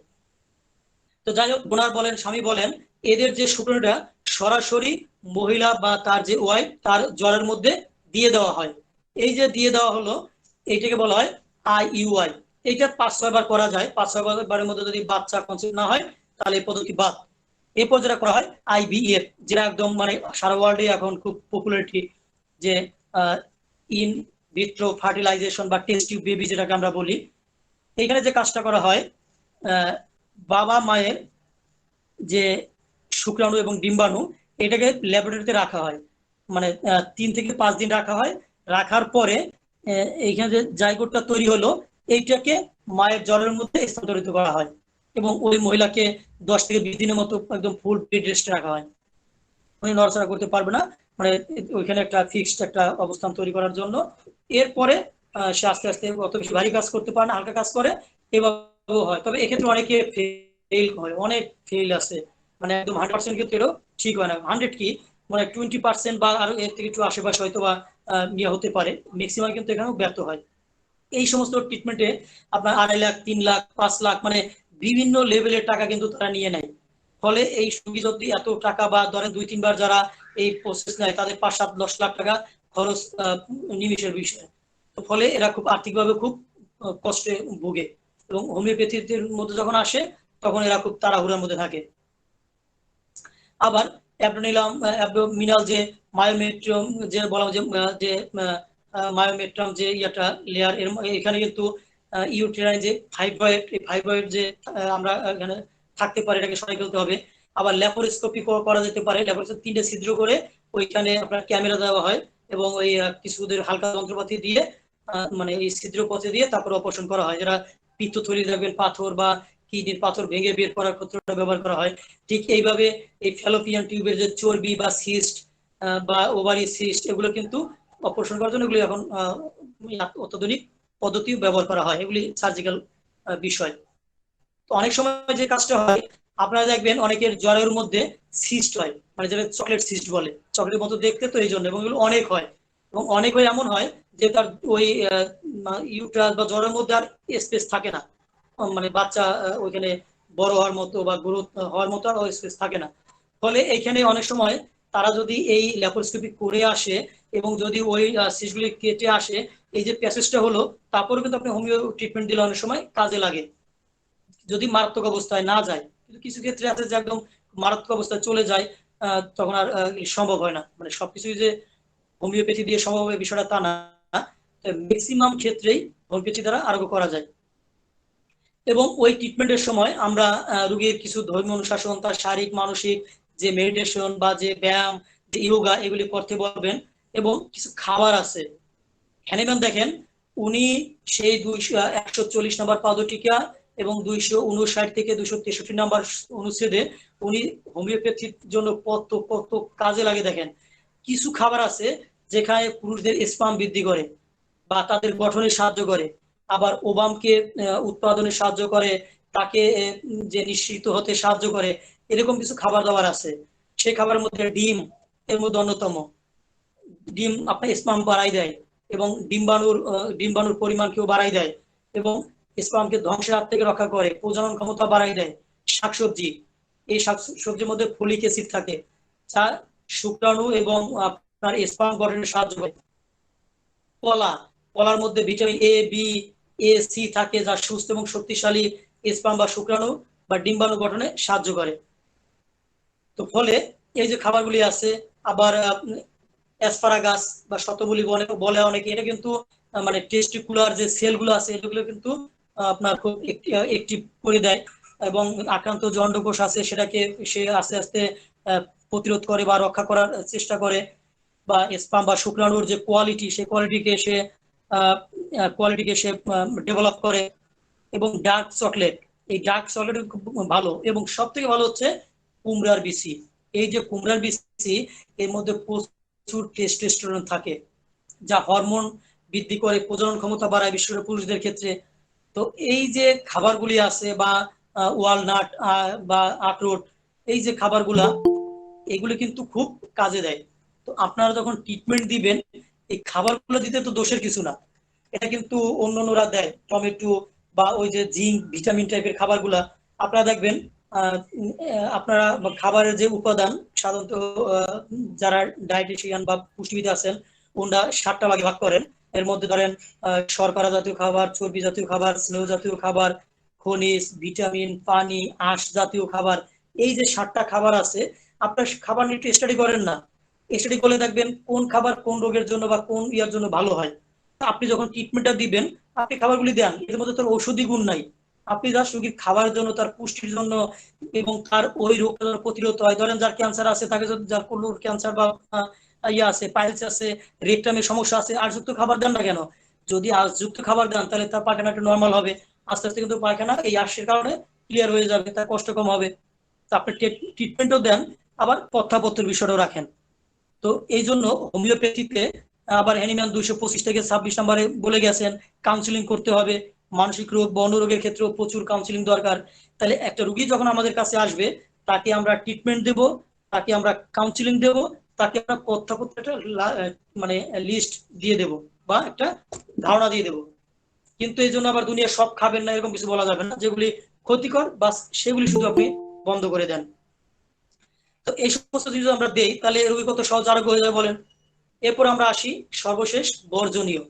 তো যাই হোক, বোনার বলেন স্বামী বলেন, এদের যে শুকনোটা সরাসরি মহিলা বা তার যে ওয়াইফ তার জ্বরের মধ্যে দিয়ে দেওয়া হয়। এই যে দিয়ে দেওয়া হলো, এইটাকে বলা হয় আইইউআই। এইটা 5-6 বার করা যায়, 5-6 বারের মধ্যে যদি বাচ্চা কনসিভ না হয় তাহলে এই পদ্ধতি বাদ। এরপর যেটা করা হয় আইভিএফ, যেটা একদম মানে সারা ওয়ার্ল্ডে এখন খুব পপুলারিটি, যে ইন ভিট্রো ফার্টিলাইজেশন বা টেস্ট টিউব বেবি যেটাকে আমরা বলি। এইখানে যে কাজটা করা হয়, বাবা মায়ের যে শুক্রাণু এবং ডিম্বাণু, এটাকে ল্যাবরেটরিতে রাখা হয়, মানে 3 থেকে 5 দিন রাখা হয়। রাখার পরে এইখানে যে জাইগোটটা তৈরি হলো, এইটাকে মায়ের জ্বরের মধ্যে স্থানান্তরিত করা হয় এবং ওই মহিলাকে 10 থেকে 20 দিনের মতো একদম ফুল বেড রেস্টে রাখা হয়। উনি নড়াচড়া করতে পারবে না, মানে ওইখানে একটা ফিক্সড একটা অবস্থান তৈরি করার জন্য। এরপরে সে আস্তে আস্তে অত বেশি ভারী কাজ করতে পারে না, হালকা কাজ করে, এভাবেও হয়। তবে এক্ষেত্রে অনেকে ফেল হয়, অনেক ফেল আছে, মানে একদম 100% কিন্তু এরও ঠিক হয় না। 100 কি, মানে 20% বা আরো এর থেকে একটু আশেপাশে হয়তো বা ইয়ে হতে পারে, ম্যাক্সিমাম কিন্তু এখানেও ব্যর্থ হয়। এই সমস্ত ট্রিটমেন্টে আপনার 2.5 লাখ, 3 লাখ, 5 লাখ, মানে বিভিন্ন লেভেলের টাকা কিন্তু তারা নিয়ে নেয়। ফলে এই সুবিধা যদি এত টাকা, বা ধরেন 2-3 বার যারা এই প্রসেস নেয়, তাদের 5-7-10 লাখ টাকা খরচ নিমিশের বিষয়। তো ফলে এরা খুব আর্থিকভাবে খুব কষ্টে ভোগে, এবং হোমিওপ্যাথির মধ্যে যখন আসে তখন এরা খুব তাড়াহুড়ার মধ্যে থাকে। আবার অ্যাবডোমিনাল যে মায়োমেট্রিয়াম, যে বলা হয় যে মায়োমেট্রাম যে ইয়াটা লেয়ার, এর এখানে কিন্তু ইউটেরাইন যে ফাইব্রয়েড, এই ফাইব্রয়েড যে আমরা এখানে থাকতে পারে, এটাকে সরাই ফেলতে হবে। আবার ল্যাপারোস্কোপি করা যেতে পারে, ল্যাপারোস্কোপি 3টে ছিদ্র করে ওইখানে আপনার ক্যামেরা দেওয়া হয় এবং ওই কিছু হালকা যন্ত্রপাতি দিয়ে মানে এই ছিদ্র পথে দিয়ে তারপর অপারেশন করা হয়। যারা পিত্তথলি দেখবেন পাথর বা কিডনির পাথর ভেঙে বের করার ক্ষেত্রে ব্যবহার করা হয়। ঠিক এইভাবে এই ফ্যালোপিয়ান টিউবের যে চর্বি বা সিস্ট বা ওভারি সিস্ট, এগুলো কিন্তু অপারেশন করার জন্য এগুলি এখন অত্যাধুনিক পদ্ধতি ব্যবহার করা হয়, এগুলি সার্জিক্যাল বিষয়। তো অনেক সময় যে কাজটা হয়, আপনারা দেখবেন অনেকের জরায়ুর মধ্যে সিস্ট হয়, মানে যেটা চকলেট সিস্ট বলে, চকলেটের মতো দেখতে, তো এই জন্য, এবং এগুলো অনেক হয়, এবং অনেক হয় এমন হয় যে তার ওই ইউট্রাস বা জরায়ুর মধ্যে আর স্পেস থাকে না, মানে বাচ্চা ওইখানে বড় হওয়ার মতো বা গ্রোথ হওয়ার মতো আর স্পেস থাকে না। ফলে এইখানে অনেক সময় তারা যদি এই ল্যাপারোস্কোপি করে আসে এবং যদি ওই সিস্টগুলি কেটে আসে, এই যে প্যাসেজটা হলো, তারপরে কিন্তু আপনি হোমিও ট্রিটমেন্ট দিলে অনেক সময় কাজে লাগে, যদি মারাত্মক অবস্থায় না যায়। কিন্তু কিছু ক্ষেত্রে আছে যে একদম মারাত্মক অবস্থায় চলে যায়, তখন আর সম্ভব হয় না, মানে সবকিছুই যে হোমিওপ্যাথি দিয়ে সম্ভব হবে বিষয়টা তা না, ম্যাক্সিমাম ক্ষেত্রেই হোমিওপ্যাথি দ্বারা আরোগ্য করা যায়। এবং ওই ট্রিটমেন্টের সময় আমরা রোগীর কিছু ধর্মীয় অনুশাসন, তার শারীরিক মানসিক যে মেডিটেশন বা যে ব্যায়াম, যে ইয়োগা, এগুলি করতে বলবেন। এবং কিছু খাবার আছে, হ্যানিম্যান দেখেন, উনি সেই 140 নম্বর পাদটিকা এবং 259 থেকে 263 নম্বর অনুচ্ছেদে উনি হোমিওপ্যাথির জন্য কত কত কাজে লাগে দেখেন। কিছু খাবার আছে যেখানে পুরুষদের স্পাম বৃদ্ধি করে বা তাদের গঠনে সাহায্য করে, আবার ওবামকে উৎপাদনে সাহায্য করে, তাকে যে নিঃসৃত হতে সাহায্য করে, এরকম কিছু খাবার দাবার আছে। সেই খাবারের মধ্যে ডিম এর মধ্যে অন্যতম। ডিম আপনার স্পাম বাড়াই দেয় এবং ডিম্বাণুর পরিমাণকেও বাড়াই দেয় এবং স্পামকে ধ্বংসের হাত থেকে রক্ষা করে, প্রজনন ক্ষমতা বাড়াই দেয়। শাকসবজি, এই শাকসবজির মধ্যে ফলিক অ্যাসিড থাকে, যা শুক্রাণু এবং আপনার স্পাম গঠনে সাহায্য করে। কলা, কলার মধ্যে vitamin A, B, A, C থাকে, যা সুস্থ এবং শক্তিশালী স্পাম বা শুক্রাণু বা ডিম্বাণু গঠনে সাহায্য করে। তো ফলে এই যে খাবারগুলি আছে, আবার অ্যাসপারাগাস বা শতবুলি বলে অনেকে, এটা কিন্তু মানে টেস্টিকুলার যে সেলগুলো আছে এগুলো কিন্তু আপনার খুব একটিভ করে দেয়, এবং আক্রান্ত যে অন্ডকোষ আছে সেটাকে সে আস্তে আস্তে প্রতিরোধ করে বা রক্ষা করার চেষ্টা করে, বা স্পাম বা শুক্রাণুর যে কোয়ালিটি, সেই কোয়ালিটিকে সে ডেভেলপ করে। এবং ডার্ক চকলেট, এই ডার্ক চকলেট খুব ভালো, এবং সব থেকে ভালো হচ্ছে কুমড়ার বিচি। এই যে কুমড়ার বিচি, এর মধ্যে প্রচুর টেস্টোস্টেরন থাকে, যা হরমোন বৃদ্ধি করে, প্রজনন ক্ষমতা বাড়ায়, বিশেষ করে পুরুষদের ক্ষেত্রে। তো এই যে খাবারগুলি আছে, বা ওয়ালনাট বা আখরোট, এই যে খাবারগুলা, এগুলো কিন্তু খুব কাজে দেয়। তো আপনারা যখন ট্রিটমেন্ট দিবেন, এই খাবারগুলো দিতে তো দোষের কিছু না, এটা কিন্তু অন্যরা দেয়, টমেটো বা ওই যে জিঙ্ক ভিটামিন টাইপের খাবারগুলা। আপনারা দেখবেন আপনারা খাবারের যে উপাদান, সাধারণত যারা ডায়েটিশিয়ান বা পুষ্টিবিদ আছেন, ওনারা 7টা ভাগে ভাগ করেন। এর মধ্যে ধরেন শর্করা জাতীয় খাবার, চর্বি জাতীয় খাবার, স্নেহ জাতীয় খাবার, খনিজ, ভিটামিন, পানি, আঁশ জাতীয় খাবার। এই যে 7টা খাবার আছে, আপনার খাবার নিয়ে একটু স্টাডি করেন না, স্টাডি করলে দেখবেন কোন খাবার কোন রোগের জন্য বা কোন ইয়ার জন্য ভালো হয়। আপনি যখন ট্রিটমেন্টটা দিবেন, আপনি খাবারগুলি দেন, এর মধ্যে তোর ঔষধি গুণ নাই, আপনি জাস্ট রোগীর খাবারের জন্য, তার পুষ্টির জন্য, এবং তার ওই রোগটা প্রতিরোধ হয়। ধরেন যার ক্যান্সার আছে, তাকে যদি, যার কোলোর ক্যান্সার বা ইয়ে আছে, পাইলস আছে, রেকটামের সমস্যা আছে, আঁশযুক্ত খাবার দেন না কেন? যদি আঁশযুক্ত খাবার দেন, তাহলে তার পায়খানাটা নর্মাল হবে, আস্তে আস্তে কিন্তু পায়খানা এই আঁশের কারণে ক্লিয়ার হয়ে যাবে, তার কষ্ট কম হবে। তো আপনি ট্রিটমেন্টও দেন, আবার পথ্যাপত্রের বিষয়টাও রাখেন। তো এই জন্য হোমিওপ্যাথিতে আবার অ্যানিম্যাল 225 থেকে 26 নম্বরে বলে গেছেন কাউন্সিলিং করতে হবে। মানসিক রোগ বা অন্য রোগের ক্ষেত্রেও প্রচুর কাউন্সিলিং দরকার। তাহলে একটা রুগী যখন আমাদের কাছে আসবে, তাকে আমরা ট্রিটমেন্ট দেব, তাকে আমরা কাউন্সিলিং দেব, তাকে আমরা পথ্যপত্রটা মানে লিস্ট দিয়ে দেব বা একটা ধারণা দিয়ে দেব। কিন্তু এই জন্য আবার দুনিয়া সব খাবেন না এরকম কিছু বলা যাবে না, যেগুলি ক্ষতিকর বাস সেগুলি শুধু আপনি বন্ধ করে দেন। তো এই সমস্ত জিনিস আমরা দেই, তাহলে রোগী কত সহজ আরোগ্য হয়ে যাবে বলেন। এরপর আমরা আসি সর্বশেষ বর্জনীয়।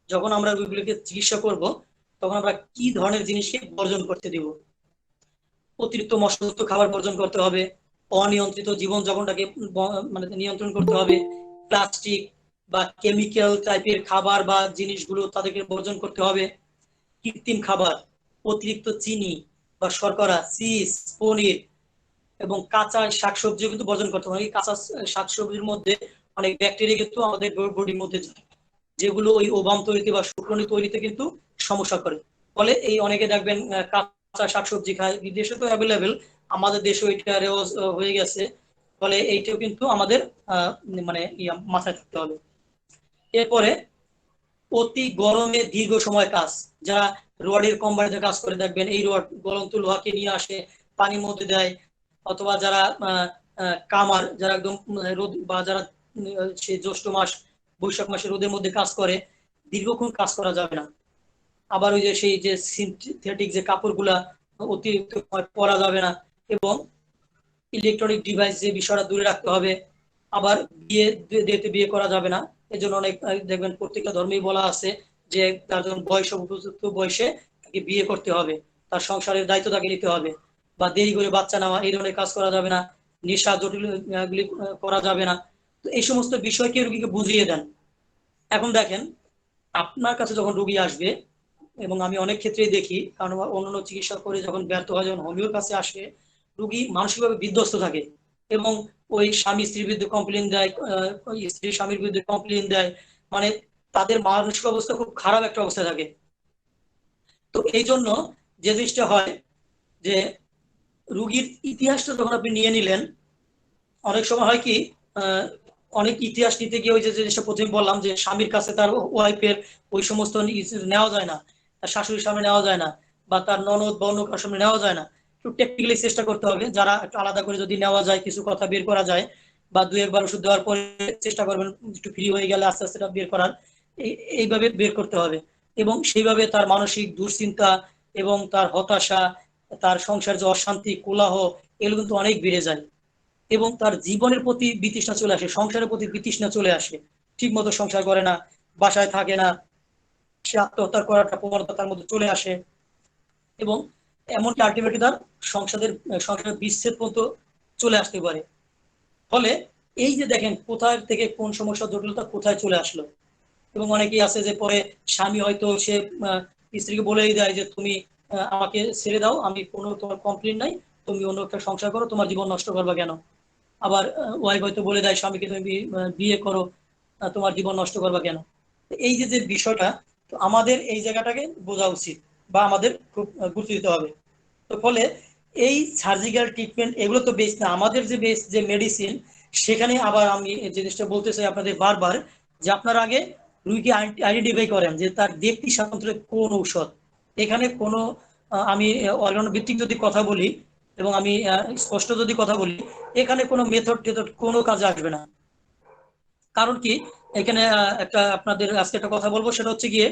যখন আমরা রোগীগুলিকে চিকিৎসা করব, তখন আমরা কি ধরনের জিনিসকে বর্জন করতে দিব। অতিরিক্ত মশলাযুক্ত খাবার বর্জন করতে হবে, অনিয়ন্ত্রিত জীবনযাপনটাকে মানে নিয়ন্ত্রণ করতে হবে, প্লাস্টিক বা কেমিক্যাল টাইপের খাবার বা জিনিসগুলো তাদেরকে বর্জন করতে হবে, কৃত্রিম খাবার, অতিরিক্ত চিনি বা শর্করা, চিজ, পনির এবং কাঁচা শাকসবজিও কিন্তু বর্জন করতে হবে। কাঁচা শাকসবজির মধ্যে অনেক ব্যাকটেরিয়া কিন্তু আমাদের বডির মধ্যে যায়, যেগুলো ওই ওভাম তৈরিতে বা শুক্রাণু তৈরিতে কিন্তু সমস্যা করে। ফলে এই অনেকে দেখবেন কাঁচা শাকসবজি খায়, বিদেশে তো অ্যাভেলেবেল, আমাদের দেশেও এটা রেওয়াজ হয়ে গেছে। ফলে এইটাও কিন্তু আমাদের মানে মাথায় থাকতে হবে। এরপরে অতি গরমে দীর্ঘ সময় কাজ, যারা রোয়ারের কোম্পানিতে কাজ করে, দেখবেন এই রোয়ার গলন্ত লোহাকে নিয়ে আসে, পানির মধ্যে দেয়, অথবা যারা কামার, যারা একদম রোদ, বা যারা সেই জ্যৈষ্ঠ মাস বৈশাখ মাসে রোদের মধ্যে কাজ করে, দীর্ঘক্ষণ কাজ করা যাবে না। আবার ওই যে সেই যে সিনথেটিক যে কাপড়গুলা অতিরিক্ত পরা যাবে না, এবং ইলেকট্রনিক ডিভাইস যে বিষয়টা দূরে রাখতে হবে। আবার বিয়ে করা যাবে না। এই জন্য অনেক দেখবেন প্রত্যেকটা ধর্মেই বলা আছে যে তার যখন বয়স উপযুক্ত বয়সে তাকে বিয়ে করতে হবে, তার সংসারের দায়িত্ব তাকে নিতে হবে। বা দেরি করে বাচ্চা নেওয়া, এই ধরনের কাজ করা যাবে না, নেশা জটিল গুলি করা যাবে না। তো এই সমস্ত বিষয়কে রোগীকে বুঝিয়ে দেন। এখন দেখেন, আপনার কাছে যখন রোগী আসবে, এবং আমি অনেক ক্ষেত্রেই দেখি, কারণ অন্যান্য চিকিৎসা করে যখন ব্যর্থ হয়, যখন হোমিওর কাছে আসে, রোগী মানসিকভাবে বিধ্বস্ত থাকে, এবং ওই স্বামী স্ত্রীর বিরুদ্ধে কমপ্লেন দেয়, স্ত্রী স্বামীর বিরুদ্ধে কমপ্লেন দেয়, মানে তাদের মানসিক অবস্থা খুব খারাপ একটা অবস্থায় থাকে। তো এই জন্য যে জিনিসটা হয় যে রুগীর ইতিহাসটা যখন আপনি নিয়ে নিলেন, অনেক সময় হয় কি, আহ, অনেক ইতিহাস নিতে গিয়ে ওই যে জিনিসটা প্রথমে বললাম যে স্বামীর কাছে তার ওয়াইফের ওই সমস্ত নেওয়া যায় না, তার শাশুড়ির সামনে নেওয়া যায় না, বা তার ননদ বা অন্য কারোর সামনে নেওয়া যায় না। একটু টেকনিক্যালি চেষ্টা করতে হবে, যারা একটু আলাদা করে যদি নেওয়া যায়, কিছু কথা বের করা যায়, বা দুই একবার ওষুধ দেওয়ার পরে চেষ্টা করবেন একটু ফ্রি হয়ে গেলে আস্তে আস্তে বের করার। এইভাবে বের করতে হবে, এবং সেইভাবে তার মানসিক দুশ্চিন্তা এবং তার হতাশা, তার সংসার যে অশান্তি কোলাহ, এগুলো কিন্তু অনেক বেড়ে যায়, এবং তার জীবনের প্রতি বিতৃষ্ণা চলে আসে, সংসারের প্রতি বিতৃষ্ণা চলে আসে, ঠিক মতো সংসার করে না, বাসায় থাকে না, সে আত্মহত্যা করার একটা প্রবণতা তার মধ্যে চলে আসে, এবং এমনকি আলটিমেটলি তার সংসারের বিচ্ছেদ পর্যন্ত চলে আসতে পারে। ফলে এই যে দেখেন কোথায় থেকে কোন সমস্যা জটিলতা কোথায় চলে আসলো। এবং অনেকেই আছে যে পরে স্বামী হয়তো সে স্ত্রীকে বলেই দেয় যে তুমি আমাকে ছেড়ে দাও, আমি কোনো তোমার কমপ্লেন নাই, তুমি অন্য একটা সংসার করো, তোমার জীবন নষ্ট করবা কেন। আবার ওয়াইফ হয়তো বলে দেয় স্বামীকে তুমি বিয়ে করো, তোমার জীবন নষ্ট করবা কেন। এই যে যে বিষয়টা, তো আমাদের এই জায়গাটাকে বোঝা উচিত, বা আমাদের খুব গুরুত্ব দিতে হবে। তো ফলে এই সার্জিক্যাল ট্রিটমেন্ট এগুলো তো বেস না, আমাদের যে বেস যে মেডিসিন, সেখানে আবার আমি এই জিনিসটা বলতে চাই আপনাদের বারবার, যে আপনারা আগে রুগীকে আইডেন্টিফাই করেন যে তার ব্যক্তি স্বাতন্ত্র্যে কোন ঔষধ। এখানে কোনো আমি অর্গান ভিত্তিক যদি কথা বলি, এবং আমি স্পষ্ট যদি কথা বলি, এখানে কোনো মেথড টেথড কোনো কাজে আসবে না। কারণ কি, এখানে একটা আপনাদের আজকে একটা কথা বলবো, সেটা হচ্ছে গিয়ে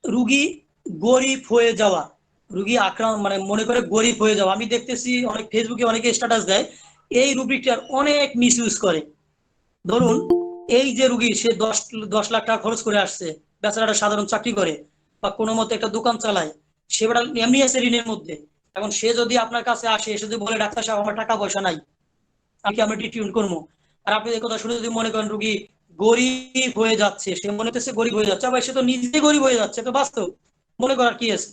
রুগী গরিব হয়ে যাওয়া, রুগী আক্রান্ত মানে মনে করে গরিব হয়ে যাওয়া, আমি দেখতেছি অনেক ফেসবুকে অনেকে স্ট্যাটাস দেয়, এই রুগীটার অনেক মিস ইউজ করে। ধরুন, এই যে রুগী, সে 10 লাখ টাকা খরচ করে আসছে, বেচারাটা সাধারণ চাকরি করে, বা কোনো মতে একটা দোকান চালায়, সে বেটা এমনি আছে ঋণের মধ্যে। এখন সে যদি আপনার কাছে আসে, এসে যদি বলে ডাক্তার সাহেব আমার টাকা পয়সা নাই, আমি কি আমরা ট্রিটমেন্ট করবো, আর আপনি এই কথা শুনে যদি মনে করেন রুগী গরিব হয়ে যাচ্ছে, সে মনে হচ্ছে গরিব হয়ে যাচ্ছে, আবার সে তো নিজে গরিব হয়ে যাচ্ছে, তো বাস্তব মনে করার কি আছে।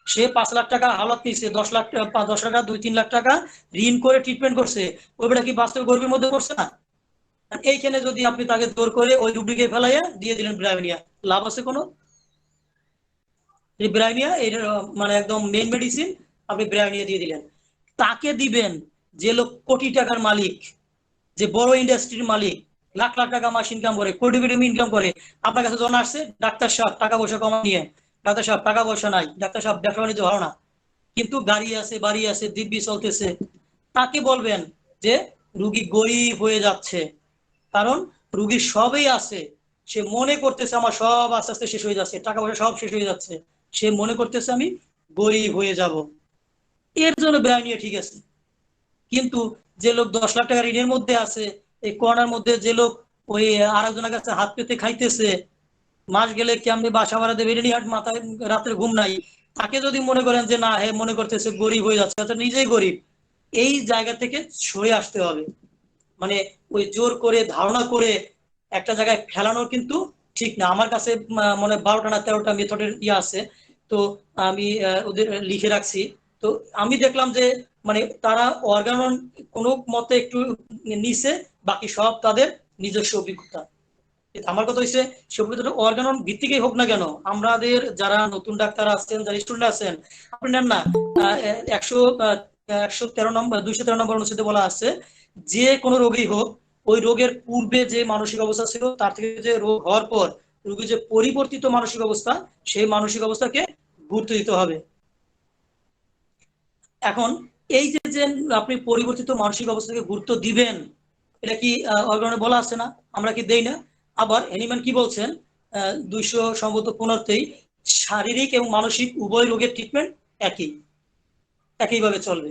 সে 5 লাখ টাকা হালাত নিচ্ছে, 10 লাখ টাকা, 10 লাখ টাকা, 2-3 লাখ টাকা ঋণ করে ট্রিটমেন্ট করছে, ওই বেটা কি বাস্তব গরিবের মধ্যে করছে না? এইখানে যদি আপনি তাকে জোর করে ওই রুগীকে ফেলাইয়া দিয়ে দিলেন ব্রায়োনিয়া, লাভ আছে কোনো? এই ব্রায়োনিয়া এর মানে একদম মেইন মেডিসিন, আপনি ব্রায়োনিয়া দিয়ে দিলেন। তাকে দিবেন যে লোক কোটি টাকার মালিক, যে বড় ইন্ডাস্ট্রির মালিক, লাখ লাখ টাকা মাস ইনকাম করে, কোটি কোটি ইনকাম করে, আপনার কাছে যখন আসছে, ডাক্তার সাহেব টাকা পয়সা কমা নিয়ে, ডাক্তার সাহেব টাকা পয়সা নাই, ডাক্তার সাহেব ব্যবসা বাণিজ্য ভালো না, কিন্তু গাড়ি আছে, বাড়ি আছে, দিব্যি চলতেছে, তাকে বলবেন যে রুগী গরিব হয়ে যাচ্ছে, কারণ রুগীর সবই আছে, সে মনে করতেছে আমার সব আস্তে আস্তে শেষ হয়ে যাচ্ছে, টাকা পয়সা সব শেষ হয়ে যাচ্ছে, সে মনে করতেছে আমি গরিব হয়ে যাব, এর জন্য ব্যয় নিয়ে ঠিক আছে। কিন্তু যে লোক 10 লাখ টাকা ঋণের মধ্যে আছে, এই করোনার মধ্যে যে লোক ওই আরেকজনের কাছে হাত পেতে খাইতেছে, মাস গেলে কেমনি বাসা ভাড়া দেবে এটা নিয়ে আর মাথায় রাত্রে ঘুম নাই, তাকে যদি মনে করেন যে না, হ্যাঁ মনে করতেছে গরিব হয়ে যাচ্ছে, অর্থাৎ নিজেই গরিব, এই জায়গা থেকে সরে আসতে হবে। মানে ওই জোর করে ধারণা করে একটা জায়গায় ফেলানোর কিন্তু ঠিক না। আমার কাছে মনে 12টা না 13টা মেথডের ইয়ে আছে, তো আমি ওদের লিখে রাখছি। তো আমি দেখলাম যে মানে তারা অর্গানন কোনো মতে একটু নিচে, বাকি সব তাদের নিজস্ব অভিজ্ঞতা। আমার কথা হচ্ছে সেগুলো অর্গানন ভিত্তিকই হোক না কেন, আমাদের যারা নতুন ডাক্তার আছেন, যারা স্টুডেন্ট আছেন, আপনি নেন না 113 নম্বর 213 নম্বর অনুচ্ছেদে বলা আছে যে কোনো রোগী হোক ওই রোগের পূর্বে যে মানসিক অবস্থা ছিল তার থেকে যে রোগ হওয়ার পর রোগীর যে পরিবর্তিত মানসিক অবস্থা সেই মানসিক অবস্থাকে গুরুত্ব দিতে হবে। এখন এই যে যে আপনি পরিবর্তিত মানসিক অবস্থাকে গুরুত্ব দিবেন, এটা কি অর্গানে বলা আছে না? আমরা কি দেই না? আবার হ্যানিম্যান কি বলছেন 215 শারীরিক এবং মানসিক উভয় রোগের ট্রিটমেন্ট একই একইভাবে চলবে।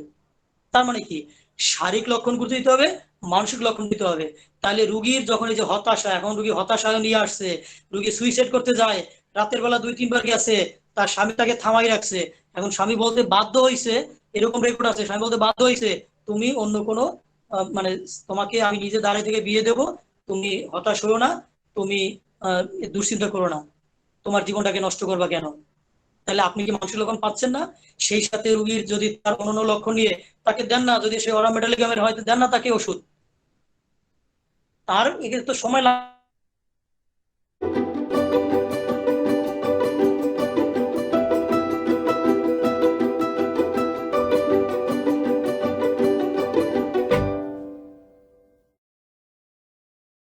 তার মানে কি শারীরিক লক্ষণ গুরুত্ব দিতে হবে, মানসিক লক্ষণ দিতে হবে। তাহলে রুগীর যখন এই যে হতাশা, এখন রুগী হতাশা নিয়ে আসছে, রুগী সুইসাইড করতে যায়, রাতের বেলা 2-3 বার গেছে, তার স্বামী তাকে থামাই রাখছে, এখন স্বামী বলতে বাধ্য হয়েছে, এরকম রেকর্ড আছে, স্বামী বলতে বাধ্য হয়েছে তুমি অন্য কোনো মানে তোমাকে আমি নিজে দাঁড়িয়ে থেকে বিয়ে দেবো, তুমি হতাশ হও না, তুমি দুশ্চিন্তা করো না, তোমার জীবনটাকে নষ্ট করবা কেন? তাহলে আপনি কি মানসিক লক্ষণ পাচ্ছেন না? সেই সাথে রুগীর যদি তার অন্যান্য লক্ষণ নিয়ে তাকে দেন না, যদি সে অরামেটালিগামের হয়তো দেন না তাকে ওষুধ, তার এক্ষেত্রে তো সময় লাগে।